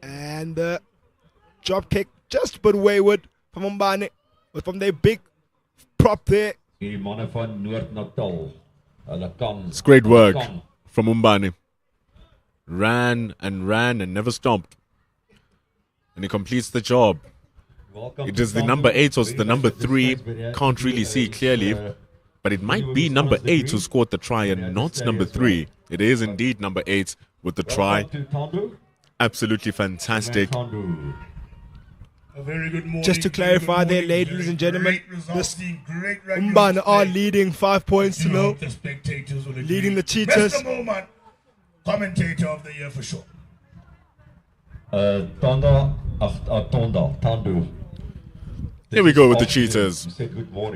And the drop kick just a bit wayward from Umbane. But from their big prop there. It's great work from Umbane. Ran and never stopped. And he completes the job. It is the number 8 or the number 3. Can't really see clearly. But it might be number 8 who scored the try and not number 3. It is indeed number 8 with the try. Absolutely fantastic. A very good morning. Just to clarify there, ladies and gentlemen, this Umbane are leading 5 points to 0. Leading the Cheetahs. Best moment. Commentator of the year for sure. Here we go with the Cheetahs.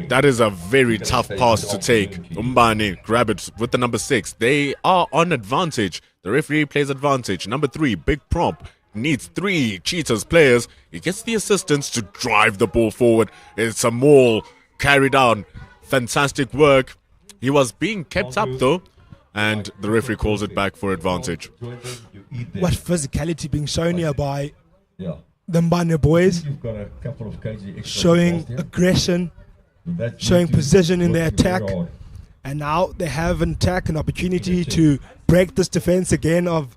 That is a very tough pass to take. Umbane grab it with the number 6. They are on advantage. The referee plays advantage. Number 3, big prop, needs 3 Cheetahs players. He gets the assistants to drive the ball forward. It's a maul carried on. Fantastic work. He was being kept up though, and the referee calls it back for advantage. What physicality being shown here by the Umbane boys, showing aggression, showing precision in their attack, and now they have an attack, an opportunity to break this defense again of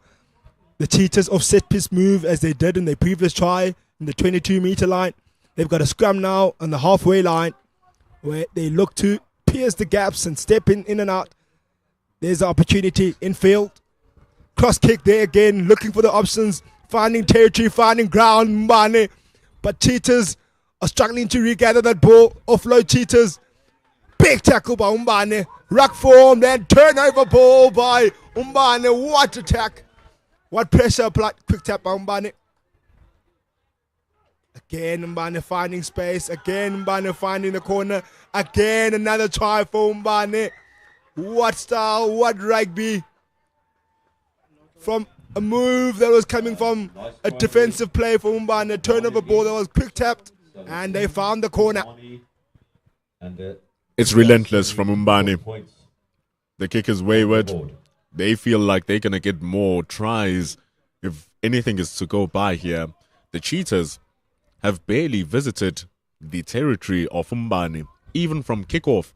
the Cheetahs off set piece move as they did in their previous try in the 22-meter line. They've got a scrum now on the halfway line where they look to pierce the gaps and step in and out. There's an opportunity in field, cross kick there again, looking for the options. Finding territory, finding ground, Umbane. But Cheetahs are struggling to regather that ball. Offload Cheetahs. Big tackle by Umbane. Ruck form, then turnover ball by Umbane. What attack. What pressure applied. Quick tap by Umbane. Again, Umbane finding space. Again, Umbane finding the corner. Again, another try for Umbane. What style, what rugby. From a move that was coming from a defensive play for Umbane, a turnover ball that was quick tapped, and they found the corner. It's relentless from Umbane. The kick is wayward. They feel like they're going to get more tries if anything is to go by here. The Cheetahs have barely visited the territory of Umbane. Even from kickoff,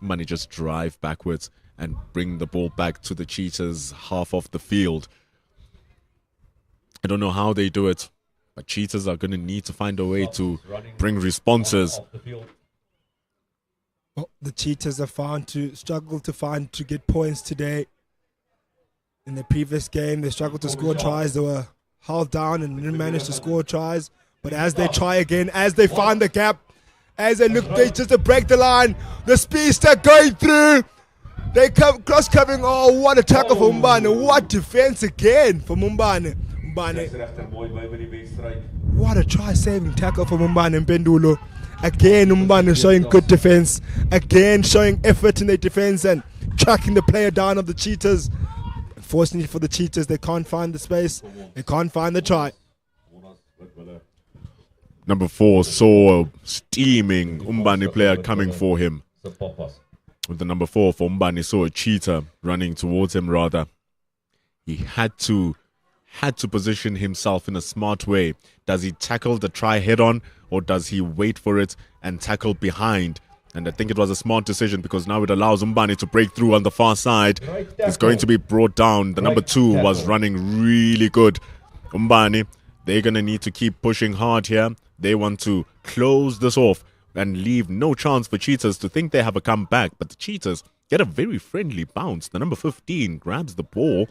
Umbane just drive backwards and bring the ball back to the Cheetahs half of the field. I don't know how they do it, but Cheetahs are going to need to find a way to bring responses. Well, the Cheetahs have struggled to get points today. In the previous game, they struggled to score tries. They were held down and didn't manage to score tries. But as they try again, as they find the gap, as they look, they just to break the line, the speedster going through. They come cross-covering. Oh, what a tackle for Mbane. What defense again for Mbane. What a try-saving tackle for Mbane Mpendulo. Again, Mbane showing good defense. Again, showing effort in their defense and tracking the player down of the Cheetahs. Unfortunately for the Cheetahs, they can't find the space. They can't find the try. Number 4 saw a steaming Mbane player coming for him. With the number 4 for Mbane, saw a Cheetah running towards him rather. He had to position himself in a smart way. Does he tackle the try head on, or does he wait for it and tackle behind? And I think it was a smart decision, because now it allows Mbane to break through on the far side. He's going to be brought down. The number 2 was running really good. Mbane, they're going to need to keep pushing hard here. They want to close this off and leave no chance for Cheetahs to think they have a comeback. But the Cheetahs get a very friendly bounce. The number 15 grabs the ball.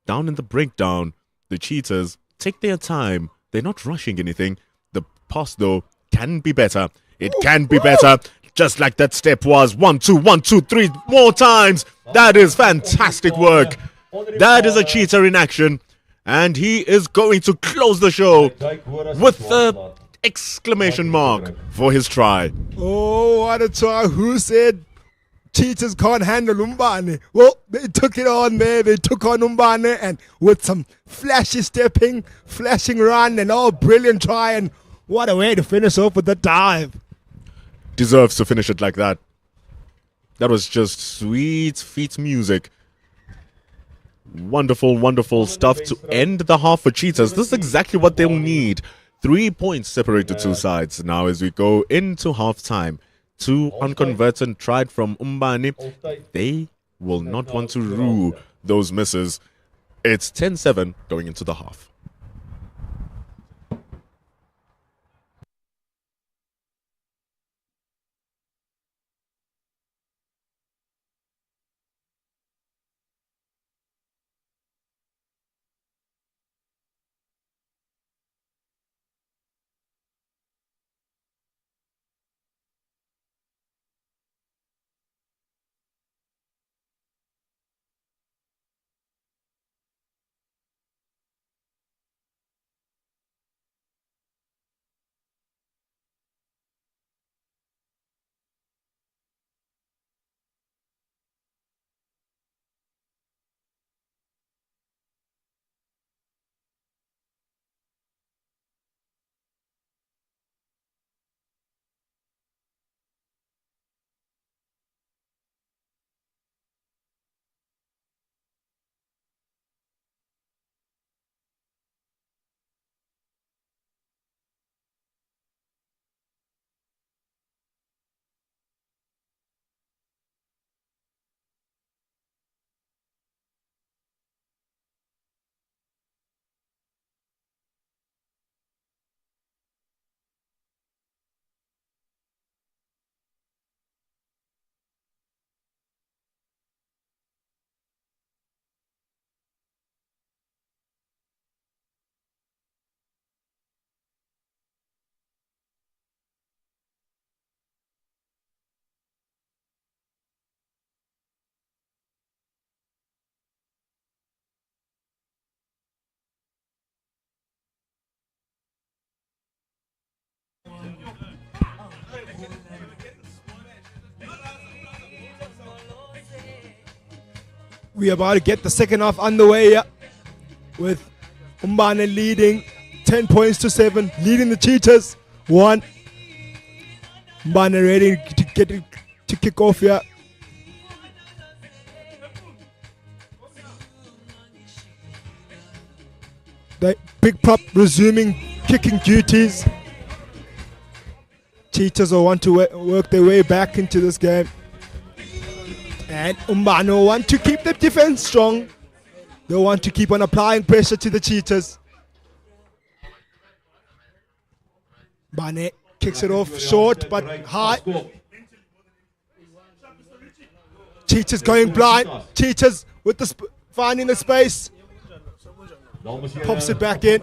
Down in the breakdown, the Cheetahs take their time. They're not rushing anything. The pass, though, can be better. It can be better. Just like that step was. 1, 2, 1, 2, 3 more times. That is fantastic work. That is a Cheetah in action. And he is going to close the show with the exclamation mark for his try. Oh, what a try. Who said Cheetahs can't handle Mbane? Well, they took it on there. They took on Mbane, and with some flashy stepping, flashing run, and all brilliant try. And what a way to finish off with the dive. Deserves to finish it like that. That was just sweet feet music. Wonderful, wonderful stuff to end the half for Cheetahs. This is exactly what they'll need. 3 points separate the two sides. Now as we go into halftime, 2 unconverted tried from Mbane. They will not want to rue those misses. It's 10-7 going into the half. We are about to get the second half underway with Mbane leading 10 points to 7, leading the Cheetahs 1. Mbane ready to get it to kick off here. The big prop resuming kicking duties. Cheetahs will want to work their way back into this game. And Mbane want to keep the defense strong. They want to keep on applying pressure to the Cheetahs. Bane kicks it off short but high. Cheetahs going blind. Cheetahs with the finding the space. Pops it back in.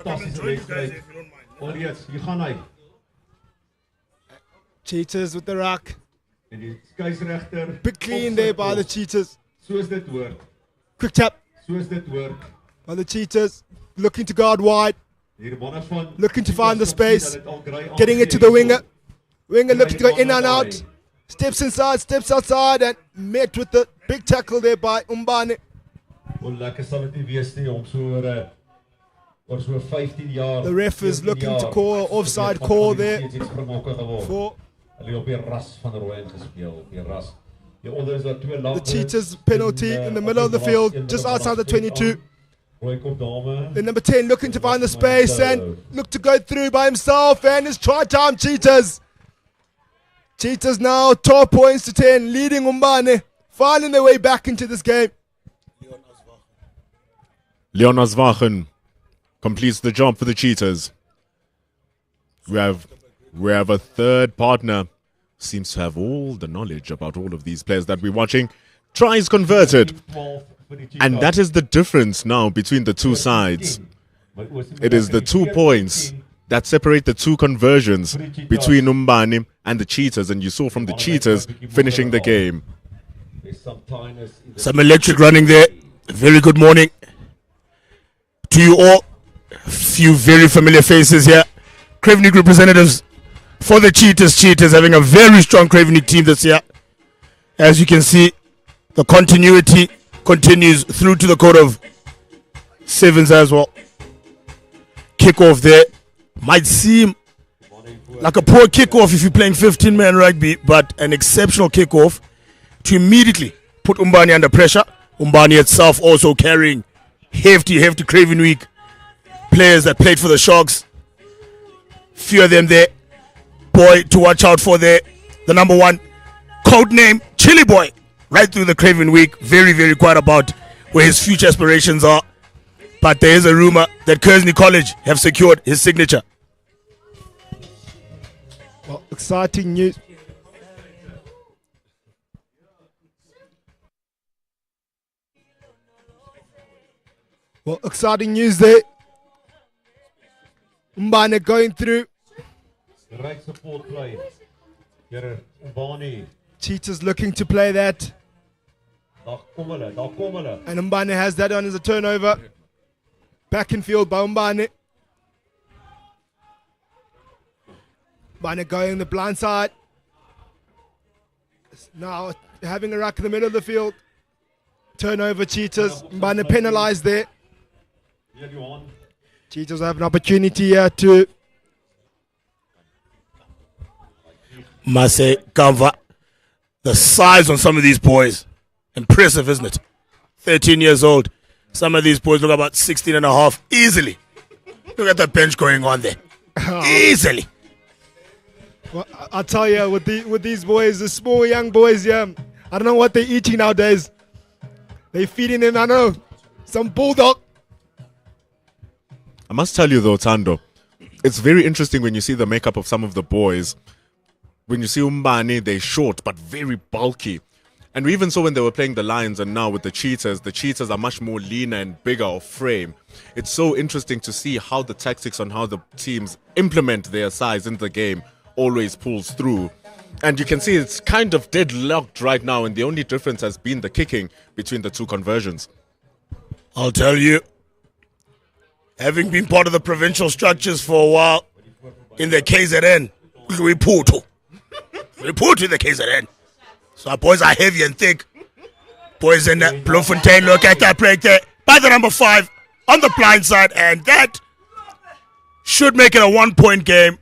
Cheetahs with the rack. Big clean there by the Cheetahs. Quick tap by the Cheetahs. Looking to guard wide. Looking to find the space. Getting it to the winger. Winger looking to go in and out. Steps inside, steps outside, and met with the big tackle there by Umbane. The ref is looking to call an offside call there for the Cheetahs penalty in the middle of the field, just outside the 22. The number 10 looking to find the space and look to go through by himself, and it's try time, Cheetahs. Cheetahs now 12 points to 10, leading Umbane, finding their way back into this game. Leon Aswachen completes the job for the Cheetahs. We have a third partner, seems to have all the knowledge about all of these players that we're watching. Tries converted. And that is the difference now between the two sides. It is the 2 points that separate the two conversions between Umbane and the Cheetahs. And you saw from the Cheetahs finishing the game. Some electric running there. Very good morning to you all. Few very familiar faces here. Cravenwick representatives for the Cheetahs. Cheetahs having a very strong Cravenwick team this year. As you can see, the continuity continues through to the court of sevens as well. Kickoff there might seem like a poor kickoff if you're playing 15-man rugby, but an exceptional kickoff to immediately put Umbane under pressure. Umbane itself also carrying hefty Cravenwick players that played for the Sharks. Few of them there. Boy to watch out for there. The number 1 code name, Chili Boy, right through the Cravenwick. Very quiet about where his future aspirations are. But there is a rumor that Kearsley College have secured his signature. Well, exciting news. Well, exciting news there. Umbane going through. Right support play. Cheetahs looking to play that. And Umbane has that on as a turnover. Back in field by Umbane. Umbane going the blind side. Now having a ruck in the middle of the field. Turnover Cheetahs. Umbane penalized there. Cheetahs have an opportunity here to Mase Kamva. The size on some of these boys, impressive, isn't it? 13 years old. Some of these boys look about 16 and a half. Easily. Look at the bench going on there. Easily. Well, I'll tell you, with these boys, the small young boys, yeah, I don't know what they're eating nowadays. They're feeding them, I don't know, some bulldog. I must tell you though, Tando, it's very interesting when you see the makeup of some of the boys. When you see Umbane, they're short but very bulky. And we even saw when they were playing the Lions, and now with the Cheetahs are much more leaner and bigger of frame. It's so interesting to see how the tactics on how the teams implement their size in the game always pulls through. And you can see it's kind of deadlocked right now, and the only difference has been the kicking between the two conversions. I'll tell you, having been part of the provincial structures for a while in the KZN, we put in the KZN. So our boys are heavy and thick. Boys in Bloemfontein, look at that break there by the number 5 on the blind side, and that should make it a 1-point game.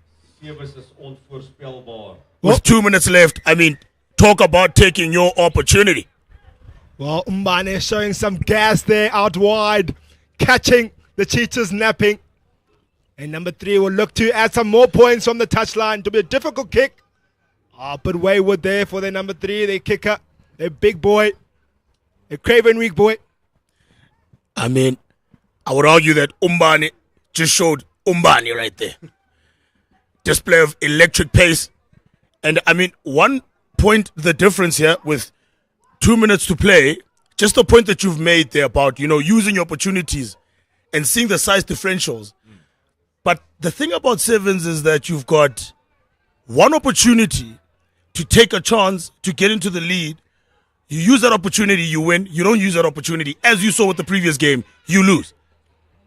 With 2 minutes left, I mean, talk about taking your opportunity. Well, Umbane showing some gas there out wide, catching the Cheetahs napping. And number 3 will look to add some more points from the touchline to be a difficult kick. But wayward there for their number 3, their kicker, their big boy, a Cravenwick boy. I mean, I would argue that Umbani just showed Umbani right there. Display of electric pace. And I mean, one point, the difference here with 2 minutes to play, just the point that you've made there about, using your opportunities and seeing the size differentials. But the thing about sevens is that you've got one opportunity to take a chance to get into the lead. You use that opportunity, you win. You don't use that opportunity, as you saw with the previous game, you lose.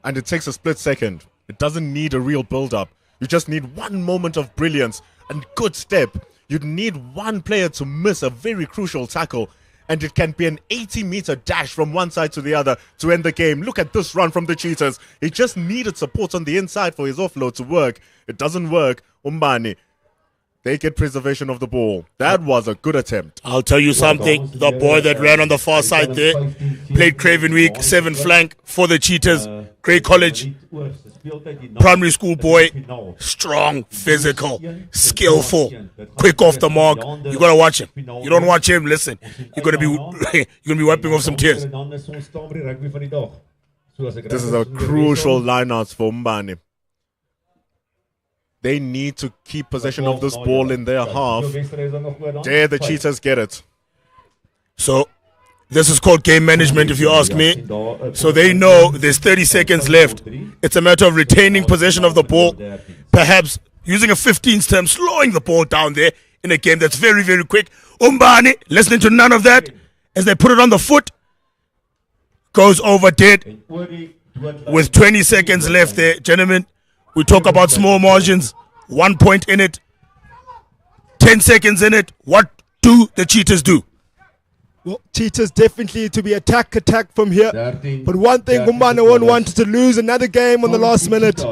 And it takes a split second. It doesn't need a real build-up. You just need one moment of brilliance and good step. You'd need one player to miss a very crucial tackle, and it can be an 80-meter dash from one side to the other to end the game. Look at this run from the Cheetahs. He just needed support on the inside for his offload to work. It doesn't work. Umbani, they get preservation of the ball. That was a good attempt. I'll tell you something. The boy that ran on the far side there played Craven Week, 7 flank for the Cheetahs. Grey College, primary school boy, strong, physical, skillful, quick off the mark. You gotta watch him. You don't watch him, listen. You're gonna be wiping off some tears. This is a crucial lineout for Umbani. They need to keep possession of this ball in their half. Dare the Cheetahs get it. So, this is called game management, if you ask me. So they know there's 30 seconds left. It's a matter of retaining possession of the ball. Perhaps using a 15's term, slowing the ball down there in a game that's very, very quick. Umbani, listening to none of that, as they put it on the foot, goes over dead with 20 seconds left there. Gentlemen, we talk about small margins. 1 point in it, 10 seconds in it. What do the Cheetahs do? Well, Cheetahs definitely to be attack from here. But one thing, Umbani won't want to lose another game on the last minute.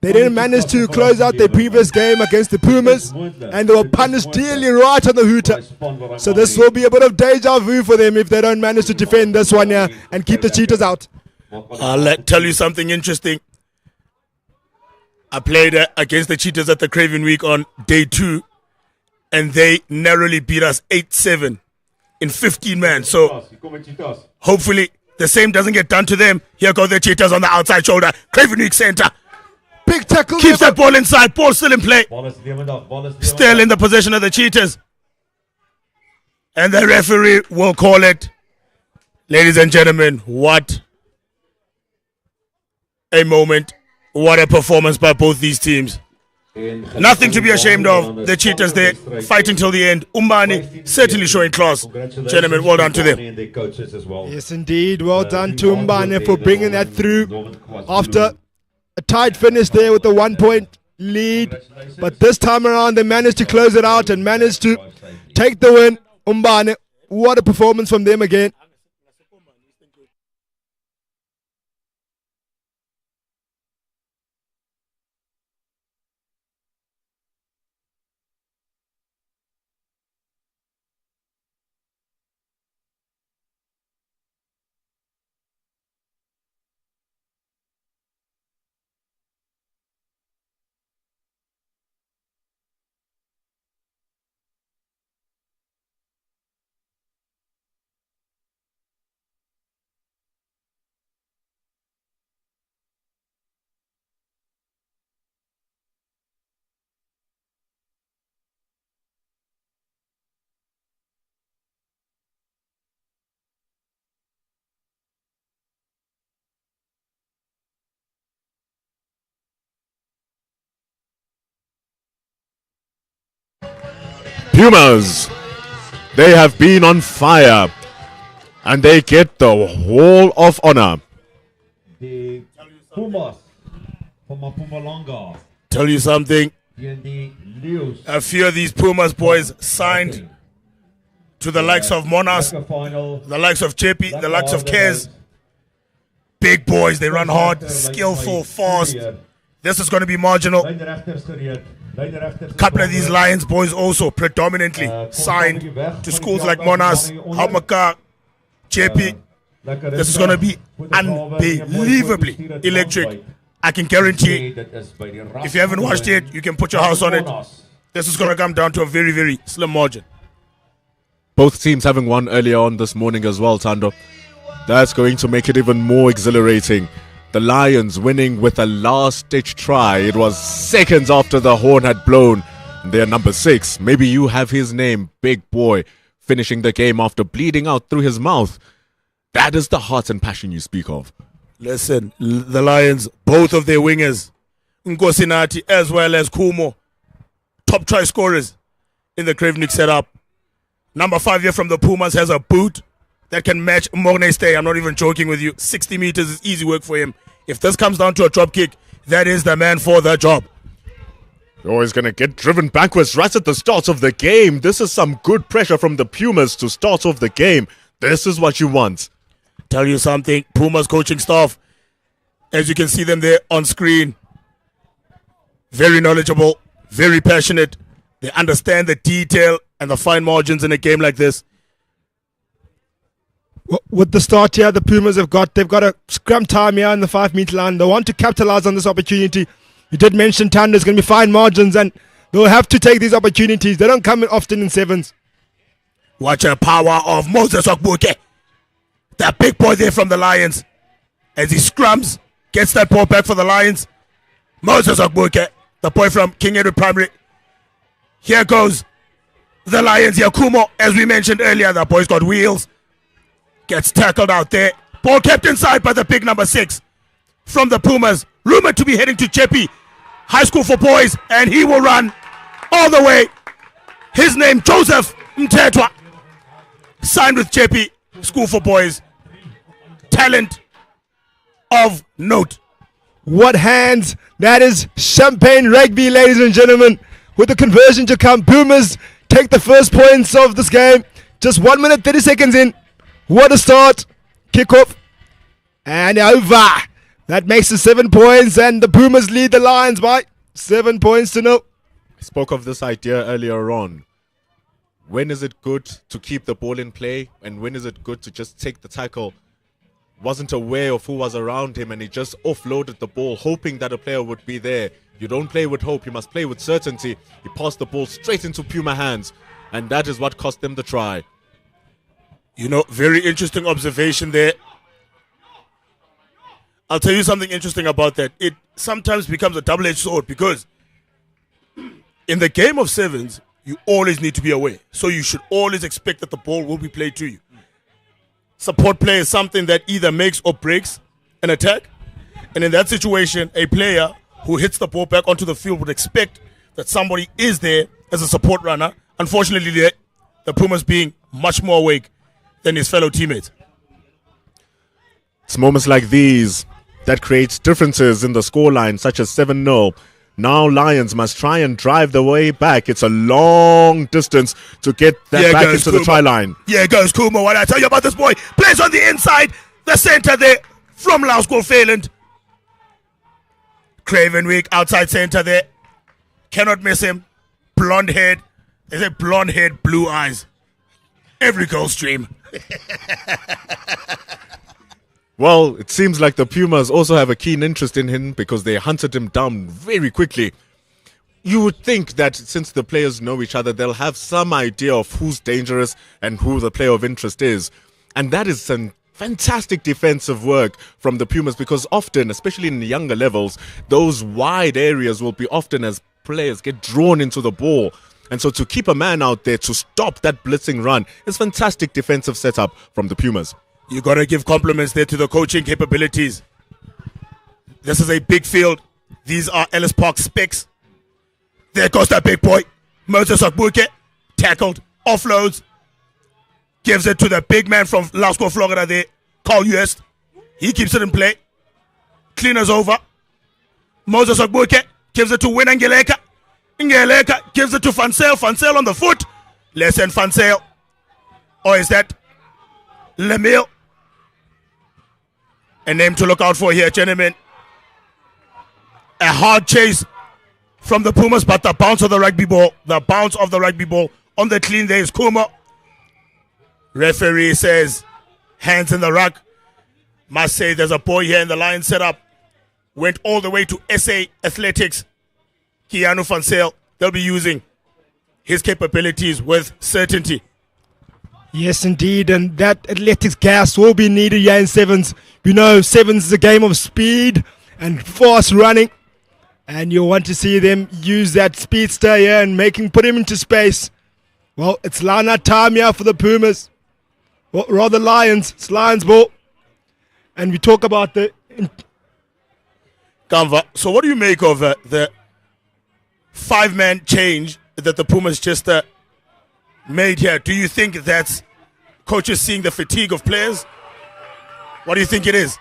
They didn't manage to close out their previous game against the Pumas, and they were punished dearly right on the hooter. So this will be a bit of deja vu for them if they don't manage to defend this one here and keep the Cheetahs out. I'll tell you something interesting. I played against the Cheetahs at the Craven Week on day 2, and they narrowly beat us 8-7 in 15 man. So hopefully the same doesn't get done to them. Here go the Cheetahs on the outside shoulder. Craven Week center. Big tackle. Keeps that ball inside. Ball still in play. Still in the possession of the Cheetahs. And the referee will call it. Ladies and gentlemen, what a moment. What a performance by both these teams. Nothing to be ashamed of. The Cheetahs there fighting till the end. Umbani certainly showing class. Gentlemen, well done to them. Yes, indeed. Well done to Umbani for bringing that through after a tight finish there with a 1 point lead. But this time around, they managed to close it out and managed to take the win. Umbani, what a performance from them again. Pumas, they have been on fire, and they get the Wall of Honor. The Pumas from Mpumalanga. Tell you something. The Leeu's. A few of these Pumas boys signed to the likes of Monas, the likes of Chepi, the likes of Kez. Big boys, they run hard, skillful, fast. This is going to be marginal. A couple of these Lions boys also predominantly signed to schools like Monas, Hamaka, JP. This is going to be unbelievably electric. I can guarantee, if you haven't watched it, you can put your house on it. This is going to come down to a very, very slim margin. Both teams having won earlier on this morning as well, Tando. That's going to make it even more exhilarating. The Lions winning with a last-ditch try. It was seconds after the horn had blown. They're number 6. Maybe you have his name, Big Boy, finishing the game after bleeding out through his mouth. That is the heart and passion you speak of. Listen, the Lions, both of their wingers, Nkosinati as well as Kumo, top try scorers in the Kravnik setup. Number 5 here from the Pumas has a boot that can match Mornay Stay. I'm not even joking with you. 60 meters is easy work for him. If this comes down to a drop kick, that is the man for the job. Oh, he's going to get driven backwards right at the start of the game. This is some good pressure from the Pumas to start off the game. This is what you want. Tell you something, Pumas coaching staff, as you can see them there on screen, very knowledgeable, very passionate. They understand the detail and the fine margins in a game like this. With the start here, the Pumas they've got a scrum time here on the 5-meter line. They want to capitalize on this opportunity. You did mention Tanda's going to be fine margins, and they'll have to take these opportunities. They don't come in often in 7s. Watch the power of Moses Okbuke, that big boy there from the Lions, as he scrums, gets that ball back for the Lions. Moses Okbuke, the boy from King Edward Primary. Here goes the Lions. Yakumo, as we mentioned earlier, that boy's got wheels. Gets tackled out there. Ball kept inside by the big number 6 from the Pumas. Rumored to be heading to Chepi High School for Boys, and he will run all the way. His name, Joseph Mtetwa. Signed with Chepi School for Boys. Talent of note. What hands! That is champagne rugby, ladies and gentlemen. With the conversion to come, Pumas take the first points of this game. Just 1 minute, 30 seconds in. What a start. Kickoff. And over. That makes it 7 points, and the Pumas lead the Lions by 7 points to 0. I spoke of this idea earlier on. When is it good to keep the ball in play, and when is it good to just take the tackle? Wasn't aware of who was around him, and he just offloaded the ball, hoping that a player would be there. You don't play with hope, you must play with certainty. He passed the ball straight into Puma hands, and that is what cost them the try. You know, very interesting observation there. I'll tell you something interesting about that. It sometimes becomes a double-edged sword because in the game of 7s, you always need to be aware. So you should always expect that the ball will be played to you. Support play is something that either makes or breaks an attack. And in that situation, a player who hits the ball back onto the field would expect that somebody is there as a support runner. Unfortunately, the Pumas being much more awake than his fellow teammates. It's moments like these that creates differences in the scoreline, such as 7-0. Now Lions must try and drive the way back. It's a long distance to get that back into the try line. Yeah, goes Kumo. What I tell you about this boy? Plays on the inside, the center there from Lausgold Failand. Cravenwick outside center there. Cannot miss him. Blonde head. They say blonde head, blue eyes. Every goal stream. Well, it seems like the Pumas also have a keen interest in him because they hunted him down very quickly. You would think that since the players know each other, they'll have some idea of who's dangerous and who the player of interest is. And that is some fantastic defensive work from the Pumas because often, especially in the younger levels, those wide areas will be often as players get drawn into the ball. And so to keep a man out there to stop that blitzing run is fantastic defensive setup from the Pumas. You got to give compliments there to the coaching capabilities. This is a big field. These are Ellis Park specs. There goes that big boy. Moses Okbuke, tackled, offloads. Gives it to the big man from Lausgold, Florida there, Carl Uest. He keeps it in play. Cleaners over. Moses Okbuke gives it to Win Ngeleka. Ngeleka gives it to Fansel. Fansel on the foot. Listen, Fansel. Or is that Lemille? A name to look out for here, gentlemen. A hard chase from the Pumas, but the bounce of the rugby ball. The bounce of the rugby ball on the clean there is Kuma. Referee says, hands in the ruck. Must say there's a boy here in the Lions setup. Went all the way to SA Athletics. Keanu Fansel. They'll be using his capabilities with certainty. Yes, indeed, and that athletics gas will be needed here in sevens. We know sevens is a game of speed and fast running, and you'll want to see them use that speedster here and put him into space. Well, it's line out time here for the Pumas. Well, rather Lions. It's Lions ball. And we talk about the... Kamva, so what do you make of the 5-man change that the Pumas just made here? Do you think that's coaches seeing the fatigue of players? What do you think it is?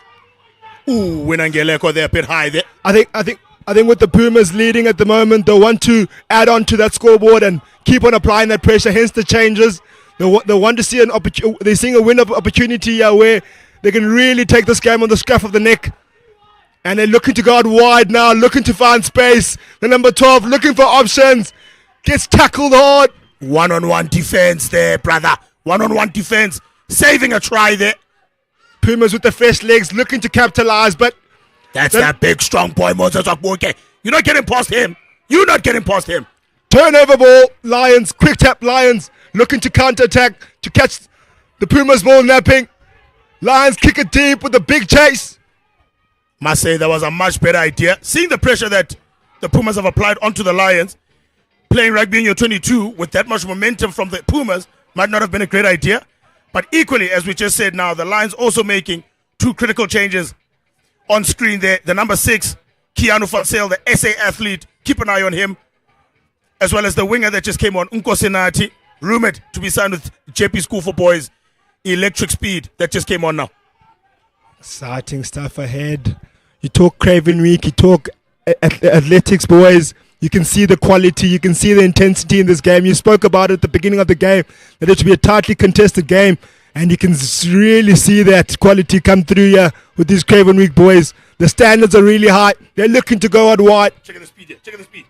Ooh, Winangeleko, they're a bit high there. I think with the Pumas leading at the moment, they want to add on to that scoreboard and keep on applying that pressure. Hence the changes. They want to see an opportunity. They're seeing a window of opportunity where they can really take this game on the scruff of the neck. And they're looking to go out wide now, looking to find space. The number 12 looking for options. Gets tackled hard. One-on-one defense there, brother. One-on-one defense. Saving a try there. Pumas with the fresh legs looking to capitalize, but that's that big, strong boy, Moses Akboke. You're not getting past him. You're not getting past him. Turnover ball, Lions, quick tap Lions, looking to counter-attack, to catch the Pumas ball napping. Lions kick it deep with a big chase. Must say that was a much better idea. Seeing the pressure that the Pumas have applied onto the Lions, playing rugby in your 22 with that much momentum from the Pumas might not have been a great idea. But equally, as we just said now, the Lions also making two critical changes on screen there. The number 6, Keanu Fansel, the SA athlete, keep an eye on him. As well as the winger that just came on, Nkosinati, rumored to be signed with JP School for Boys, Electric Speed, that just came on now. Exciting stuff ahead. You talk Craven Week, you talk athletics, boys. You can see the quality, you can see the intensity in this game. You spoke about it at the beginning of the game, that it should be a tightly contested game. And you can really see that quality come through here with these Craven Week boys. The standards are really high. They're looking to go out wide. Check the speed here, check the speed.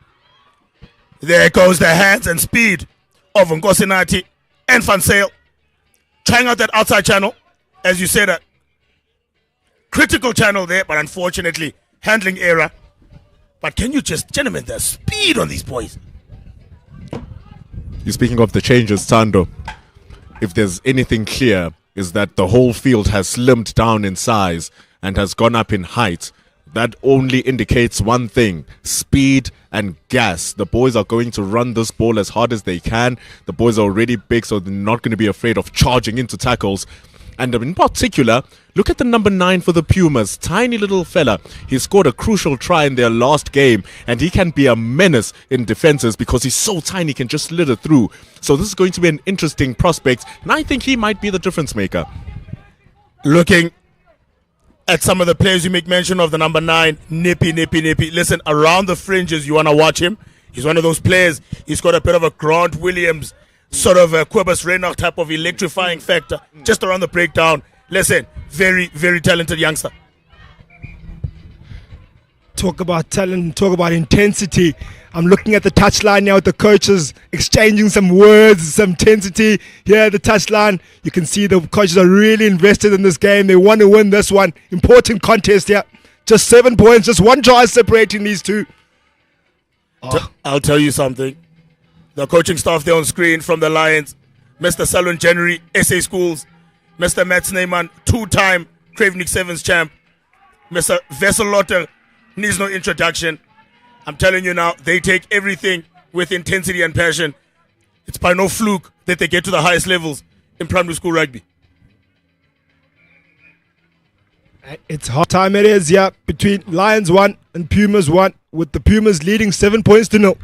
There goes the hands and speed of Nkosinati and Fansale. Trying out that outside channel, as you said, a critical channel there, but unfortunately, handling error. But can you just, gentlemen, the speed on these boys. You're speaking of the changes, Sando. If there's anything clear, is that the whole field has slimmed down in size and has gone up in height. That only indicates one thing: speed and gas. The boys are going to run this ball as hard as they can. The boys are already big, so they're not going to be afraid of charging into tackles. And in particular, look at the number 9 for the Pumas. Tiny little fella. He scored a crucial try in their last game, and he can be a menace in defenses because he's so tiny, he can just slither through. So this is going to be an interesting prospect, and I think he might be the difference maker. Looking at some of the players you make mention of, the number 9, Nippy. Listen, around the fringes, you want to watch him. He's one of those players. He's got a bit of a Grant Williams, sort of a Quebus Reynolds type of electrifying factor just around the breakdown. Listen, very, very talented youngster. Talk about talent, talk about intensity. I'm looking at the touchline now with the coaches exchanging some words, some intensity here at the touchline. You can see the coaches are really invested in this game. They want to win this one. Important contest here. Just 7 points, just one try separating these two. I'll tell you something. The coaching staff there on screen from the Lions, Mr. Salon January, SA Schools, Mr. Matt Sneyman, 2-time Cravenik Sevens champ, Mr. Vesselotter, needs no introduction. I'm telling you now, they take everything with intensity and passion. It's by no fluke that they get to the highest levels in primary school rugby. It's hot time it is, yeah, between Lions 1 and Pumas 1, with the Pumas leading 7 points to 0.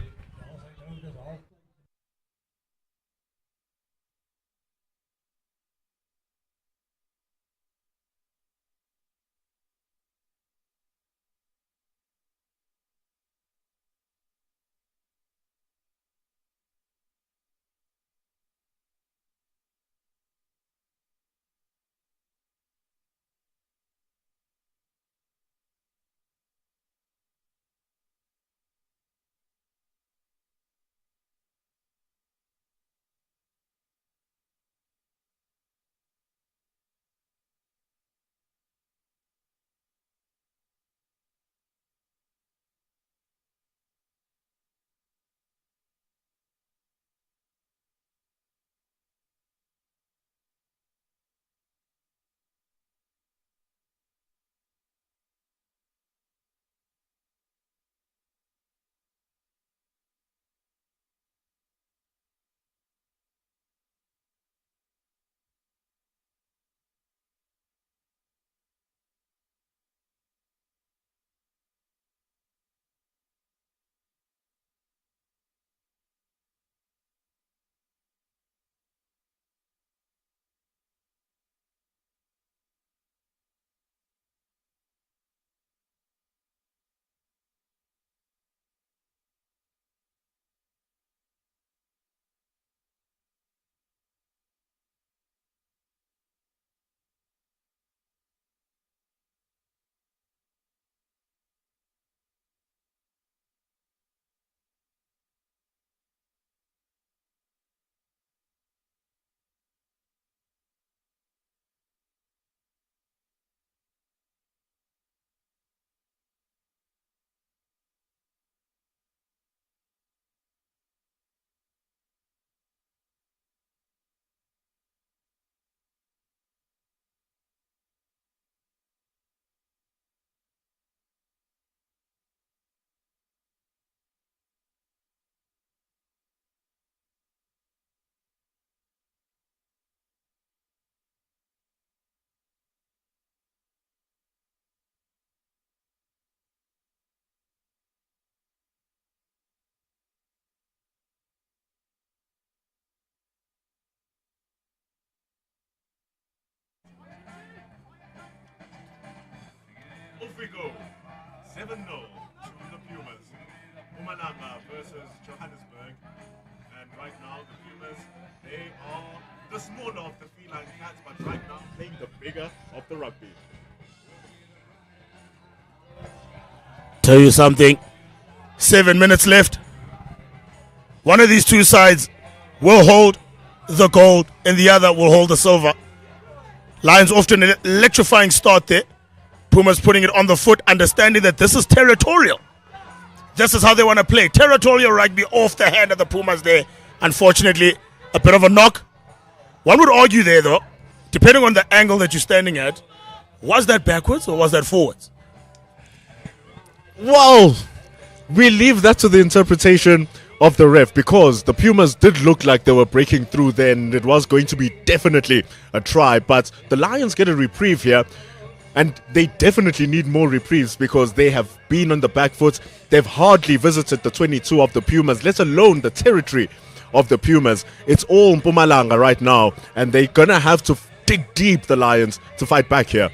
7-0 to the Pumas. Mpumalanga versus Johannesburg. And right now, the Pumas, they are the smaller of the feline cats, but right now playing the bigger of the rugby. Tell you something. 7 minutes left. One of these two sides will hold the gold and the other will hold the silver. Lions often an electrifying start there. Pumas putting it on the foot, understanding that this is territorial. This is how they want to play. Territorial rugby off the hand of the Pumas there. Unfortunately, a bit of a knock. One would argue there, though, depending on the angle that you're standing at, was that backwards or was that forwards? Well, we leave that to the interpretation of the ref, because the Pumas did look like they were breaking through then. It was going to be definitely a try, but the Lions get a reprieve here, and they definitely need more reprieves because they have been on the back foot. They've hardly visited the 22 of the Pumas, let alone the territory of the Pumas. It's all Mpumalanga right now, and they're gonna have to dig deep, the Lions, to fight back here.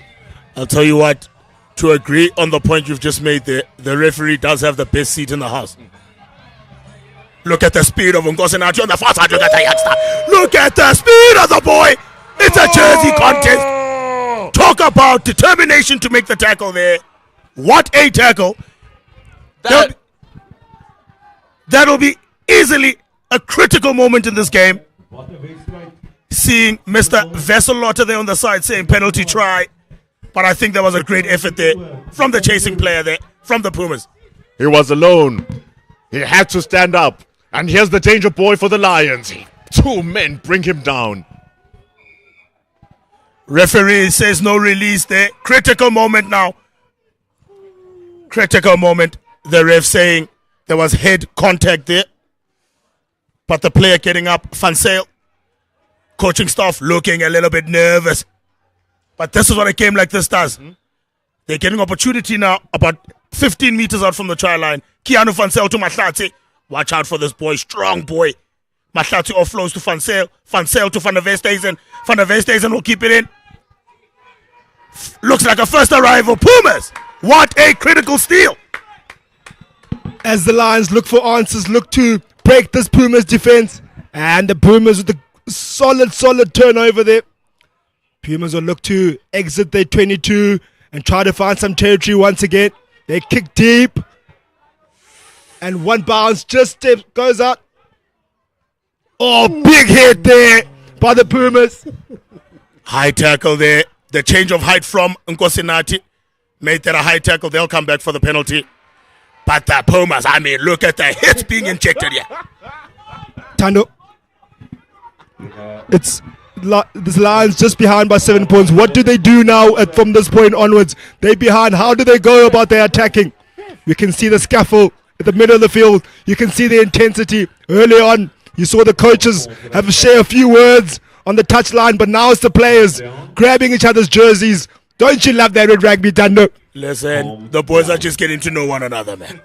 I'll tell you what, to agree on the point you've just made there, the referee does have the best seat in the house. Look at the speed of Nkosinachi on the far side. Look at the youngster. Look at the speed of the boy. It's a jersey contest. Talk about determination to make the tackle there. What a tackle. That'll be easily a critical moment in this game. Seeing Mr. Vesselotta there on the side saying penalty try. But I think there was a great effort there from the chasing player there, from the Pumas. He was alone. He had to stand up. And here's the danger boy for the Lions. 2 men bring him down. Referee says no release there. Critical moment now. Critical moment. The ref saying there was head contact there. But the player getting up, Van Zyl. Coaching staff looking a little bit nervous. But this is what a game like this does. They're getting opportunity now about 15 meters out from the try line. Keanu Van Zyl to Mahlatsi. Watch out for this boy, strong boy. Mahlatsi offloads to Van Zyl. Van Zyl to Van der Westhuizen. Van der Westhuizen will keep it in. Looks like a first arrival. Pumas! What a critical steal. As the Lions look for answers, look to break this Pumas defense. And the Pumas with a solid turnover there. Pumas will look to exit their 22 and try to find some territory once again. They kick deep. And one bounce just goes out. Oh, big hit there by the Pumas. High tackle there. The change of height from Nkosinachi made that a high tackle. They'll come back for the penalty. But the Pumas, I mean, look at the hits being injected here. Tando. It's this Lions just behind by 7 points. What do they do now from this point onwards? They're behind. How do they go about their attacking? You can see the scuffle at the middle of the field. You can see the intensity. Early on, you saw the coaches have to share a few words on the touchline, but now it's the players grabbing each other's jerseys. Don't you love that red rugby, Tando? Listen, the boys are just getting to know one another, man.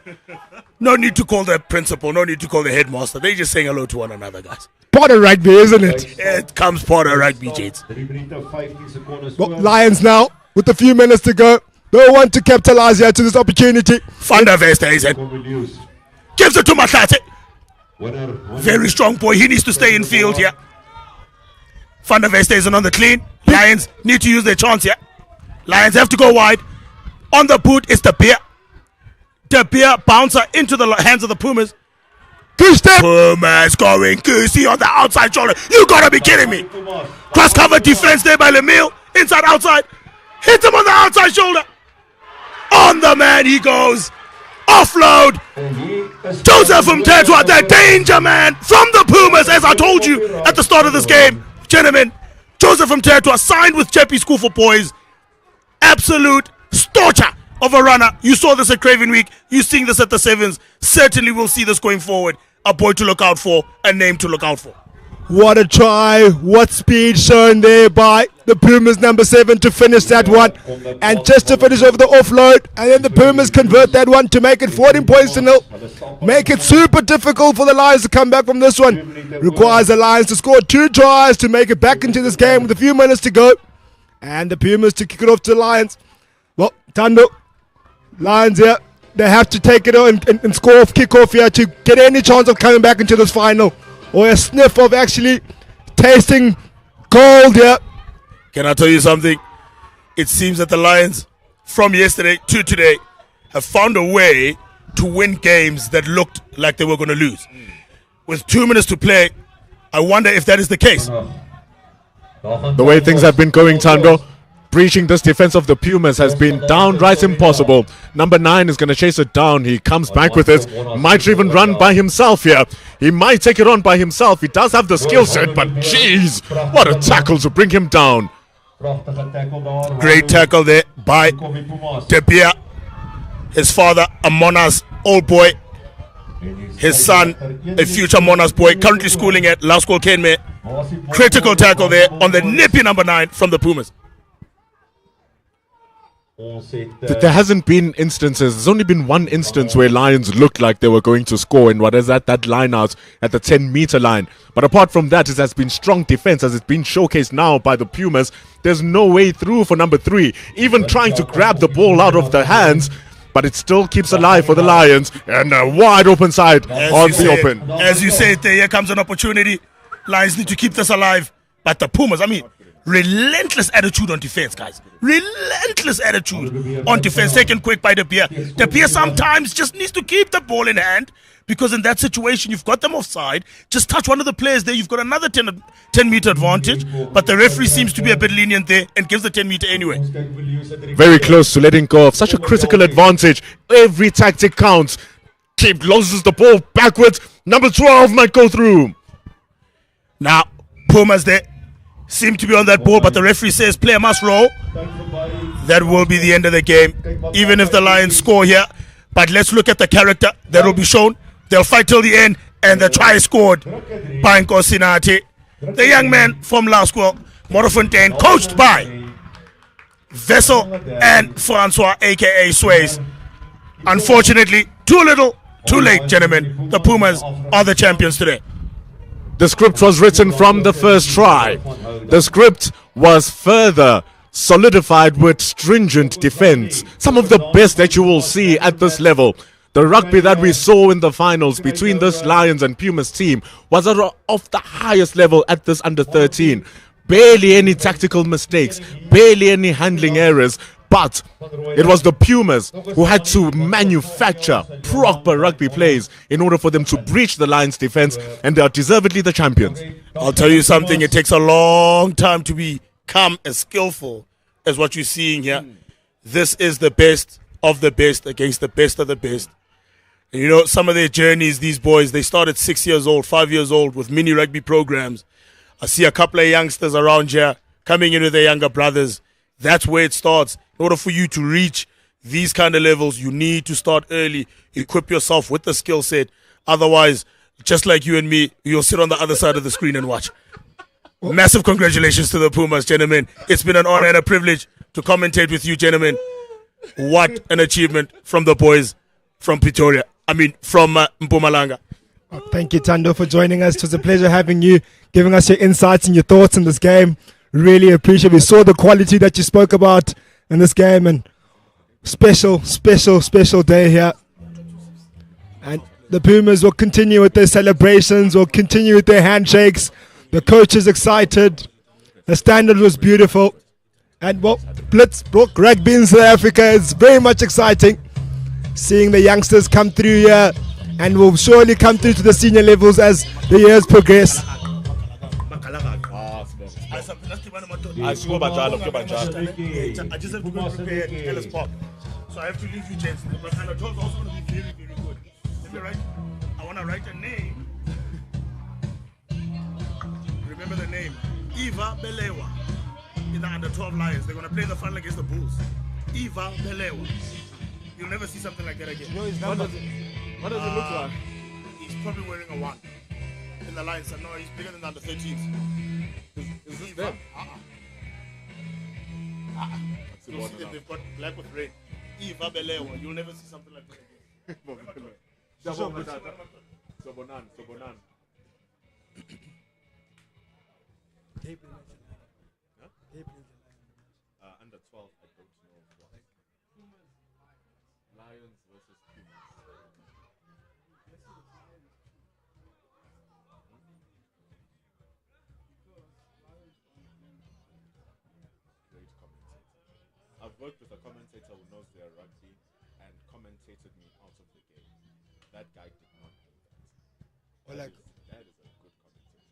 No need to call the principal, no need to call the headmaster. They're just saying hello to one another, guys. Part of rugby, isn't it? It comes part of rugby, Jades. Well, Lions now, with a few minutes to go. They want to capitalize here to this opportunity. Van der Westhuizen gives it to Mahlatsi. Very strong boy. He needs to stay in field here. Van der Westhuizen on the clean. Lions need to use their chance here. Lions have to go wide. On the boot is the beer. The beer bouncer into the hands of the Pumas. Good step. Pumas going goosey on the outside shoulder. You gotta be kidding me. Cross cover defense there by Lemille. Inside outside. Hit him on the outside shoulder. On the man he goes. Offload. Joseph from Tetwa, the danger man from the Pumas, as I told you at the start of this game. Gentlemen, Joseph from Tetwa signed with Jeppe School for Boys. Absolute storcher of a runner. You saw this at Craven Week. You're seeing this at the Sevens. Certainly we'll see this going forward. A boy to look out for, a name to look out for. What a try. What speed shown there by the Pumas number 7 to finish that one. And just to finish over the offload. And then the Pumas convert that one to make it 14 points to 0. Make it super difficult for the Lions to come back from this one. Requires the Lions to score 2 tries to make it back into this game with a few minutes to go. And the Pumas to kick it off to the Lions. Well, Tando, Lions here they have to take it on and score off, kick off here to get any chance of coming back into this final, or a sniff of actually tasting gold here. Can I tell you something? It seems that the Lions, from yesterday to today, have found a way to win games that looked like they were going to lose. With 2 minutes to play, I wonder if that is the case. The way things have been going, Tando, breaching this defense of the Pumas has been downright impossible. Number 9 is going to chase it down. He comes back with it. Might even run by himself here. He might take it on by himself. He does have the skill set, but jeez, what a tackle to bring him down. Great tackle there by De Beer. His father, a Monas old boy. His son, a future Monas boy, currently schooling at La School Kenme. Critical tackle there on the nippy number 9 from the Pumas. There hasn't been instances. There's only been one instance where Lions looked like they were going to score, and what is that line out at the 10-meter line. But apart from that, it has been strong defense, as it's been showcased now by the Pumas. There's no way through for number 3, even trying to grab the ball out of the hands, but it still keeps alive for the Lions, and a wide open side on the open. As you say, here comes an opportunity. Lions need to keep this alive, but the Pumas, relentless attitude on defense, guys. Relentless attitude on defense. Taken quick by De Beer. De Beer sometimes just needs to keep the ball in hand, because in that situation, you've got them offside. Just touch one of the players there. You've got another 10-meter advantage, but the referee seems to be a bit lenient there and gives the 10-meter anyway. Very close to letting go of such a critical advantage. Every tactic counts. Keep loses the ball backwards. Number 12 might go through. Now, Pumas there seem to be on that ball, but the referee says player must roll. That will be the end of the game, even if the Lions score here. But let's look at the character that will be shown. They'll fight till the end, and the try is scored by Nkosinati, the young man from La School, Morofontaine, coached by Vessel and Francois, aka Sways. Unfortunately, too little, too late, gentlemen. The Pumas are the champions today. The script was written from the first try. The script was further solidified with stringent defense. Some of the best that you will see at this level. The rugby that we saw in the finals between this Lions and Pumas team was of the highest level at this under-13. Barely any tactical mistakes, barely any handling errors. But it was the Pumas who had to manufacture proper rugby plays in order for them to breach the Lions' defense, and they are deservedly the champions. I'll tell you something, it takes a long time to become as skillful as what you're seeing here. This is the best of the best against the best of the best. And you know, some of their journeys, these boys, they started 6 years old, 5 years old with mini rugby programs. I see a couple of youngsters around here coming in with their younger brothers. That's where it starts. In order for you to reach these kind of levels, you need to start early, equip yourself with the skill set. Otherwise, just like you and me, you'll sit on the other side of the screen and watch. Massive congratulations to the Pumas, gentlemen. It's been an honor and a privilege to commentate with you, gentlemen. What an achievement from the boys from Pretoria. From Mpumalanga. Thank you, Tando, for joining us. It was a pleasure having you, giving us your insights and your thoughts in this game. Really appreciate it. We saw the quality that you spoke about in this game, and special day here. And the Pumas will continue with their celebrations, will continue with their handshakes. The coach is excited. The standard was beautiful. And well, Blitzbrook rugby in South Africa is very much exciting. Seeing the youngsters come through here, and will surely come through to the senior levels as the years progress. I just have to go prepare at Ellis Park. So I have to leave you, gents. But and the toes also going to be very, very good. Let me write. I want to write a name. Remember the name. Eva Belewa. In the under-12 Lions. They're going to play the final against the Bulls. Eva Belewa. You'll never see something like that again. What does it look like? He's probably wearing a 1. In the Lions. No, he's bigger than the under-13s. Is this them? You'll see them, they've got black with red. Eva Belewa. You'll never see something like that again. Sobonan. Under 12, I don't know. Lions versus Pumas. Great commentator. I've worked with a commentator who knows their rugby and commentated me out of the game. That guy did not know that. Well, like, That is a good commentator.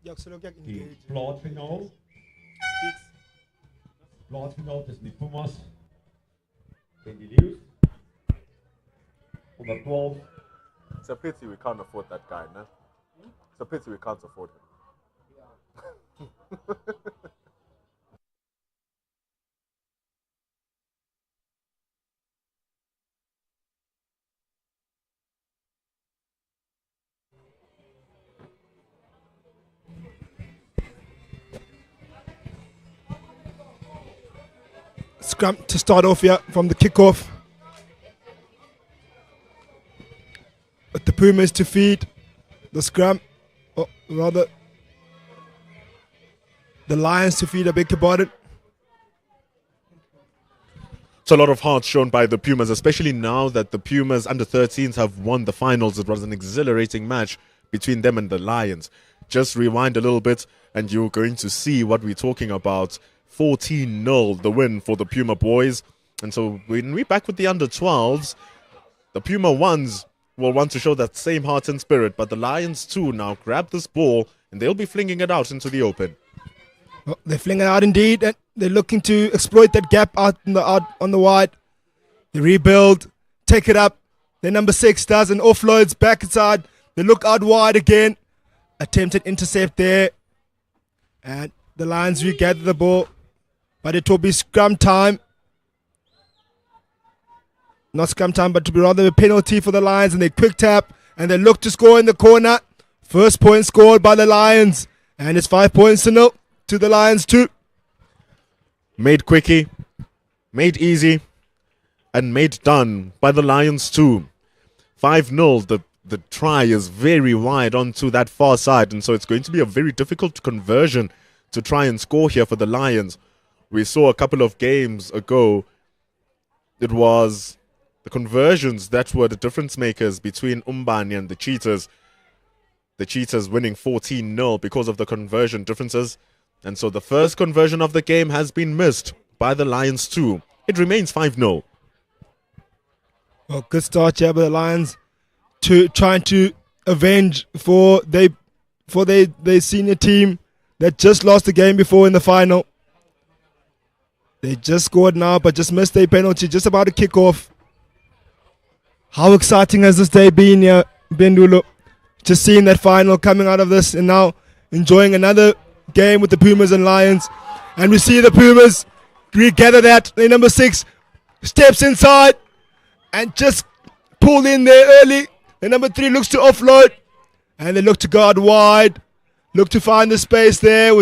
ja, ek sal ook Die engage. plaasfinaal. Plaasfinaal tussen die Pumas en die Leeu's. Onder 12. It's a pity we can't afford that guy, no? It's a pity we can't afford him. Scrum to start off here from the kickoff. With the Pumas to feed the scrum, or rather the Lions to feed, I beg your pardon. It's a lot of heart shown by the Pumas, especially now that the Pumas under 13s have won the finals. It was an exhilarating match between them and the Lions. Just rewind a little bit and you're going to see what we're talking about. 14-0, the win for the Puma boys. And so when we're back with the under 12s, the Puma ones will want to show that same heart and spirit. But the Lions too now grab this ball and they'll be flinging it out into the open. Well, they're flinging it out indeed, and they're looking to exploit that gap out on the wide. They rebuild, take it up. Their number 6 does and offloads back inside. They look out wide again. Attempted intercept there. And the Lions regather the ball. But it will be scrum time. Not scrum time, but to be rather a penalty for the Lions. And they quick tap. And they look to score in the corner. First point scored by the Lions. And it's 5 points to 0 to the Lions too. Made quickie, made easy, and made done by the Lions too. 5-0, the try is very wide onto that far side, and so it's going to be a very difficult conversion to try and score here for the Lions. We saw a couple of games ago, it was the conversions that were the difference makers between Umbani and the Cheetahs. The Cheetahs winning 14-0 because of the conversion differences. And so the first conversion of the game has been missed by the Lions too. It remains 5-0. Well, good start here by the Lions trying to avenge for their senior team that just lost the game before in the final. They just scored now, but just missed their penalty, just about to kick off. How exciting has this day been here, Bendulo? Just seeing that final coming out of this and now enjoying another game with the Pumas and Lions. And we see the Pumas regather that. Their number 6 steps inside and just pulled in there early. The number 3 looks to offload. And they look to guard wide. Look to find the space there.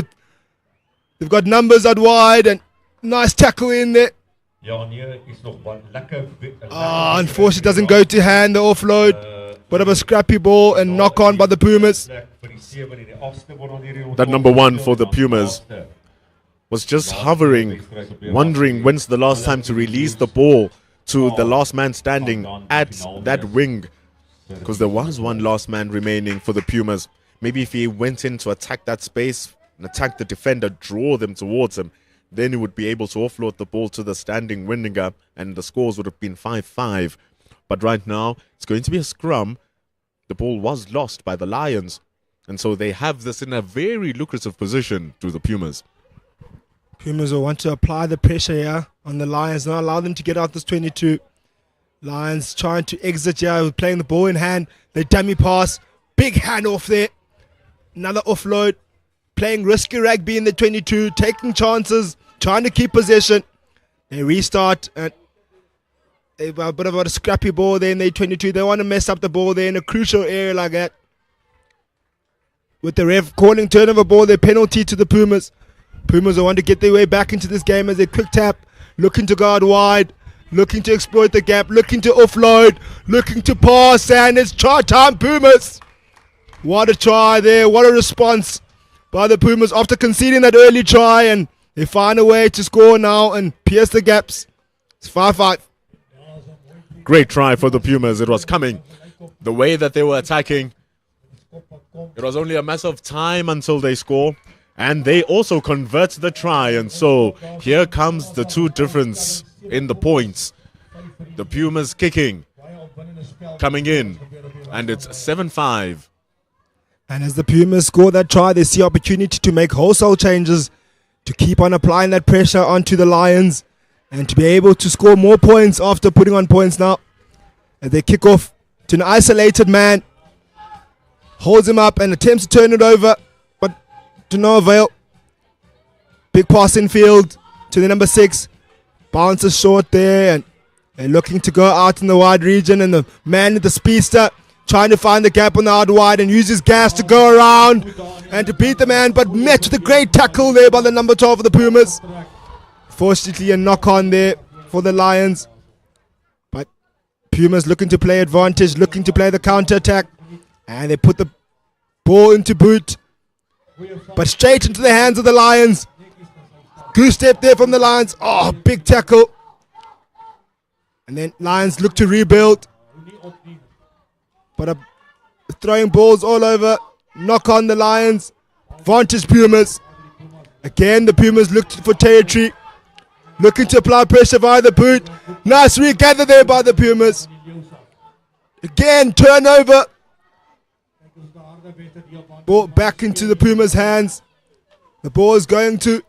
They've got numbers out wide and nice tackle in there. Unfortunately doesn't go to hand the offload. Bit of a scrappy ball and knock on by the Pumas. That number 1 for the Pumas was just hovering, wondering when's the last time to release the ball to the last man standing at that wing. Because there was one last man remaining for the Pumas. Maybe if he went in to attack that space and attack the defender, draw them towards him, then he would be able to offload the ball to the standing winger and the scores would have been 5-5. But right now, it's going to be a scrum. The ball was lost by the Lions. And so they have this in a very lucrative position to the Pumas. Pumas will want to apply the pressure here on the Lions, not allow them to get out this 22. Lions trying to exit here, playing the ball in hand. They dummy pass. Big handoff there. Another offload. Playing risky rugby in the 22, taking chances, trying to keep possession. They restart and they've got a bit of a scrappy ball there in the 22. They want to mess up the ball there in a crucial area like that. With the ref calling turnover ball, their penalty to the Pumas. Pumas will want to get their way back into this game as they quick tap, looking to guard wide, looking to exploit the gap, looking to offload, looking to pass, and it's try time, Pumas. What a try there, what a response by the Pumas after conceding that early try, and they find a way to score now and pierce the gaps. It's 5-5. Great try for the Pumas. It was coming. The way that they were attacking, it was only a matter of time until they score. And they also convert the try. And so here comes the two difference in the points. The Pumas kicking, coming in. And it's 7-5. And as the Pumas score that try, they see opportunity to make wholesale changes, to keep on applying that pressure onto the Lions, and to be able to score more points after putting on points now. As they kick off to an isolated man, holds him up and attempts to turn it over, but to no avail. Big pass in field to the number 6. Bounces short there, and they're looking to go out in the wide region, and the man with the speedster trying to find the gap on the out wide and uses gas to go around and to beat the man, but met with a great tackle there by the number 12 of the Pumas. Fortunately, a knock on there for the Lions. But Pumas looking to play advantage, looking to play the counter attack, and they put the ball into boot, but straight into the hands of the Lions. Good step there from the Lions. Oh, big tackle. And then Lions look to rebuild, but throwing balls all over. Knock on the Lions. Vantage Pumas. Again, the Pumas looked for territory, looking to apply pressure via the boot. Nice regather there by the Pumas. Again, turnover. Ball back into the Pumas' hands. The ball is going to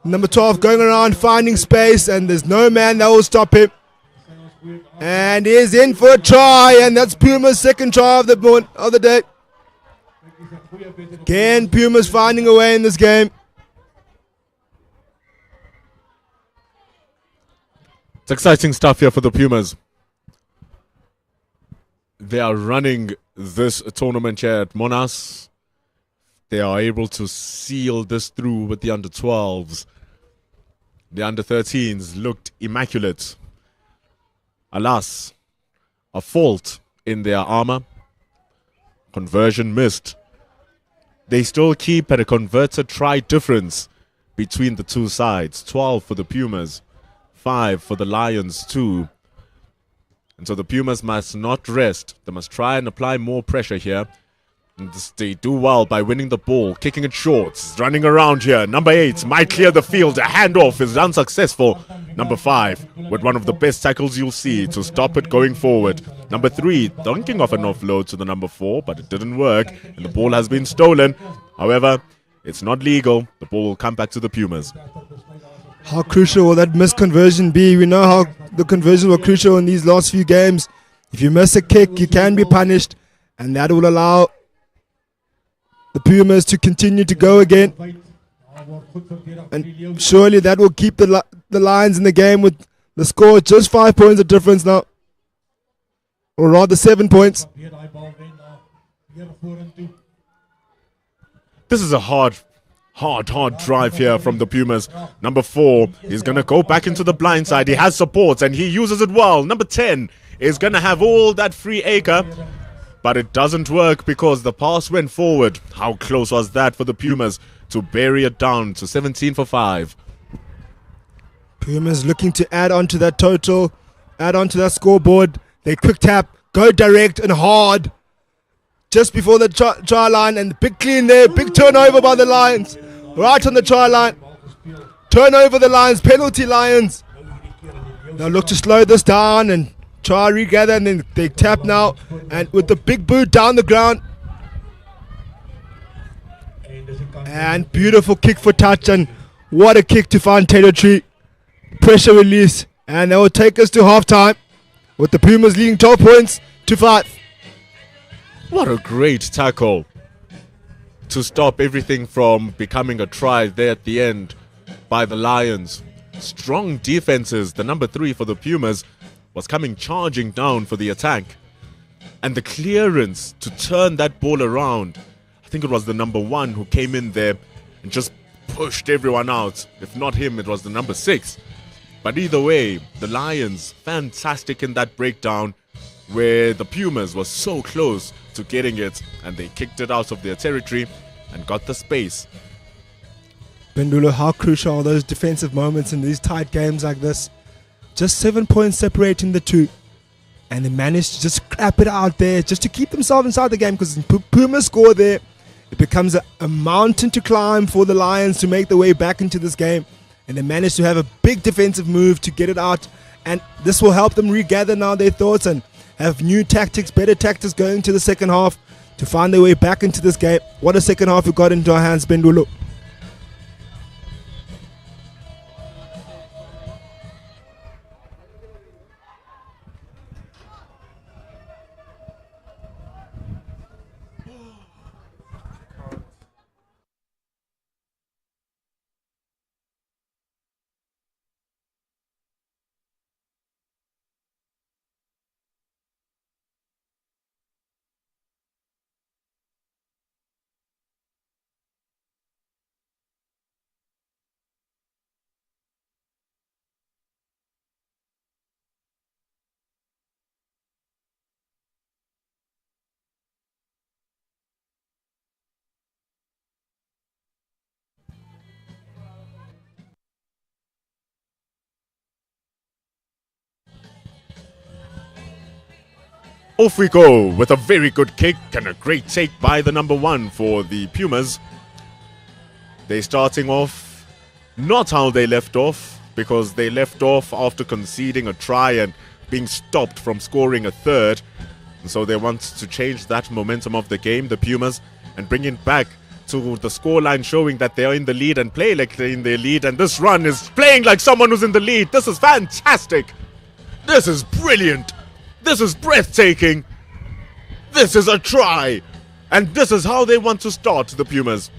number 12, going around, finding space, and there's no man that will stop him. And he's in for a try, and that's Puma's second try of the day. Again, Pumas finding a way in this game. It's exciting stuff here for the Pumas. They are running this tournament here at Monas. They are able to seal this through with the under-12s. The under-13s looked immaculate. Alas, a fault in their armor. Conversion missed. They still keep at a converted try difference between the two sides. 12 for the Pumas, 5 for the Lions, 2. And so the Pumas must not rest. They must try and apply more pressure here. And they do well by winning the ball, kicking it short, running around here. Number 8 might clear the field. A handoff is unsuccessful. Number 5 with one of the best tackles you'll see to stop it going forward. Number 3 dunking off an offload to the number 4, but it didn't work, and the ball has been stolen. However, it's not legal. The ball will come back to the Pumas. How crucial will that misconversion be? We know how the conversions were crucial in these last few games. If you miss a kick, you can be punished, and that will allow the Pumas to continue to go again. And surely that will keep the Lions in the game with the score just 5 points of difference now. Or rather 7 points. This is a hard drive here from the Pumas. Number 4 is going to go back into the blind side. He has supports and he uses it well. Number 10 is going to have all that free acre. But it doesn't work because the pass went forward. How close was that for the Pumas to bury it down to 17 for 5. Pumas looking to add on to that total, add on to that scoreboard. They quick tap, go direct and hard. Just before the try line, and the big clean there, big turnover by the Lions. Right on the try line. Turnover the Lions, penalty Lions. They'll look to slow this down and try regather, and then they tap now, and with the big boot down the ground. And beautiful kick for touch, and what a kick to find territory. Pressure release, and they will take us to halftime with the Pumas leading 12 points to 5. What a great tackle to stop everything from becoming a try there at the end by the Lions. Strong defenses. The number 3 for the Pumas was coming charging down for the attack. And the clearance to turn that ball around. I think it was the number 1 who came in there and just pushed everyone out. If not him, it was the number 6. But either way, the Lions, fantastic in that breakdown where the Pumas were so close to getting it, and they kicked it out of their territory and got the space. Bendulo, how crucial are those defensive moments in these tight games like this? Just 7 points separating the two. And they managed to just scrap it out there just to keep themselves inside the game, because Puma score there. It becomes a mountain to climb for the Lions to make their way back into this game. And they managed to have a big defensive move to get it out. And this will help them regather now their thoughts and have new tactics, better tactics going into the second half to find their way back into this game. What a second half we got into our hands, Bendulo. Off we go with a very good kick and a great take by the number 1 for the Pumas. They're starting off not how they left off, because they left off after conceding a try and being stopped from scoring a third. And so they want to change that momentum of the game, the Pumas, and bring it back to the scoreline, showing that they are in the lead and play like they're in their lead. And this run is playing like someone who's in the lead. This is fantastic. This is brilliant. This is breathtaking. This is a try. And this is how they want to start, the Pumas.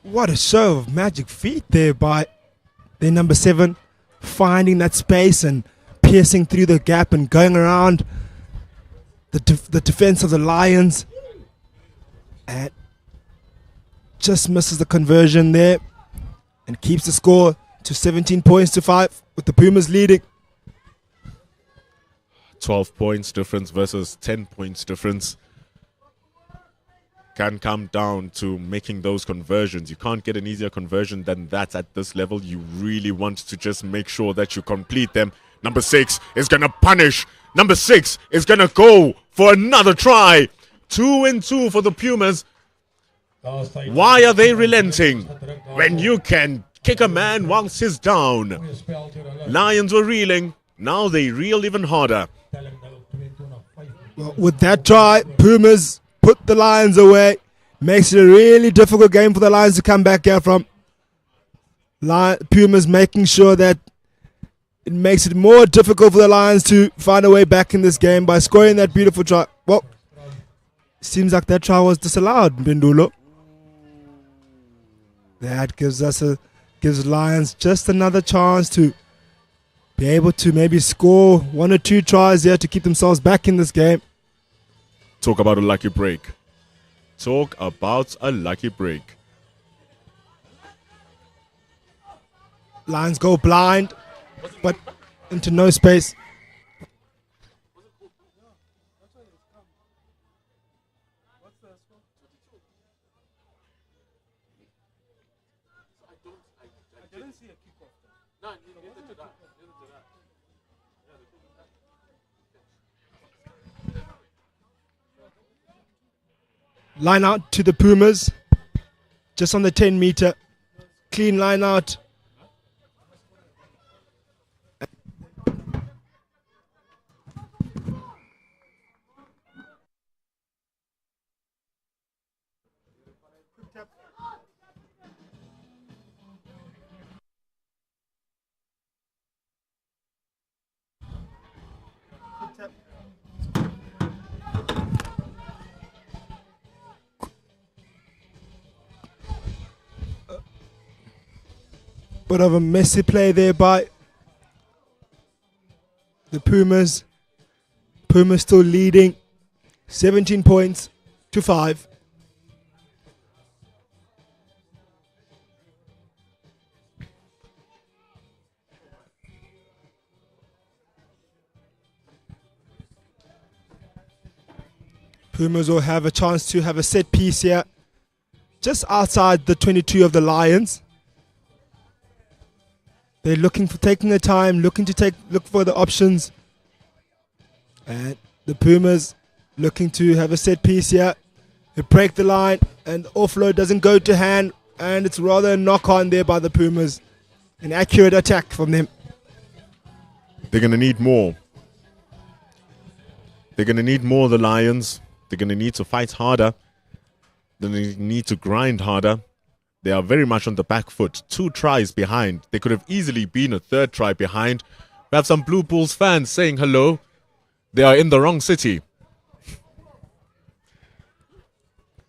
What a show of magic feet there by their number 7, finding that space and piercing through the gap and going around the defense of the Lions. And just misses the conversion there and keeps the score to 17 points to 5, with the Pumas leading. 12 points difference versus 10 points difference. Can come down to making those conversions. You can't get an easier conversion than that at this level. You really want to just make sure that you complete them. Number 6 is going to punish. Number 6 is going to go for another try. 2 and 2 for the Pumas. Why are they relenting when you can kick a man whilst he's down? Lions were reeling. Now they reel even harder. Well, with that try, Pumas put the Lions away. Makes it a really difficult game for the Lions to come back here from. Pumas making sure that it makes it more difficult for the Lions to find a way back in this game by scoring that beautiful try. Well, seems like that try was disallowed, Bendulo. That gives Lions just another chance to be able to maybe score 1 or 2 tries here to keep themselves back in this game. Talk about a lucky break. Talk about a lucky break. Lions go blind, but into no space. Line out to the Pumas, just on the 10 meter. Clean line out. Bit of a messy play there by the Pumas. Pumas still leading 17 points to 5. Pumas will have a chance to have a set piece here just outside the 22 of the Lions. They're looking for taking their time, looking to look for the options. And the Pumas looking to have a set piece here. They break the line and offload doesn't go to hand, and it's rather a knock on there by the Pumas. An accurate attack from them. They're going to need more. They're going to need more, the Lions. They're going to need to fight harder. They're going to need to grind harder. They are very much on the back foot. 2 tries behind. They could have easily been a 3rd try behind. We have some Blue Bulls fans saying hello. They are in the wrong city.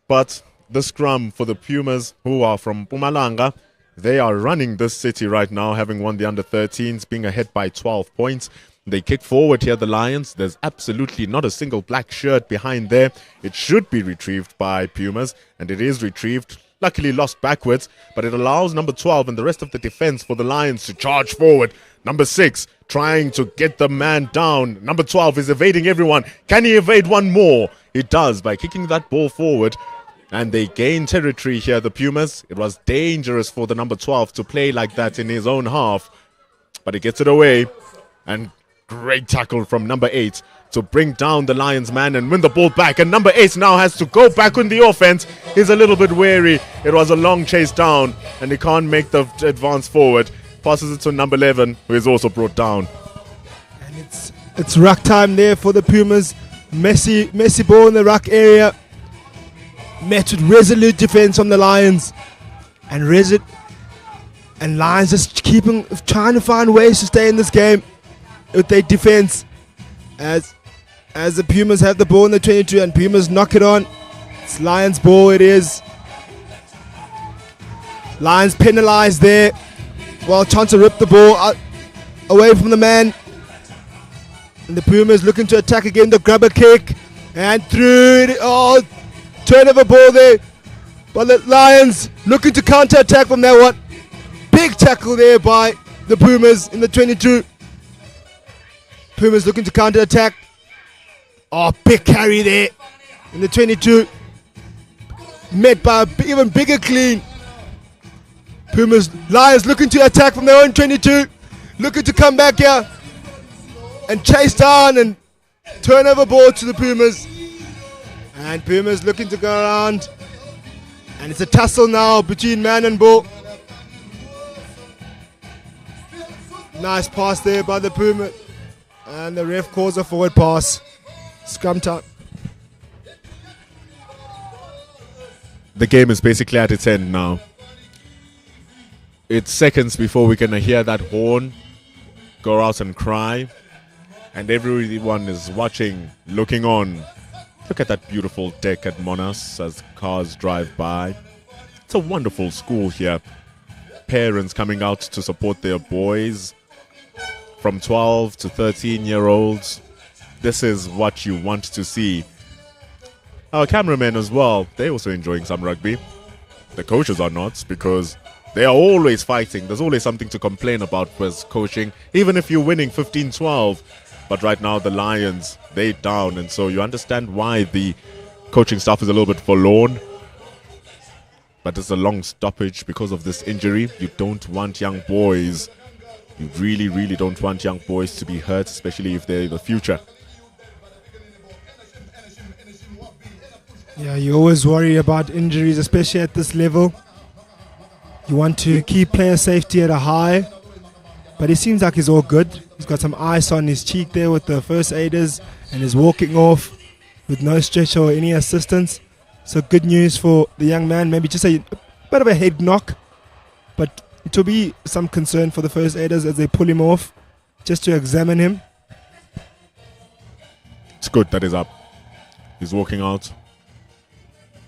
But the scrum for the Pumas, who are from Mpumalanga, they are running this city right now, having won the under-13s, being ahead by 12 points. They kick forward here, the Lions. There's absolutely not a single black shirt behind there. It should be retrieved by Pumas, and it is retrieved. Luckily lost backwards, but it allows number 12 and the rest of the defense for the Lions to charge forward. Number 6 trying to get the man down. Number 12 is evading everyone. Can he evade one more? He does by kicking that ball forward. And they gain territory here, the Pumas. It was dangerous for the number 12 to play like that in his own half. But he gets it away. And great tackle from number 8 to bring down the Lions man and win the ball back. And number 8 now has to go back on the offense. He's a little bit wary. It was a long chase down and he can't make the advance forward. Passes it to number 11, who is also brought down. And it's ruck time there for the Pumas. Messy ball in the ruck area. Met with resolute defense from the Lions. And Lions just trying to find ways to stay in this game with their defense. As the Pumas have the ball in the 22 and Pumas knock it on. It's Lions ball, it is. Lions penalized there. Well, chance to rip the ball out, away from the man. And the Pumas looking to attack again. The grab a kick and through it. Oh, turnover ball there. But the Lions looking to counter attack from that one. Big tackle there by the Pumas in the 22. Pumas looking to counter attack. Oh, big carry there in the 22. Met by an even bigger clean. Lions looking to attack from their own 22. Looking to come back here and chase down and turnover ball to the Pumas. And Pumas looking to go around. And it's a tussle now between man and ball. Nice pass there by the Puma. And the ref calls a forward pass. Scrum time. The game is basically at its end now. It's seconds before we're going to hear that horn go out and cry. And everyone is watching, looking on. Look at that beautiful deck at Monas as cars drive by. It's a wonderful school here. Parents coming out to support their boys from 12 to 13-year-olds. This is what you want to see. Our cameramen as well, they're also enjoying some rugby. The coaches are not, because they are always fighting. There's always something to complain about with coaching, even if you're winning 15-12. But right now the Lions, they're down, and so you understand why the coaching staff is a little bit forlorn. But it's a long stoppage because of this injury. You don't want young boys. You really, really don't want young boys to be hurt, especially if they're in the future. Yeah, you always worry about injuries, especially at this level. You want to keep player safety at a high, but it seems like he's all good. He's got some ice on his cheek there with the first aiders and is walking off with no stretcher or any assistance. So good news for the young man. Maybe just a bit of a head knock, but it will be some concern for the first aiders as they pull him off just to examine him. It's good that he's up. He's walking out.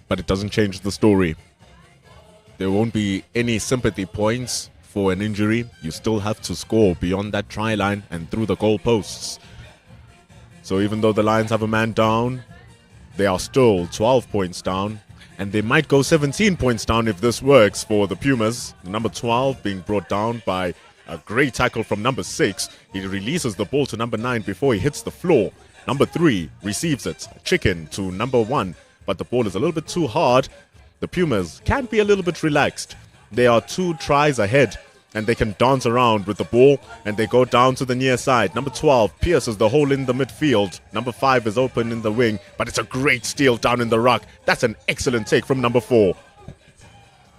But it doesn't change the story. There won't be any sympathy points for an injury. You still have to score beyond that try line and through the goal posts. So even though the Lions have a man down, they are still 12 points down. And they might go 17 points down if this works for the Pumas. Number 12 being brought down by a great tackle from number 6. He releases the ball to number 9 before he hits the floor. Number 3 receives it. Chicken to number 1. But the ball is a little bit too hard. The Pumas can be a little bit relaxed. They are 2 tries ahead. and they can dance around with the ball, and they go down to the near side. Number 12 pierces the hole in the midfield. Number 5 is open in the wing, but it's a great steal down in the ruck. That's an excellent take from number 4.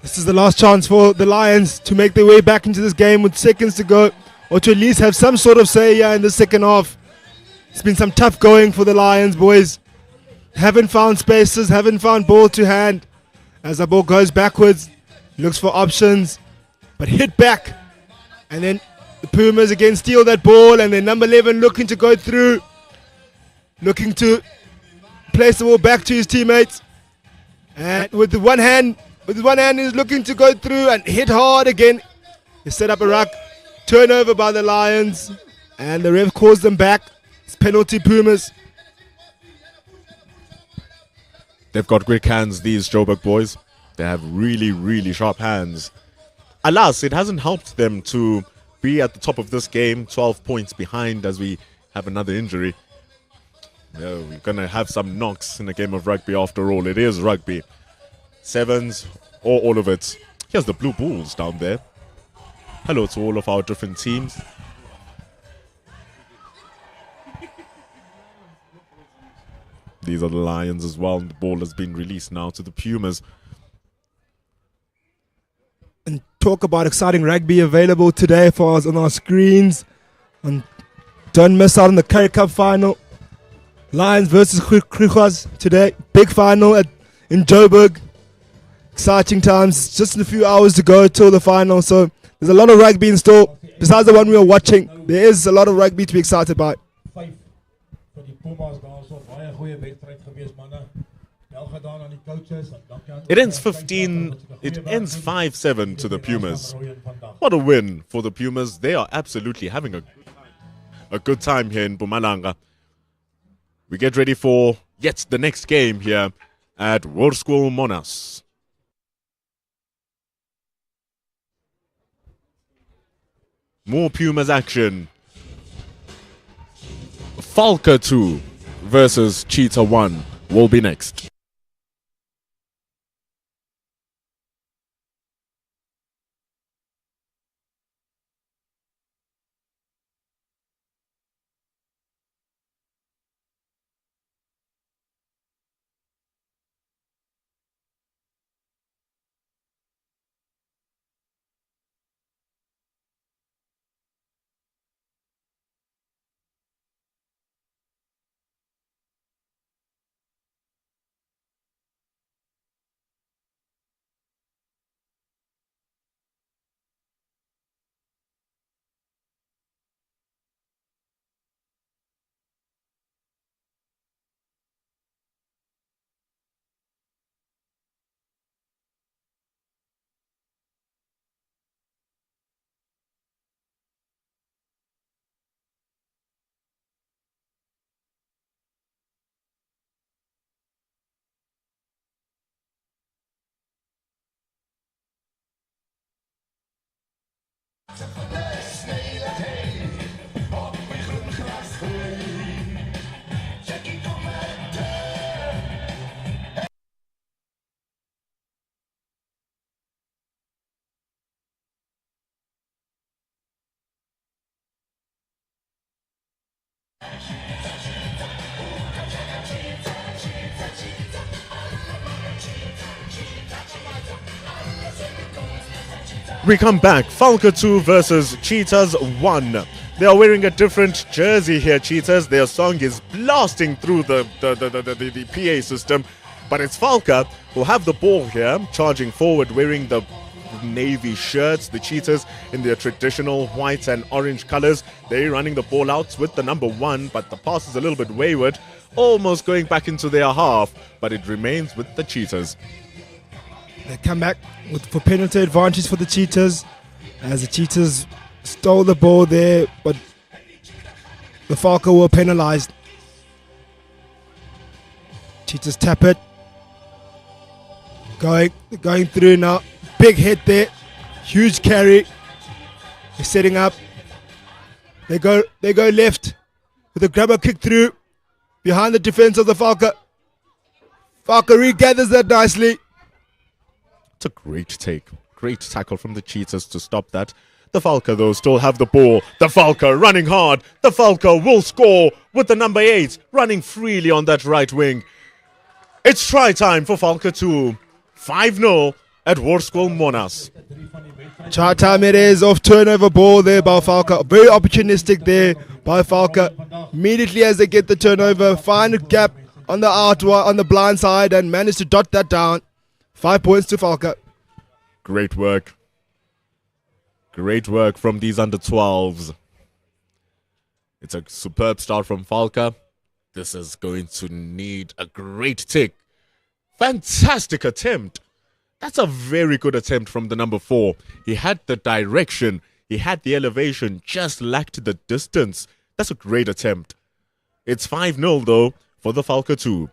This is the last chance for the Lions to make their way back into this game with seconds to go, or to at least have some sort of say here in the second half. It's been some tough going for the Lions, boys. Haven't found spaces, haven't found ball to hand. As the ball goes backwards, looks for options, but hit back. And then the Pumas again steal that ball, and then number 11 looking to go through, looking to place the ball back to his teammates. And with one hand he's looking to go through and hit hard again. They set up a ruck, turnover by the Lions, and the ref calls them back. It's penalty Pumas. They've got quick hands, these Joburg boys. They have really, really sharp hands. Alas, it hasn't helped them to be at the top of this game, 12 points behind as we have another injury. We're going to have some knocks in a game of rugby after all. It is rugby. Sevens or all of it. Here's the Blue Bulls down there. Hello to all of our different teams. These are the Lions as well. The ball has been released now to the Pumas. And talk about exciting rugby available today for us on our screens. And don't miss out on the Currie Cup final. Lions versus Griquas today. Big final in Joburg. Exciting times. Just a few hours to go till the final. So there's a lot of rugby in store. Besides the one we are watching, there is a lot of rugby to be excited by. It ends 5-7 to the Pumas. What a win for the Pumas. They are absolutely having a good time here in Mpumalanga. We get ready for yet the next game here at World Monas. More Pumas action. Falca 2 versus Cheetah 1 will be next. We come back. Falca 2 versus Cheetahs 1. They are wearing a different jersey here, Cheetahs. Their song is blasting through the PA system. But it's Falca who have the ball here, charging forward, wearing the navy shirts. The Cheetahs in their traditional white and orange colors. They're running the ball out with the number 1, but the pass is a little bit wayward, almost going back into their half, but it remains with the Cheetahs. They come back for penalty advantage for the Cheetahs, as the Cheetahs stole the ball there, but the Falca were penalized. Cheetahs tap it. Going through now. Big hit there. Huge carry. They're setting up. They go left with a grabber kick through behind the defense of the Falca. Falca regathers that nicely. It's a great take. Great tackle from the Cheetahs to stop that. The Falca, though, still have the ball. The Falca running hard. The Falca will score with the number 8 running freely on that right wing. It's try time for Falca 2. 5-0 at Hoërskool Monas. Try time it is, off turnover ball there by Falca. Very opportunistic there by Falca. Immediately as they get the turnover, find a gap on the on the blind side and manage to dot that down. 5 points to Falca. Great work. Great work from these under 12s. It's a superb start from Falca. This is going to need a great tick. Fantastic attempt. That's a very good attempt from the number 4. He had the direction. He had the elevation. Just lacked the distance. That's a great attempt. It's 5-0 though for the Falca 2.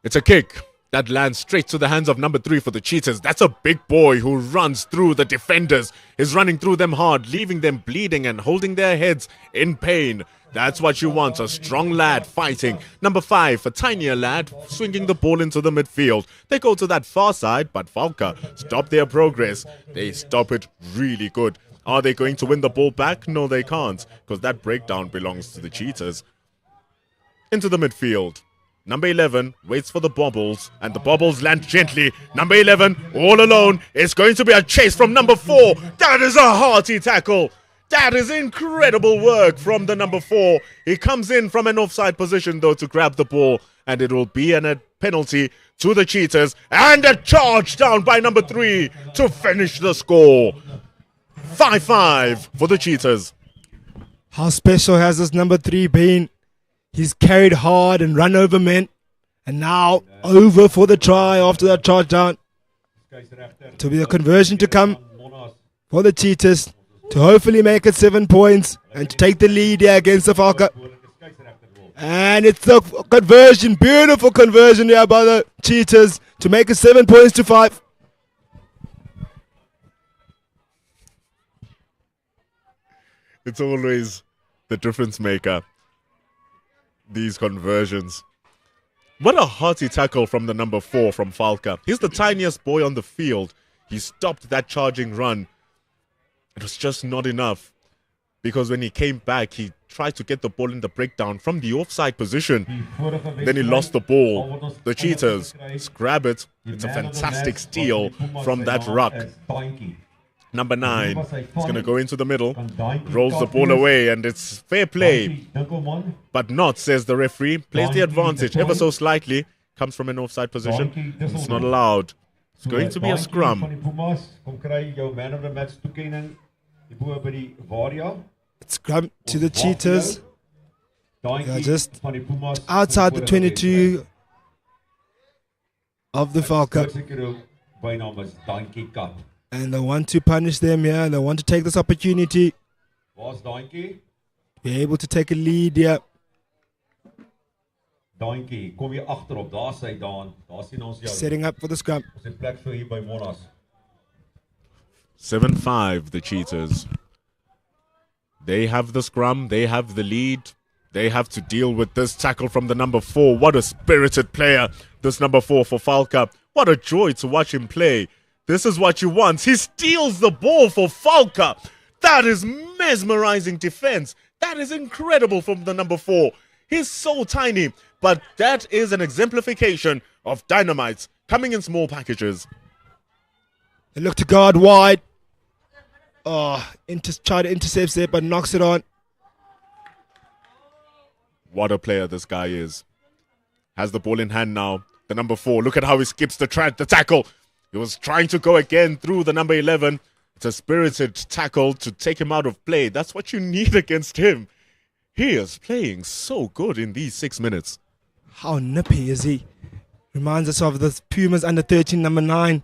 It's a kick that lands straight to the hands of number 3 for the Cheetahs. That's a big boy who runs through the defenders. Is running through them hard, leaving them bleeding and holding their heads in pain. That's what you want, a strong lad fighting. Number 5, a tinier lad, swinging the ball into the midfield. They go to that far side, but Falca stop their progress. They stop it really good. Are they going to win the ball back? No, they can't, because that breakdown belongs to the Cheetahs. Into the midfield. Number 11 waits for the bobbles, and the bobbles land gently. Number 11, all alone. It's going to be a chase from number 4. That is a hearty tackle. That is incredible work from the number 4. He comes in from an offside position, though, to grab the ball, and it will be a penalty to the Cheetahs. And a charge down by number 3 to finish the score. 5-5 for the Cheetahs. How special has this number 3 been? He's carried hard and run over men. And now over for the try after that charge down. To be a conversion to come for the Cheetahs to hopefully make it 7 points and to take the lead here against the Falca. And it's a conversion, beautiful conversion here by the Cheetahs to make it 7 points to 5. It's always the difference maker, these conversions. What a hearty tackle from the number 4 from Falca. He's the tiniest boy on the field. He stopped that charging run. It was just not enough, because when he came back, he tried to get the ball in the breakdown from the offside position. Then he lost the ball. The Cheetahs grab it. It's a fantastic steal from that ruck. Number 9 is going to go into the middle, rolls the ball away, and it's fair play. But not, says the referee. Plays the advantage ever so slightly. Comes from an offside position. It's not allowed. It's going to be a scrum. Scrum to the Cheetahs. They are just outside the 22 of the Falca. And they want to punish them here. And they want to take this opportunity. Be able to take a lead here. Setting up for the scrum. 7-5, the Cheetahs. They have the scrum. They have the lead. They have to deal with this tackle from the number 4. What a spirited player, this number 4 for Falca. What a joy to watch him play. This is what you want. He steals the ball for Falca. That is mesmerizing defense. That is incredible from the number 4. He's so tiny, but that is an exemplification of dynamites coming in small packages. They look to guard wide. Try to intercept it, but knocks it on. What a player this guy is. Has the ball in hand now. The number 4. Look at how he skips the tackle. He was trying to go again through the number 11. It's a spirited tackle to take him out of play. That's what you need against him. He is playing so good in these 6 minutes. How nippy is he? Reminds us of the Pumas under 13, number 9.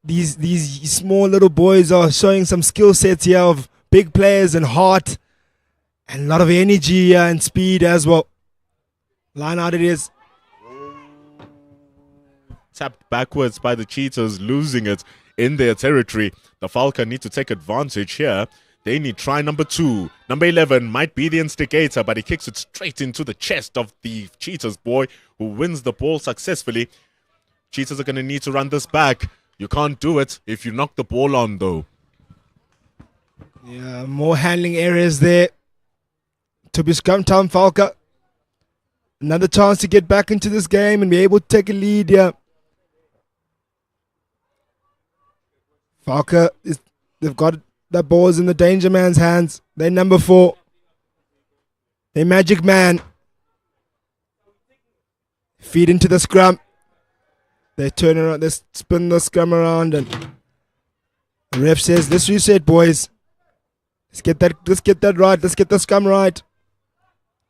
These small little boys are showing some skill sets here of big players and heart. And a lot of energy and speed as well. Line out it is. Tapped backwards by the Cheetahs, losing it in their territory. The Falca need to take advantage here. They need try number 2. Number 11 might be the instigator, but he kicks it straight into the chest of the Cheetahs boy, who wins the ball successfully. Cheetahs are going to need to run this back. You can't do it if you knock the ball on, though. Yeah, more handling areas there. To be scrum time, Falca. Another chance to get back into this game and be able to take a lead here. Falca, they've got that ball's in the danger man's hands. They're number 4. They're magic man. Feed into the scrum. They turn around, they spin the scrum around, and the ref says, "Let's reset, boys. Let's get that right. Let's get the scrum right,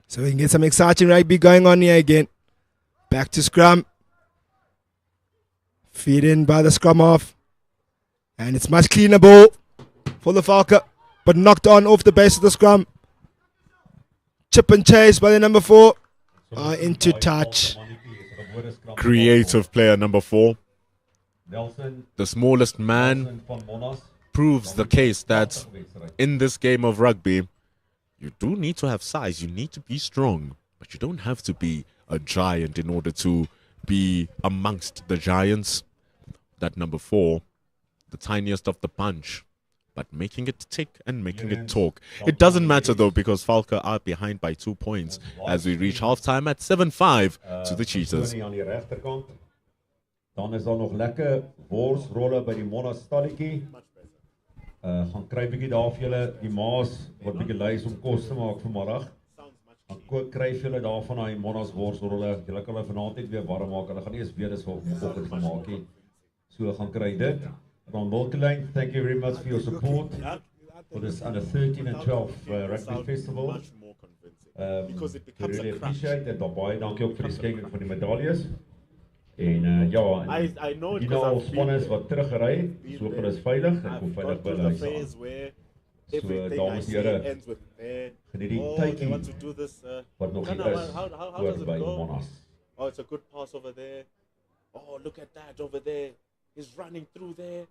so we can get some exciting rugby going on here again." Back to scrum. Feed in by the scrum half, and it's much cleaner ball for the Falca, but knocked on off the base of the scrum. Chip and chase by the number 4. Into touch. Creative player number 4. The smallest man proves the case that in this game of rugby, you do need to have size. You need to be strong, but you don't have to be a giant in order to be amongst the giants. That number 4, the tiniest of the bunch, but making it tick and making it talk. It doesn't matter though, because Falca are behind by 2 points as we reach halftime at 7-5 to the Cheetahs. Dan is daar nog lekker worsrolle by die Monnas stalletjie. Gaan kry bietjie daar vir julle, die maas wat bietjie lys om kos te maak vanmiddag. Dan kry vir julle daar van daai Monnas worsrolle. Julle kan hulle vanaand net weer warm maak. Hulle gaan nie eens weet dis vanoggend gemaak nie. So gaan kry dit. Van Wilkelyn, thank you very much for your support for this under 13 and 12 rugby festival. We really appreciate it. Baie dankie ook vir die skenking van die medaljes. En ja, die nou al span is wat teruggery het, so hulle is veilig en kom veilig by hulle huis. So dames en here, geniet die tydjie wat nog hier is oor by Monnas. Oh, it's a good pass over there. Oh, look at that over there. He's running through there.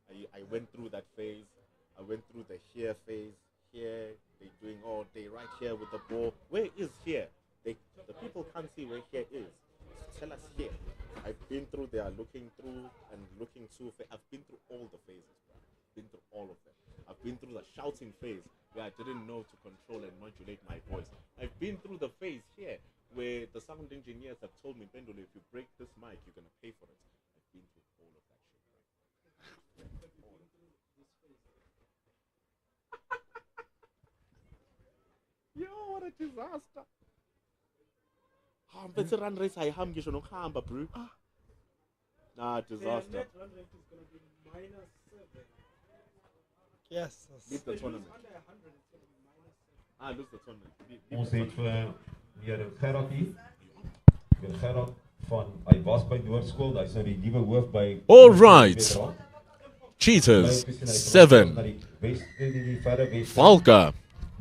I went through that phase. I went through the here phase. Here, they're doing all day right here with the ball. Where is here? The people can't see where here is. Tell us here. I've been through there, looking through and looking through. I've been through all the phases, bro. Been through all of them. I've been through the shouting phase where I didn't know to control and modulate my voice. I've been through the phase here where the sound engineers have told me, Pendolo, if you break this mic, you're gonna pay for it. I've been through all of that shit, bro. Yo, what a disaster! It's a run race. I ham gisho no hamba, bro. Nah, disaster. Net run rate is going to be -7. Yes. Leave the tournament. Lose the tournament. Ons het vir meneer Gerard hier. Meneer Gerard hy was by Noordskool, hy's nou die nuwe hoof by. All right. Cheetahs 7. Falca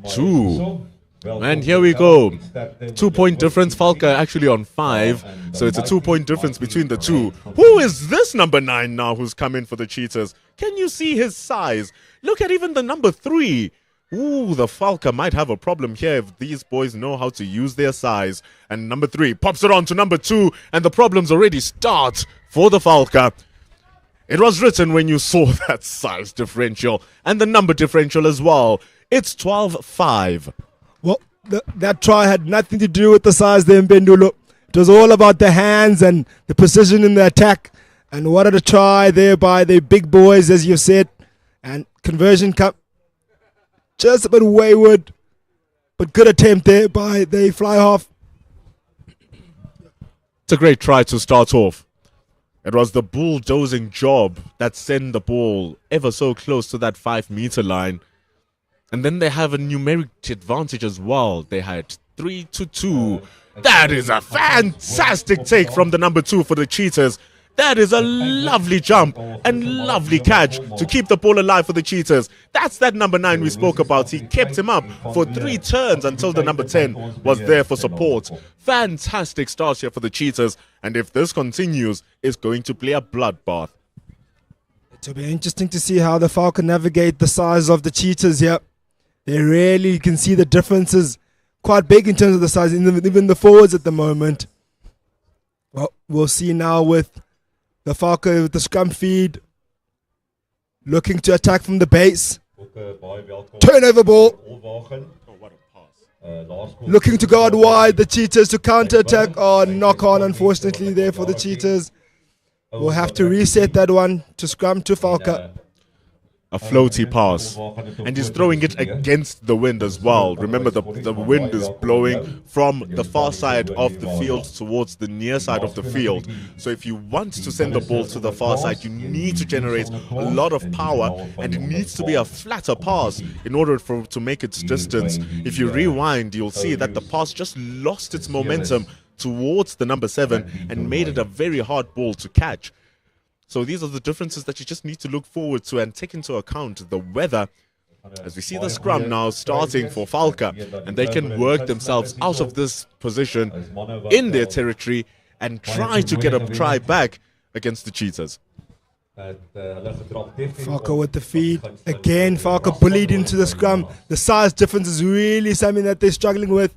2. And here we go. 2-point difference. Falca actually on 5. So it's a 2-point difference between the two. Who is this number 9 now who's come in for the Cheetahs? Can you see his size? Look at even the number 3. Ooh, the Falca might have a problem here if these boys know how to use their size. And number 3 pops it on to number 2. And the problems already start for the Falca. It was written when you saw that size differential. And the number differential as well. It's 12-5. Well, that try had nothing to do with the size there in Bendulo. It was all about the hands and the precision in the attack. And what a try there by the big boys, as you've said. And conversion come just a bit wayward. But good attempt there by the fly half. It's a great try to start off. It was the bulldozing job that sent the ball ever so close to that 5-meter line. And then they have a numeric advantage as well. They had 3-2. That is a fantastic take from the number 2 for the Cheetahs. That is a lovely jump and lovely catch to keep the ball alive for the Cheetahs. That's that number 9 we spoke about. He kept him up for 3 turns until the number 10 was there for support. Fantastic start here for the Cheetahs. And if this continues, it's going to play a bloodbath. It'll be interesting to see how the Falcon navigate the size of the Cheetahs here. They really, you can see the differences quite big in terms of the size, even the forwards at the moment. Well, we'll see now with the Falco with the scrum feed. Looking to attack from the base. Turnover ball. Looking to go out wide. The Cheetahs to counter attack. Oh, knock on, unfortunately, there for the Cheetahs. We'll have to reset that one to scrum to Falco. A floaty pass, and he's throwing it against the wind as well. Remember, the wind is blowing from the far side of the field towards the near side of the field. So if you want to send the ball to the far side, you need to generate a lot of power, and it needs to be a flatter pass in order to make its distance. If you rewind, you'll see that the pass just lost its momentum towards the number 7 and made it a very hard ball to catch. So these are the differences that you just need to look forward to and take into account the weather. As we see the scrum now starting for Falca, and they can work themselves out of this position in their territory and try to get a try back against the Cheetahs. Falco with the feed. Again, Falco bullied into the scrum. The size difference is really something that they're struggling with.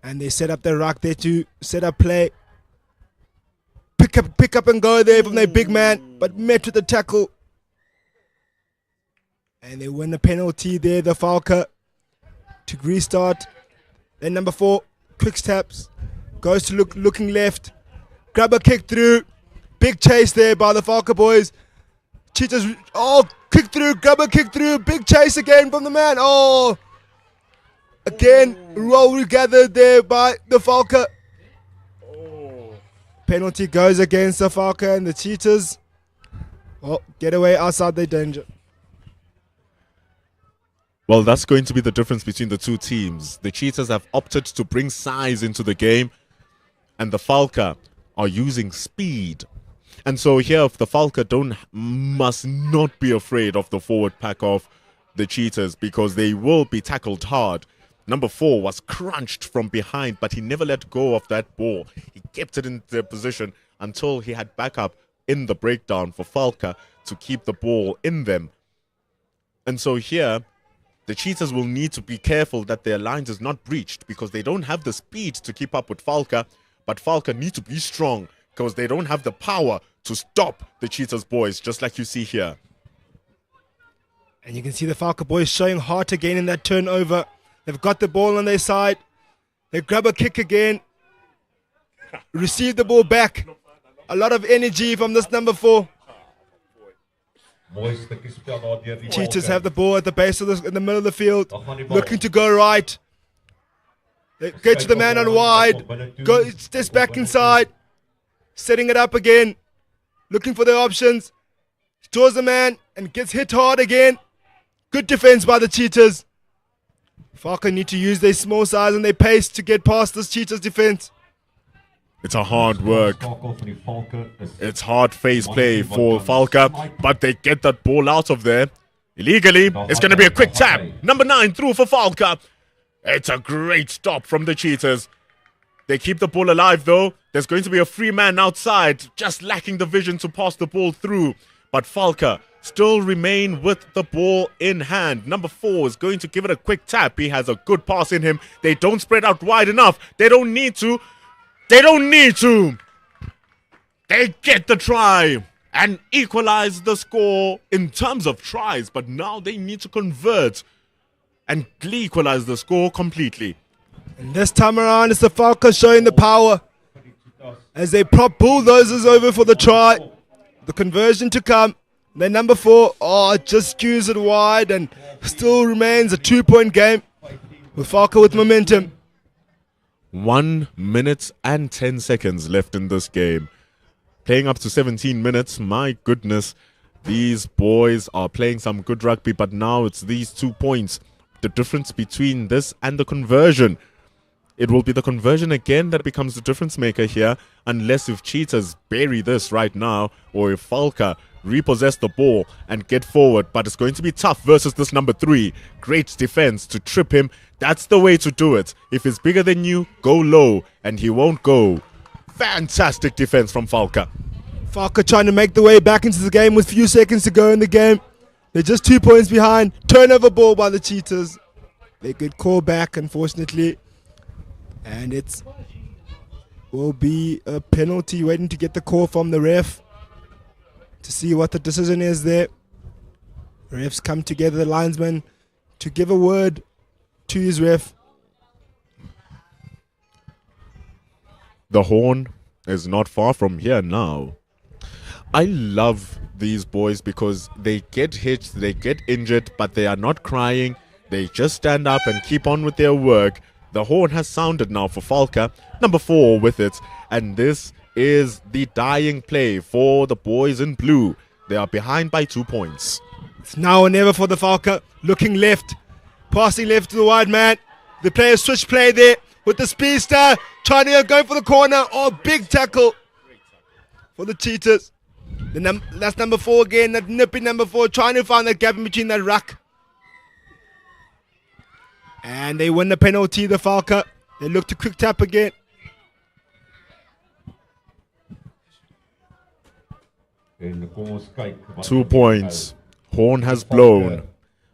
And they set up their ruck there to set up play. Pick up and go there from their big man, but met with the tackle. And they win the penalty there, the Falca, to restart. Then number 4, quick steps, goes to looking left. Grab a kick through. Big chase there by the Falca boys. Cheetahs, kick through, grab a kick through. Big chase again from the man. Again, well regathered there by the Falca. Penalty goes against the Falca and the Cheetahs. Get away outside their danger. Well, that's going to be the difference between the two teams. The Cheetahs have opted to bring size into the game, and the Falca are using speed. And so here, the Falca must not be afraid of the forward pack of the Cheetahs, because they will be tackled hard. Number 4 was crunched from behind, but he never let go of that ball. He kept it in their position until he had backup in the breakdown for Falca to keep the ball in them. And so here, the Cheetahs will need to be careful that their lines is not breached, because they don't have the speed to keep up with Falca, but Falca need to be strong because they don't have the power to stop the Cheetahs boys, just like you see here. And you can see the Falca boys showing heart again in that turnover. They've got the ball on their side. They grab a kick again. Receive the ball back. A lot of energy from this number 4. Cheetahs have the ball at the base of in the middle of the field. Looking to go right. They get to the man on wide. Steps back inside. Setting it up again. Looking for their options. Draws the man and gets hit hard again. Good defense by the Cheetahs. Falca need to use their small size and their pace to get past this Cheetahs defense. It's a hard work. It's hard phase play for Falca, but they get that ball out of there illegally. It's going to be a quick tap. Number 9 through for Falca. It's a great stop from the Cheetahs. They keep the ball alive though. There's going to be a free man outside, just lacking the vision to pass the ball through. But Falca still remain with the ball in hand. Number 4 is going to give it a quick tap. He has a good pass in him. They don't spread out wide enough. They don't need to. They don't need to. They get the try and equalize the score in terms of tries. But now they need to convert and equalize the score completely. And this time around, it's the Falcons showing the power as they prop bulldozers over for the try. The conversion to come. Then number 4, just skews it wide and still remains a 2-point game with Falca with momentum. 1 minute and 10 seconds left in this game. Playing up to 17 minutes. My goodness, these boys are playing some good rugby, but now it's these 2 points. The difference between this and the conversion. It will be the conversion again that becomes the difference maker here, unless if Cheetahs bury this right now, or if Falca repossess the ball and get forward. But it's going to be tough versus this number 3. Great defense to trip him. That's the way to do it. If he's bigger than you, go low, and he won't go. Fantastic defense from Falca. Falca trying to make the way back into the game with few seconds to go in the game. They're just 2 points behind. Turnover ball by the Cheetahs. They get called back, unfortunately. And it will be a penalty, waiting to get the call from the ref to see what the decision is there. Refs come together, the linesman, to give a word to his ref. The horn is not far from here now. I love these boys because they get hit, they get injured, but they are not crying. They just stand up and keep on with their work. The horn has sounded now for Falca, number 4 with it. And this is the dying play for the boys in blue. They are behind by 2 points. It's now or never for the Falca. Looking left, passing left to the wide man. The players switch play there with the speedster. Trying to go for the corner. Oh, big tackle for the Cheetahs. That's number 4 again, that nippy number 4, trying to find that gap in between that ruck. And they win the penalty, the Falca. They look to quick tap again. En kom ons kyk wat 2 points. Horn has blown.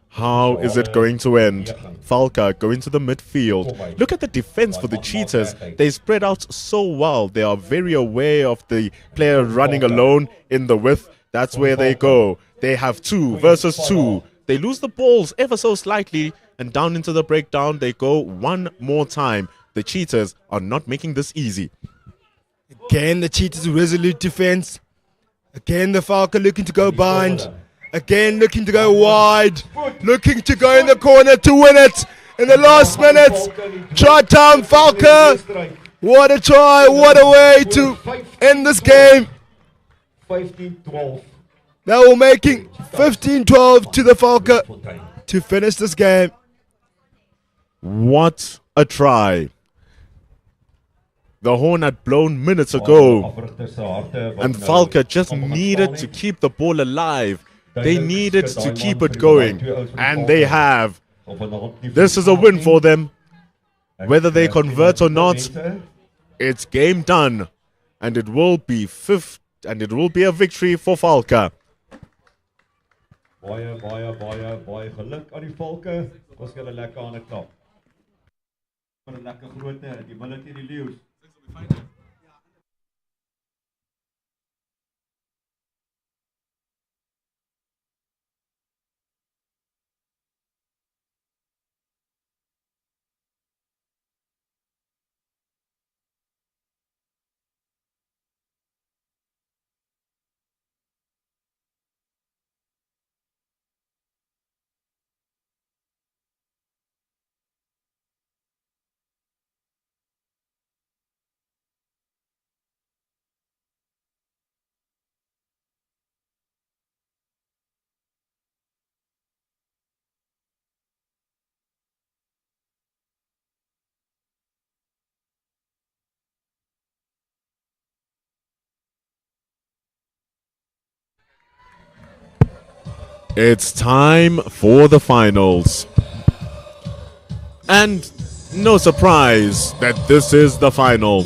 How is it going to end? Falca going to the midfield. Look at the defense for the Cheetahs. They spread out so well. They are very aware of the player running alone in the width. That's where they go. They have 2 versus 2. They lose the balls ever so slightly, and down into the breakdown they go one more time. The Cheetahs are not making this easy. Again, the Cheetahs resolute defense. Again, the Falca looking to go bind. Again, looking to go wide. Looking to go in the corner to win it. In the last minutes. Try time, Falca. What a try. What a way to end this game. 15-12 They were making 15-12 to the Falca to finish this game. What a try. The horn had blown minutes ago, and Falca just needed to keep the ball alive. They needed to keep it going, and they have. This is a win for them. Whether they convert or not, it's game done, and it will be a victory for Falca. Baie geluk aan die Valke. Ons gee hulle lekker aan 'n klap. Vir 'n lekker grootte, die Military die Leeu's. It's time for the finals. And no surprise that this is the final.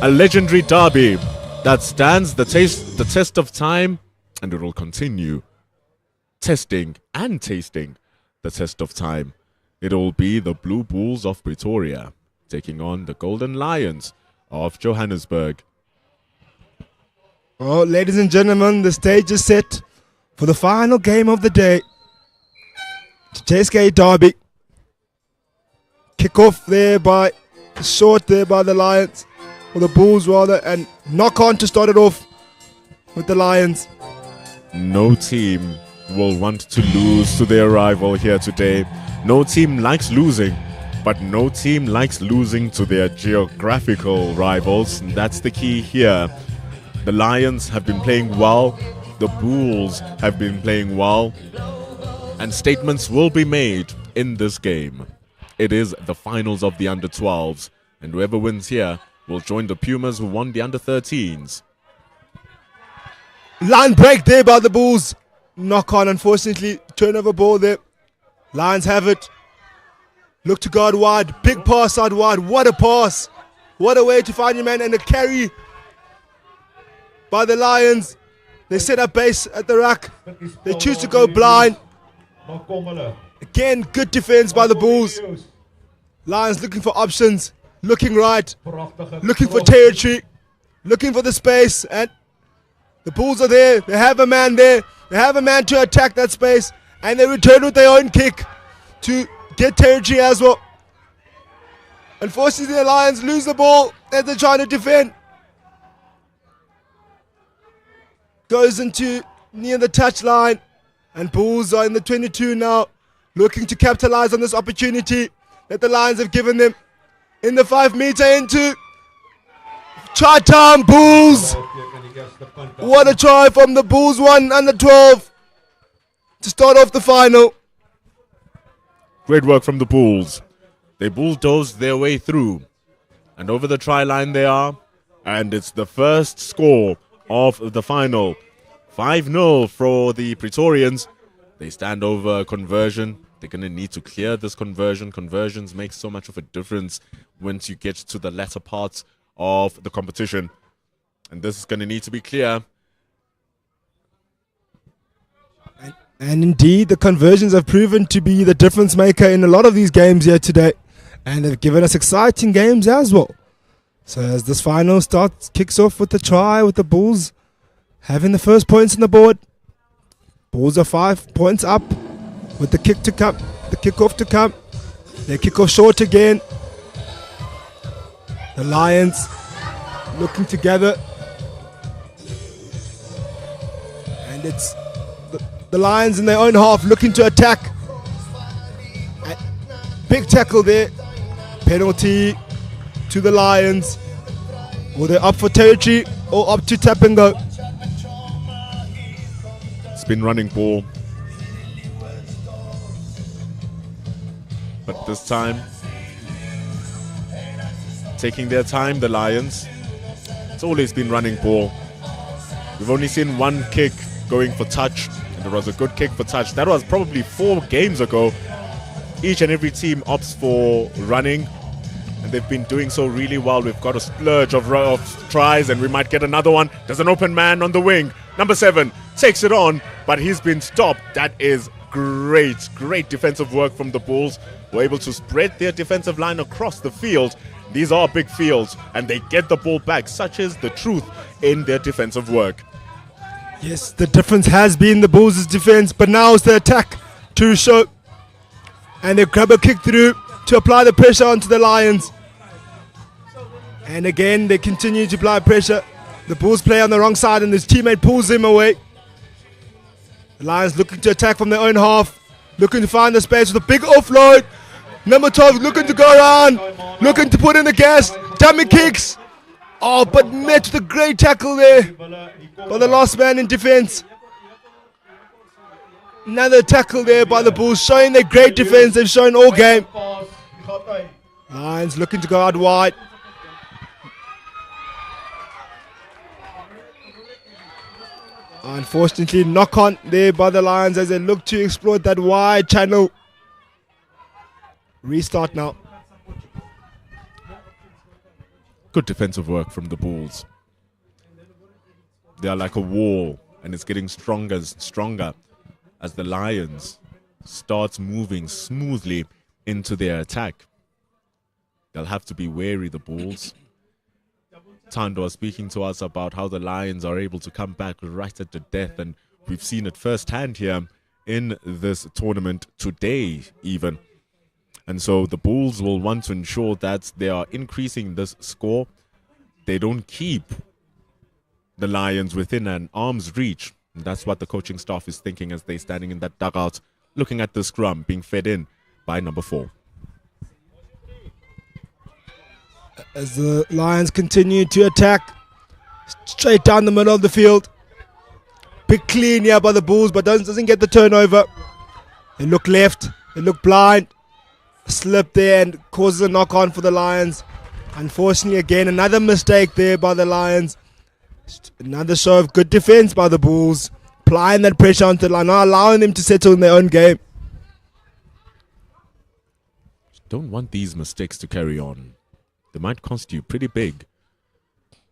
A legendary derby that stands the test of time, and it will continue testing and tasting the test of time. It will be the Blue Bulls of Pretoria taking on the Golden Lions of Johannesburg. Oh, ladies and gentlemen, the stage is set for the final game of the day. JSK Derby. Kick off there by short there by the Lions, or the Bulls rather, and knock on to start it off with the Lions. No team will want to lose to their rival here today. No team likes losing, but no team likes losing to their geographical rivals. That's the key here. The Lions have been playing well. The Bulls have been playing well, and statements will be made in this game. It is the finals of the under-12s, and whoever wins here will join the Pumas who won the under-13s. Line break there by the Bulls. Knock on, unfortunately. Turnover ball there. Lions have it. Look to guard wide. Big pass out wide. What a pass. What a way to find your man, and a carry by the Lions. They set up base at the rack. They choose to go blind. Maar kom hulle. Again, good defense by the Bulls. Lions looking for options, looking right, Pragtige looking for territory, looking for the space, and the Bulls are there. They have a man there. They have a man to attack that space, and they return with their own kick to get territory as well. Unfortunately, the Lions lose the ball as they're trying to defend. Goes into near the touchline, and Bulls are in the 22 now, looking to capitalize on this opportunity that the Lions have given them. In the 5 meter into try time, Bulls. What a try from the Bulls, 1 under 12 to start off the final. Great work from the Bulls. They bulldozed their way through. And over the try line they are. And it's the first score of the final. 5-0 for the Praetorians. They stand over a conversion. They're going to need to clear this conversion. Conversions make so much of a difference once you get to the latter parts of the competition. And this is going to need to be clear. And indeed, the conversions have proven to be the difference maker in a lot of these games here today. And they've given us exciting games as well. So as this final kicks off with the try, with the Bulls having the first points on the board. Bulls are 5 points up with the kick to come, the kickoff to come. They kick off short again. The Lions looking together. And it's the Lions in their own half looking to attack. Big tackle there. Penalty to the Lions. Were they up for territory or up to tap and go? Spin running ball. But this time, taking their time, the Lions. It's always been running ball. We've only seen one kick going for touch. And it was a good kick for touch. That was probably 4 games ago. Each and every team opts for running. And they've been doing so really well. We've got a splurge of tries, and we might get another one. There's an open man on the wing. Number 7 takes it on, but he's been stopped. That is great. Great defensive work from the Bulls. Were able to spread their defensive line across the field. These are big fields, and they get the ball back. Such is the truth in their defensive work. Yes, the difference has been the Bulls' defense, but now it's the attack to show. And they grab a kick through to apply the pressure onto the Lions. And again, they continue to apply pressure. The Bulls play on the wrong side, and his teammate pulls him away. The Lions looking to attack from their own half, looking to find the space with a big offload. Number 12 looking to go around, looking to put in the gas. Dummy kicks. Oh, but met with a great tackle there by the last man in defense. Another tackle there by the Bulls, showing their great defense they've shown all game. Lions looking to go out wide. Unfortunately, knock on there by the Lions as they look to exploit that wide channel. Restart now. Good defensive work from the Bulls. They are like a wall, and it's getting stronger as the Lions start moving smoothly into their attack. They'll have to be wary, the Bulls. Tando was speaking to us about how the Lions are able to come back right at the death, and we've seen it firsthand here in this tournament today even. And so the Bulls will want to ensure that they are increasing this score. They don't keep the Lions within an arm's reach. And that's what the coaching staff is thinking as they're standing in that dugout, looking at the scrum being fed in by number 4. As the Lions continue to attack straight down the middle of the field. Big clean here by the Bulls, but doesn't get the turnover. They look left, they look blind. Slip there and causes a knock on for the Lions. Unfortunately, again, another mistake there by the Lions. Another show of good defense by the Bulls. Applying that pressure onto the line, not allowing them to settle in their own game. Don't want these mistakes to carry on. They might cost you pretty big.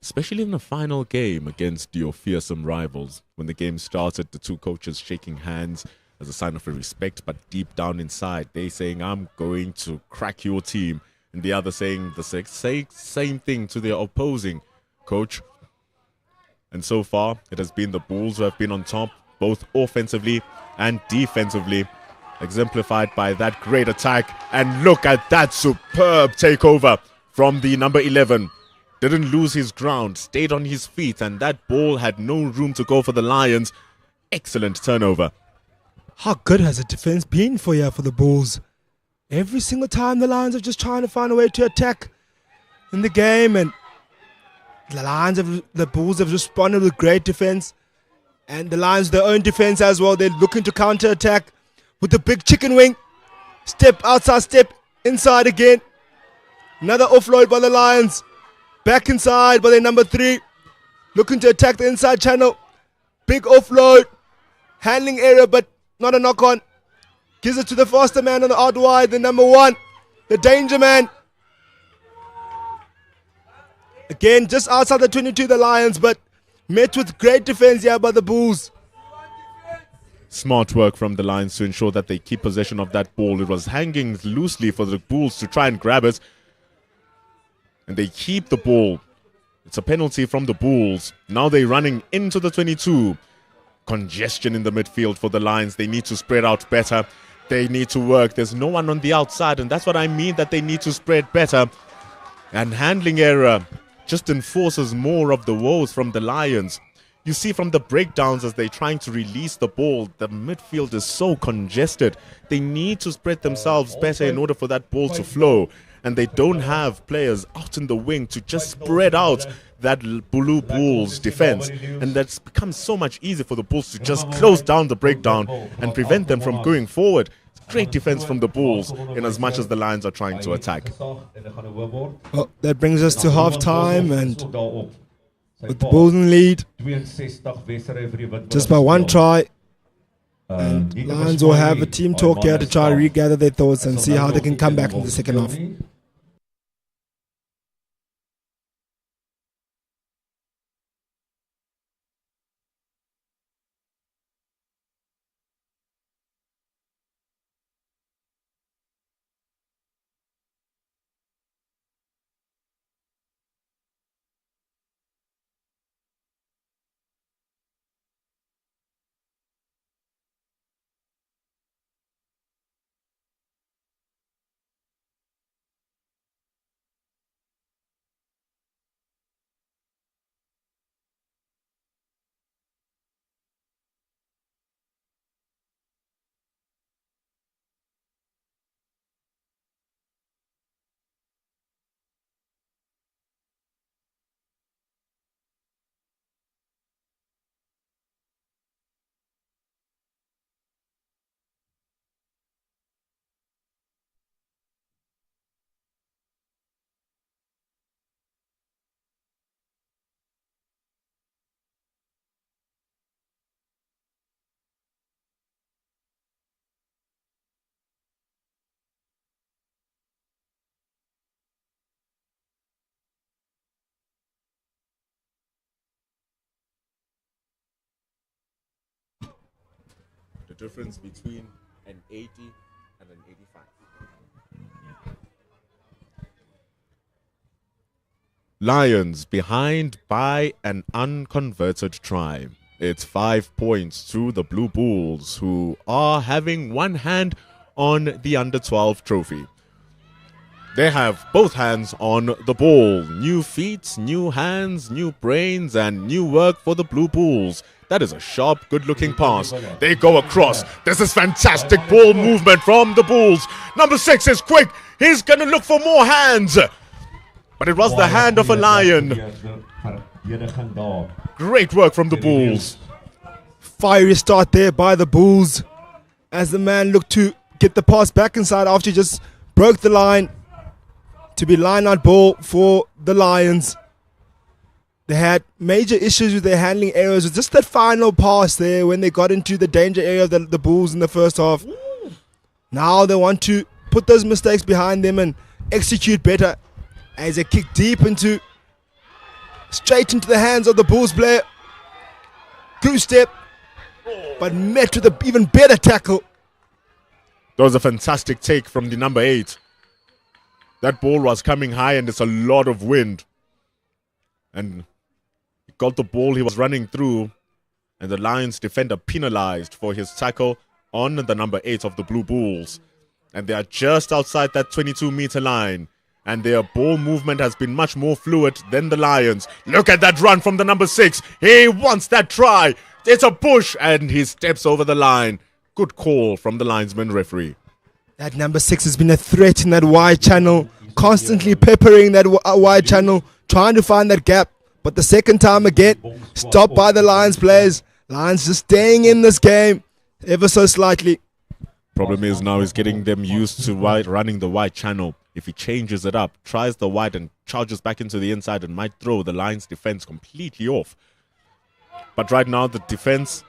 especially in the final game against your fearsome rivals. When the game started, the two coaches shaking hands as a sign of respect, but deep down inside, they saying, I'm going to crack your team. And the other saying the same thing to their opposing coach. And so far, it has been the Bulls who have been on top, both offensively and defensively, exemplified by that great attack. And look at that superb takeover from the number 11. Didn't lose his ground, stayed on his feet, and that ball had no room to go for the Lions. Excellent turnover. How good has the defense been for the Bulls? Every single time the Lions are just trying to find a way to attack in the game, and the Bulls have responded with great defense, and the Lions their own defense as well. They're looking to counter attack with the big chicken wing. Step outside, step inside again. Another offload by the Lions. Back inside by their number 3, looking to attack the inside channel. Big offload, handling error, but not a knock on. Gives it to the faster man on the out wide, the number 1, the danger man. Again, just outside the 22, the Lions, but met with great defense here by the Bulls. Smart work from the Lions to ensure that they keep possession of that ball. It was hanging loosely for the Bulls to try and grab it. And they keep the ball. It's a penalty from the Bulls. Now they're running into the 22. Congestion in the midfield for the Lions. They need to spread out better. They need to work. There's no one on the outside, and that's what I mean, that they need to spread better. And handling error just enforces more of the woes from the Lions. You see from the breakdowns as they're trying to release the ball, the midfield is so congested. They need to spread themselves better in order for that ball to flow. And they don't have players out in the wing to just spread out that Blue Bulls defense. And that's become so much easier for the Bulls to just close down the breakdown and prevent them from going forward. It's great defense from the Bulls in as much as the Lions are trying to attack. Well, that brings us to half-time, and with the Bulls in lead, just by one try. And Lions will have a team talk here to try to regather their thoughts and see how they can come back in the second half. The difference between an 80 and an 85. Lions behind by an unconverted try. It's 5 points to the Blue Bulls, who are having one hand on the under-12 trophy. They have both hands on the ball. New feet, new hands, new brains, and new work for the Blue Bulls. That is a sharp, good-looking pass. They go across. This is fantastic ball movement from the Bulls. Number 6 is quick. He's going to look for more hands. But it was the hand of a Lion. Great work from the Bulls. Fiery start there by the Bulls as the man looked to get the pass back inside after he just broke the line. To be line-out ball for the Lions. They had major issues with their handling errors. Just that final pass there when they got into the danger area of the Bulls in the first half. Now they want to put those mistakes behind them and execute better as they kick deep into Straight into the hands of the Bulls player. Goose step. But met with an even better tackle. That was a fantastic take from the number 8. That ball was coming high and it's a lot of wind. And he got the ball he was running through. And the Lions defender penalized for his tackle on the number 8 of the Blue Bulls. And they are just outside that 22-meter line. And their ball movement has been much more fluid than the Lions. Look at that run from the number 6. He wants that try. It's a push and he steps over the line. Good call from the linesman referee. That number 6 has been a threat in that wide channel. Constantly peppering that wide channel. Trying to find that gap. But the second time again, stopped by the Lions players. Lions just staying in this game ever so slightly. Problem is now he's getting them used to running the wide channel. If he changes it up, tries the wide and charges back into the inside and might throw the Lions defense completely off. But right now the defense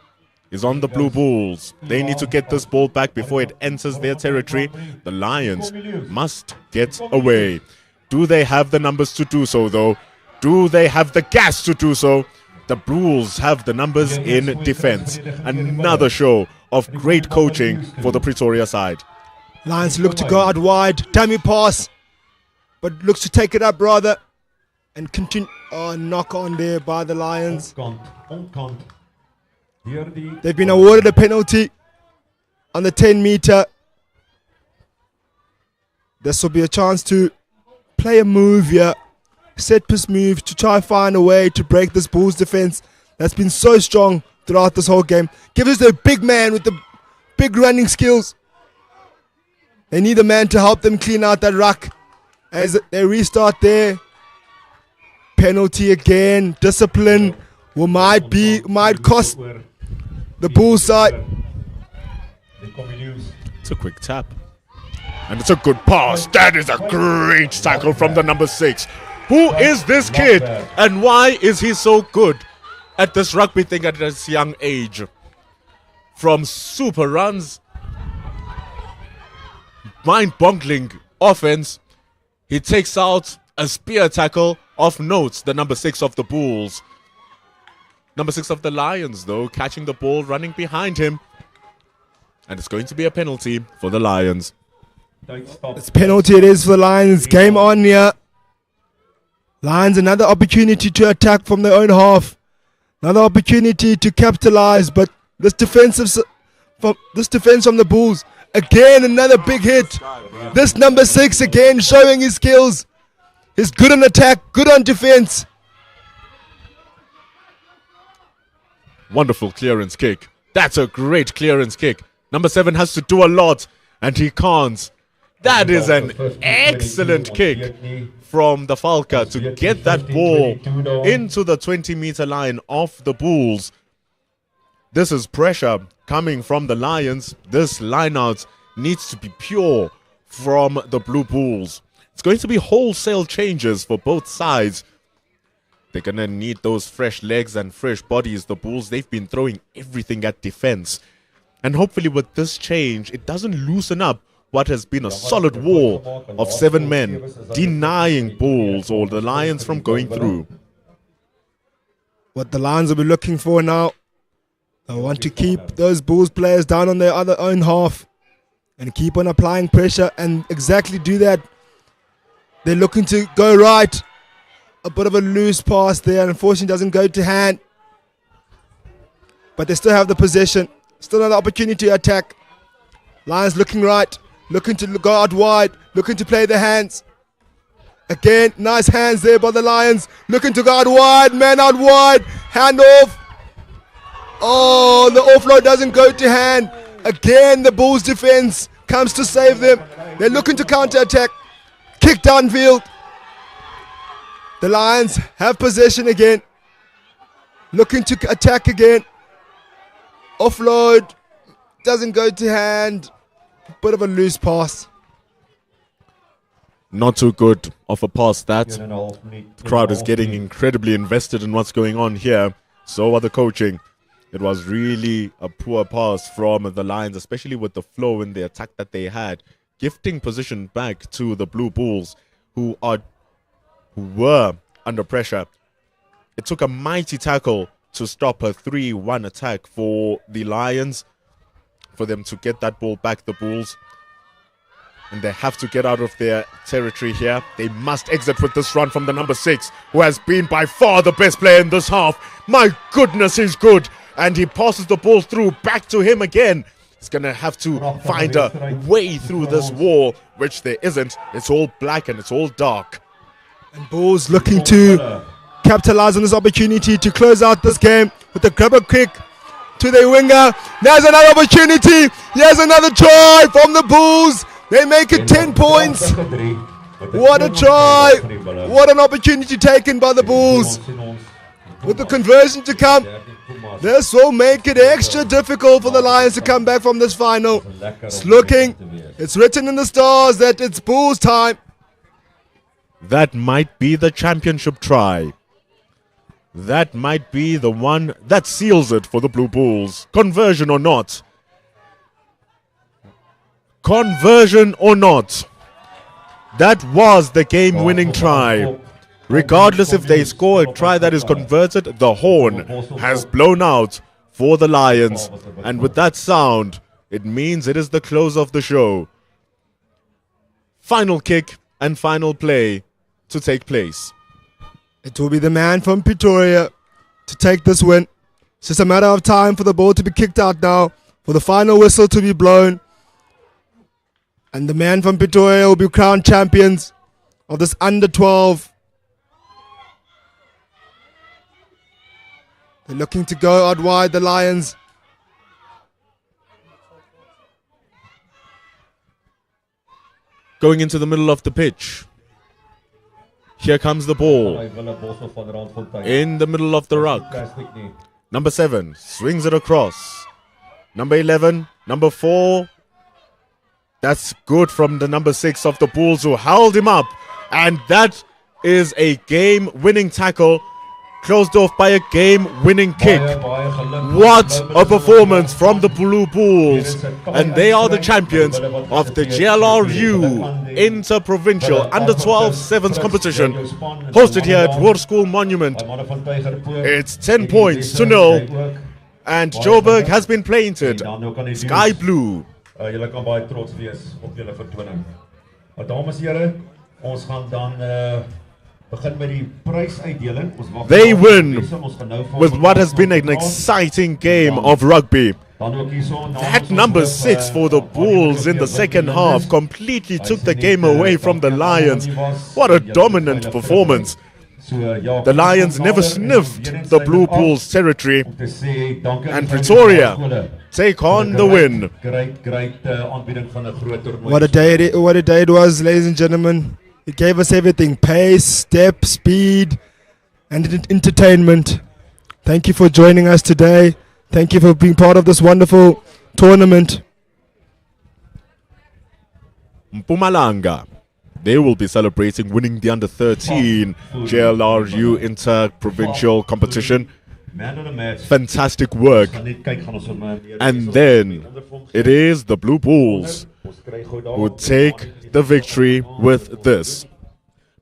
is on the Blue Bulls. They need to get this ball back before it enters their territory. The Lions must get away. Do they have the numbers to do so though? Do they have the gas to do so? The Bulls have the numbers in defense. Another show of great coaching for the Pretoria side. Lions look to go out wide. Dummy pass. But looks to take it up rather. And continue. Oh, knock on there by the Lions. They've been awarded a penalty on the 10-meter. This will be a chance to play a move here. Set piece move to try and find a way to break this Bulls defense that's been so strong throughout this whole game. Give us the big man with the big running skills. They need a man to help them clean out that ruck as they restart there. Penalty again. Discipline might cost the Bulls side. It's a quick tap. And it's a good pass. That is a great tackle from the number 6. Who is this kid and why is he so good at this rugby thing at this young age? From super runs, mind-boggling offense, he takes out a spear tackle of note, the number 6 of the Bulls. Number 6 of the Lions, though, catching the ball, running behind him. And it's going to be a penalty for the Lions. It's penalty it is for the Lions. Game on here. Lions, another opportunity to attack from their own half. Another opportunity to capitalize, but this defense from the Bulls. Again, another big hit. This number 6 again showing his skills. He's good on attack, good on defense. Wonderful clearance kick. That's a great clearance kick. Number 7 has to do a lot, and he can't. That is an excellent kick from the Falca to get that ball into the 20-meter line of the Bulls. This is pressure coming from the Lions. This lineout needs to be pure from the Blue Bulls. It's going to be wholesale changes for both sides. They're going to need those fresh legs and fresh bodies. The Bulls, they've been throwing everything at defense. And hopefully with this change, it doesn't loosen up what has been a solid wall of 7 men, denying Bulls or the Lions from going through. What the Lions will be looking for now, they want to keep those Bulls players down on their own half and keep on applying pressure and exactly do that. They're looking to go right. A bit of a loose pass there. Unfortunately, doesn't go to hand. But they still have the possession. Still another opportunity to attack. Lions looking right. Looking to go out wide. Looking to play the hands. Again, nice hands there by the Lions. Looking to go out wide. Man out wide. Hand off. Oh, the offload doesn't go to hand. Again, the Bulls defense comes to save them. They're looking to counter-attack. Kick downfield. The Lions have possession again. Looking to attack again. Offload. Doesn't go to hand. Bit of a loose pass. Not too good of a pass that. The crowd is getting incredibly invested in what's going on here. So are the coaching. It was really a poor pass from the Lions, especially with the flow in the attack that they had. Gifting position back to the Blue Bulls, who were under pressure. It took a mighty tackle to stop a 3-1 attack for the Lions, for them to get that ball back, the Bulls. And they have to get out of their territory here. They must exit with this run from the number 6, who has been by far the best player in this half. My goodness, he's good. And he passes the ball through, back to him again. He's going to have to find a way through this wall, which there isn't. It's all black and it's all dark. And Bulls looking to capitalize on this opportunity to close out this game with a grabber kick to their winger. There's another opportunity. Here's another try from the Bulls. They make it 10 points. What a try. What an opportunity taken by the Bulls. With the conversion to come, this will make it extra difficult for the Lions to come back from this final. It's written in the stars that it's Bulls time. That might be the championship try. That might be the one that seals it for the Blue Bulls. Conversion or not. Conversion or not. That was the game-winning try. Regardless if they score a try that is converted, the horn has blown out for the Lions. And with that sound, it means it is the close of the show. Final kick and final play to take place. It will be the man from Pretoria to take this win. It's just a matter of time for the ball to be kicked out now, for the final whistle to be blown. And the man from Pretoria will be crowned champions of this under-12. They're looking to go out wide, the Lions. Going into the middle of the pitch. Here comes the ball. In the middle of the ruck. Number 7 swings it across. Number 11, number 4. That's good from the number 6 of the Bulls, who held him up. And that is a game-winning tackle, closed off by a game-winning kick. What a performance from the Blue Bulls. And they are the champions of the G.L.R.U Interprovincial Under-12 Sevens competition, hosted here at Hoërskool Monument. It's 10 points to 0. And Joburg has been painted sky blue. Julle kan baie trots wees op julle vertoning. Dames en here, ons gaan dan begin met die prysuitdeling. They win with what has been an exciting game of rugby. That number 6 for the Bulls in the second half completely took the game away from the Lions. What a dominant performance. The Lions never sniffed the Blue Bulls' territory, and Pretoria take on the win. What a day it was, ladies and gentlemen. It gave us everything: pace, step, speed, and entertainment. Thank you for joining us today. Thank you for being part of this wonderful tournament. Mpumalanga, they will be celebrating winning the under-13 G.L.R.U Interprovincial competition. Fantastic work. And then it is the Blue Bulls who take the victory with this.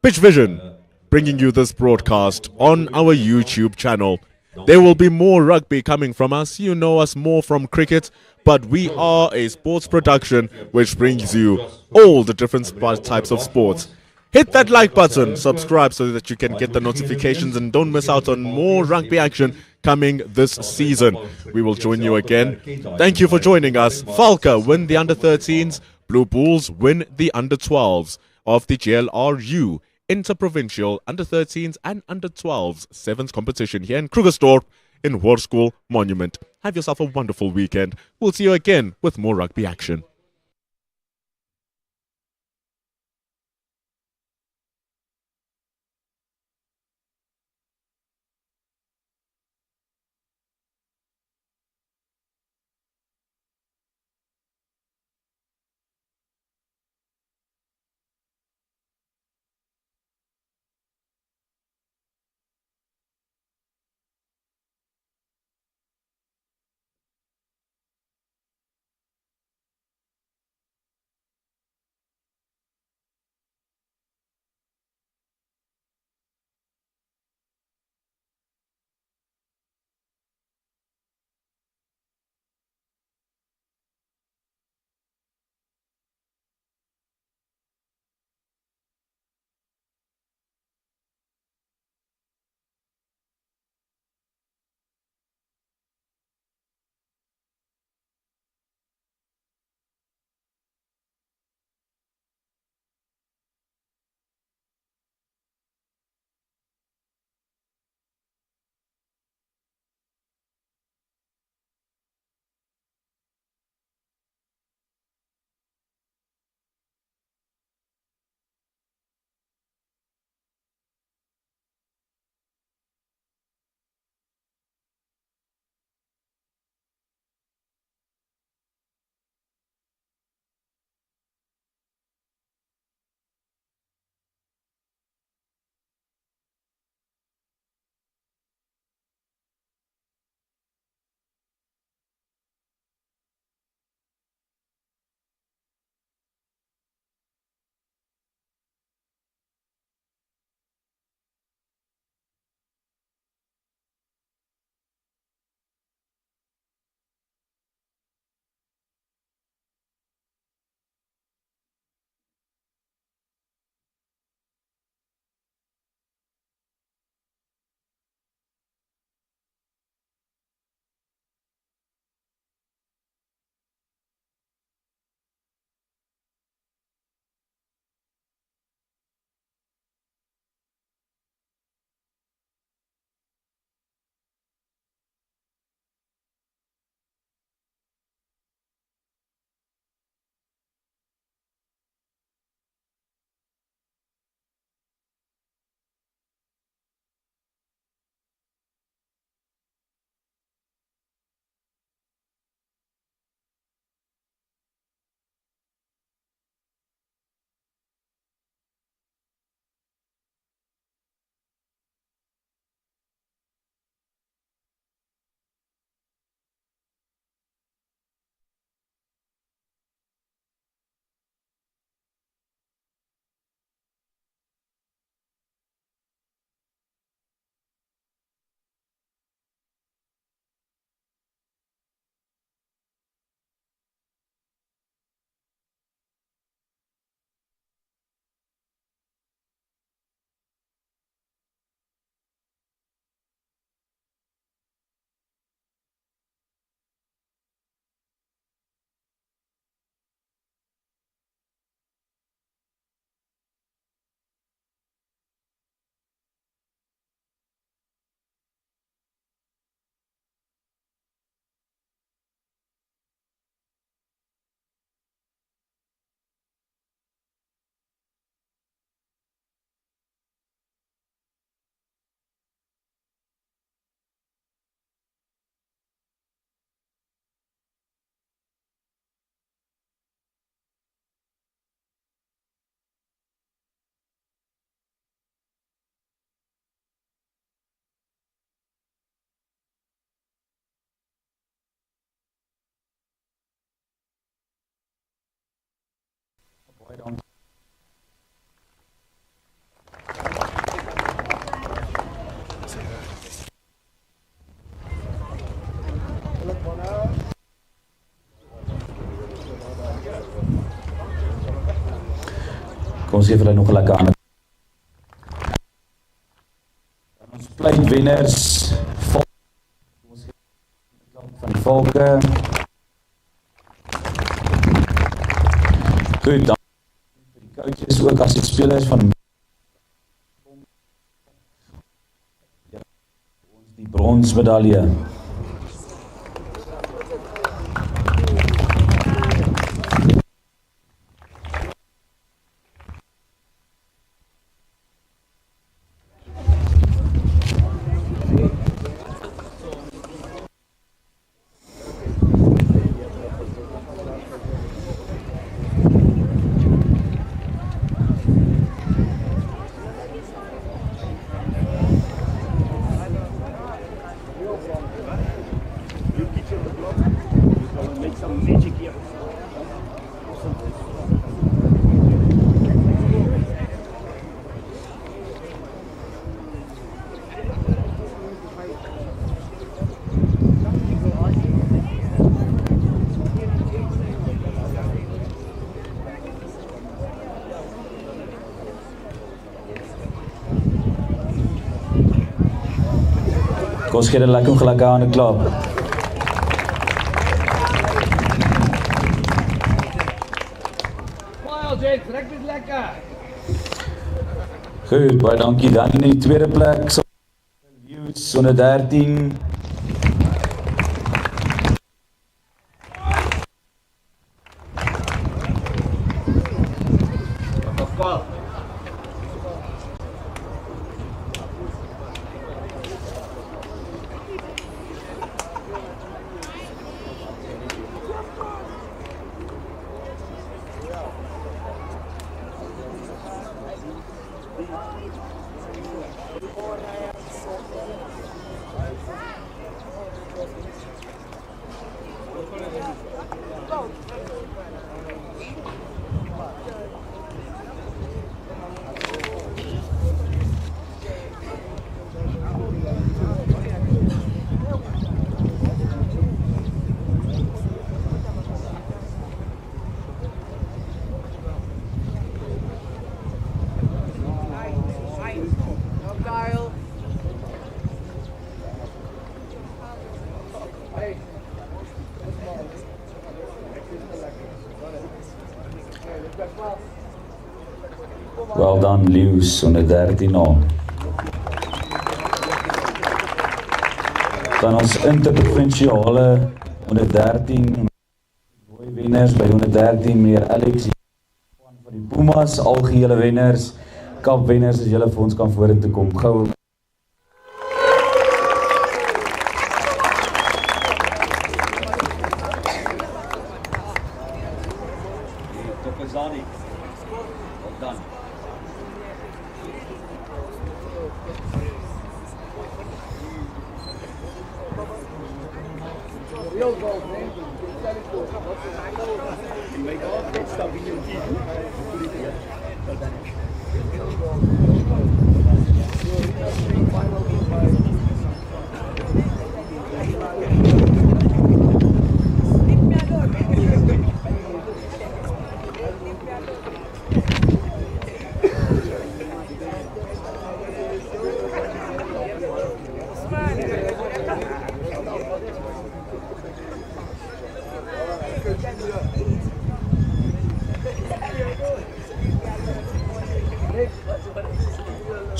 Pitch Vision, bringing you this broadcast on our YouTube channel. There will be more rugby coming from us. You know us more from cricket, but we are a sports production which brings you all the different types of sports. Hit that like button, subscribe so that you can get the notifications and don't miss out on more rugby action coming this season. We will join you again. Thank you for joining us. Falca win the under-13s. Blue Bulls win the under-12s of the G.L.R.U Interprovincial under-13s and under-12s sevens competition here in Krugersdorp in Hoërskool Monument. Have yourself a wonderful weekend. We'll see you again with more rugby action. Kom ons gee vir hulle nog 'n lekker hande. Ons pleit wenners van die volke. Goed, dan vir die coaches ook as die spelers van ons die bronsmedalje. Kom ons gee dit lekker gelyk aan die klap. Trek dit lekker. Goed, baie dankie. Dan in die tweede plek G.L.R.U onder 13. Well done, Lewis, onder 13 al. Dan ons interprovinciale onder 13 mooi wenners by onder 13 meneer Alex van die Pumas, algehele wenners, kap wenners as julle vir ons kan vorentoe kom. Gou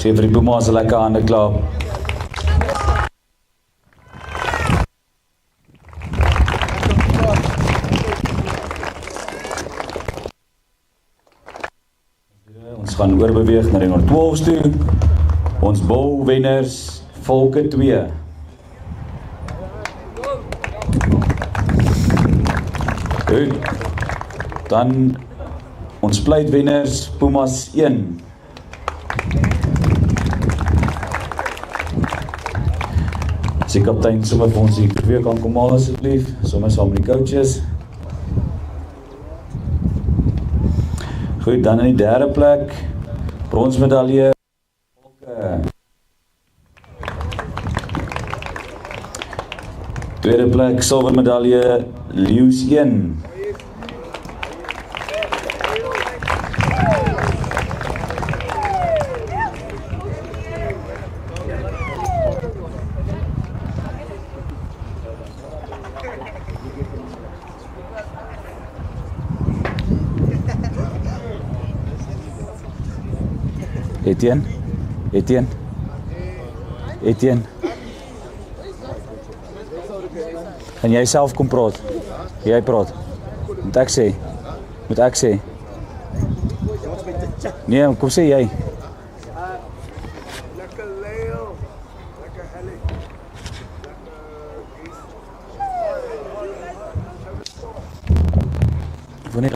sê vir die Pumas 'n lekker hande klap. Ons gaan oorbeweeg na die nommer 12 toe. Ons bol wenners Volke 2. Goed. Dan ons pleit wenners Pumas 1. As die kaptein sommer vir ons hier weer kan kom haal asseblief, sommer saam met die coaches. Goed. Goed, dan in die derde plek, bronsmedalje. Tweede plek, silvermedalje, Leeu's 1. Etienne. Gaan jy self kom praat? Jy praat. Moet ek sê. Nee, kom sê jy. Lekker Leo. Lekker Ellie. Wanneer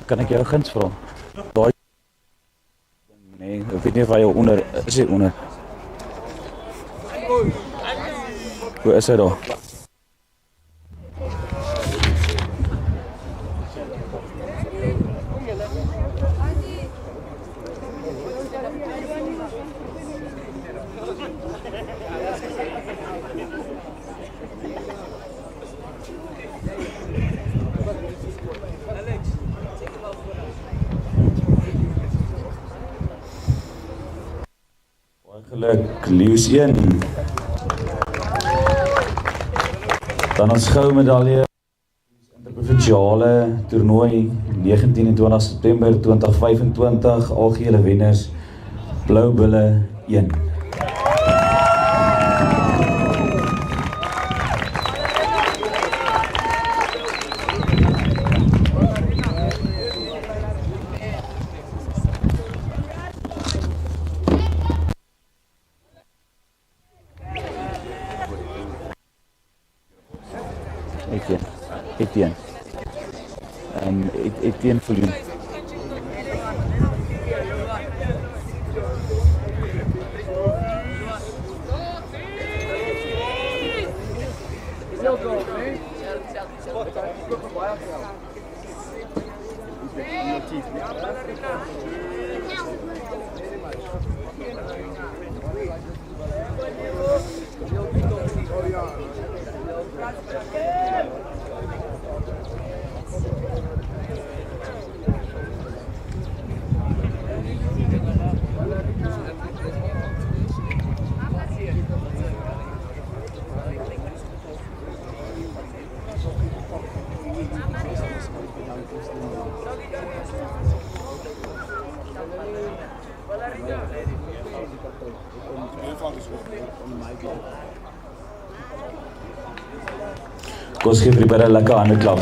kan ek jou guns vra? Daai nee, ek weet nie of hy jou onder is hy onder. Hoe is hy daar? Geluk, Leeu's 1. Dan ons goue medalje, Interprovinciale toernooi, 19 en 20 September 2025, algehele wenners, Blou Bulle 1. Etienne vir jou. Kom ons geef vir die bidde lekker hande klap.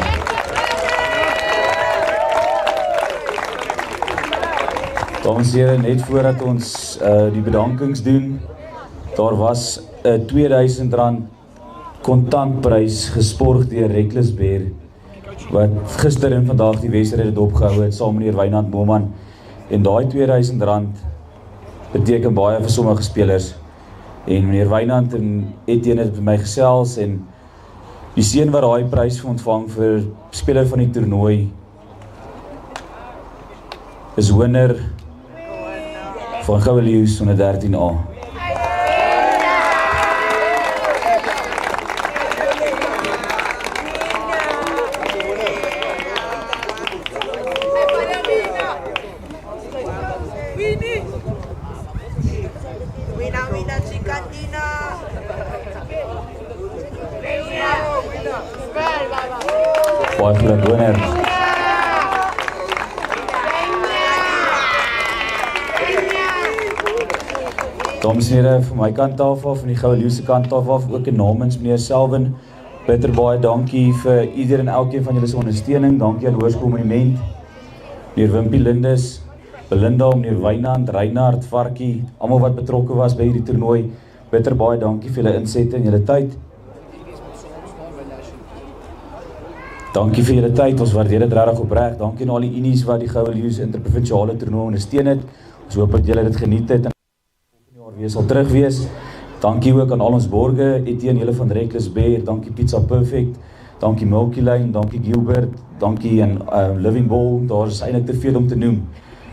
Dames en heren, net voordat ons die bedankings doen, daar was een R2000 kontantprys gesporg deur G.L.R.U, wat gister en vandag die wedstryd het opgehou het, saam meneer Wynand Moman. En daai R2000 beteken baie vir sommige spelers. En meneer Wynand en Etienne het by my gesels en die seun wat daai prys ontvang vir speler van die toernooi is wenner van G.L.R.U onder 13A. Baie geluk, wenner. Dames en heren, van my kant af, van die G.L.R.U se kant af, ook in namens meneer Selwyn, bitter baie dankie vir ieder en elkeen van julle se ondersteuning, dankie aan Hoërskool Monument, meneer Wimpie Lindes, Belinda, meneer Wynand, Reinhard, Varkie, almal wat betrokke was by hierdie toernooi, bitter baie dankie vir julle insette en julle tyd. Dankie vir julle tyd, ons waardeer dit regtig opreg. Dankie aan al die unies wat die G.L.R.U se interprovinsiale toernooi ondersteun het. Ons hoop dat julle dit geniet het en volgende jaar weer sal terug wees. Dankie ook aan al ons borge, Etienne julle van G.L.R.U, dankie Pizza Perfect, dankie Milky Lane, dankie Gilbert, dankie en Living Ball, daar is eintlik te veel om te noem.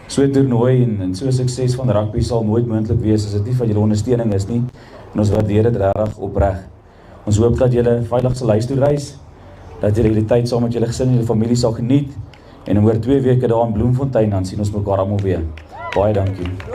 So 'n toernooi en so 'n sukses van rugby sal nooit moontlik wees as dit nie van julle ondersteuning is nie. En ons waardeer dit regtig opreg. Ons hoop dat julle veilig sal huis toe reis, dat julle die tyd saam met julle gesin en julle familie sal geniet en oor 2 weke daar in Bloemfontein dan sien ons mekaar almal weer. Baie dankie.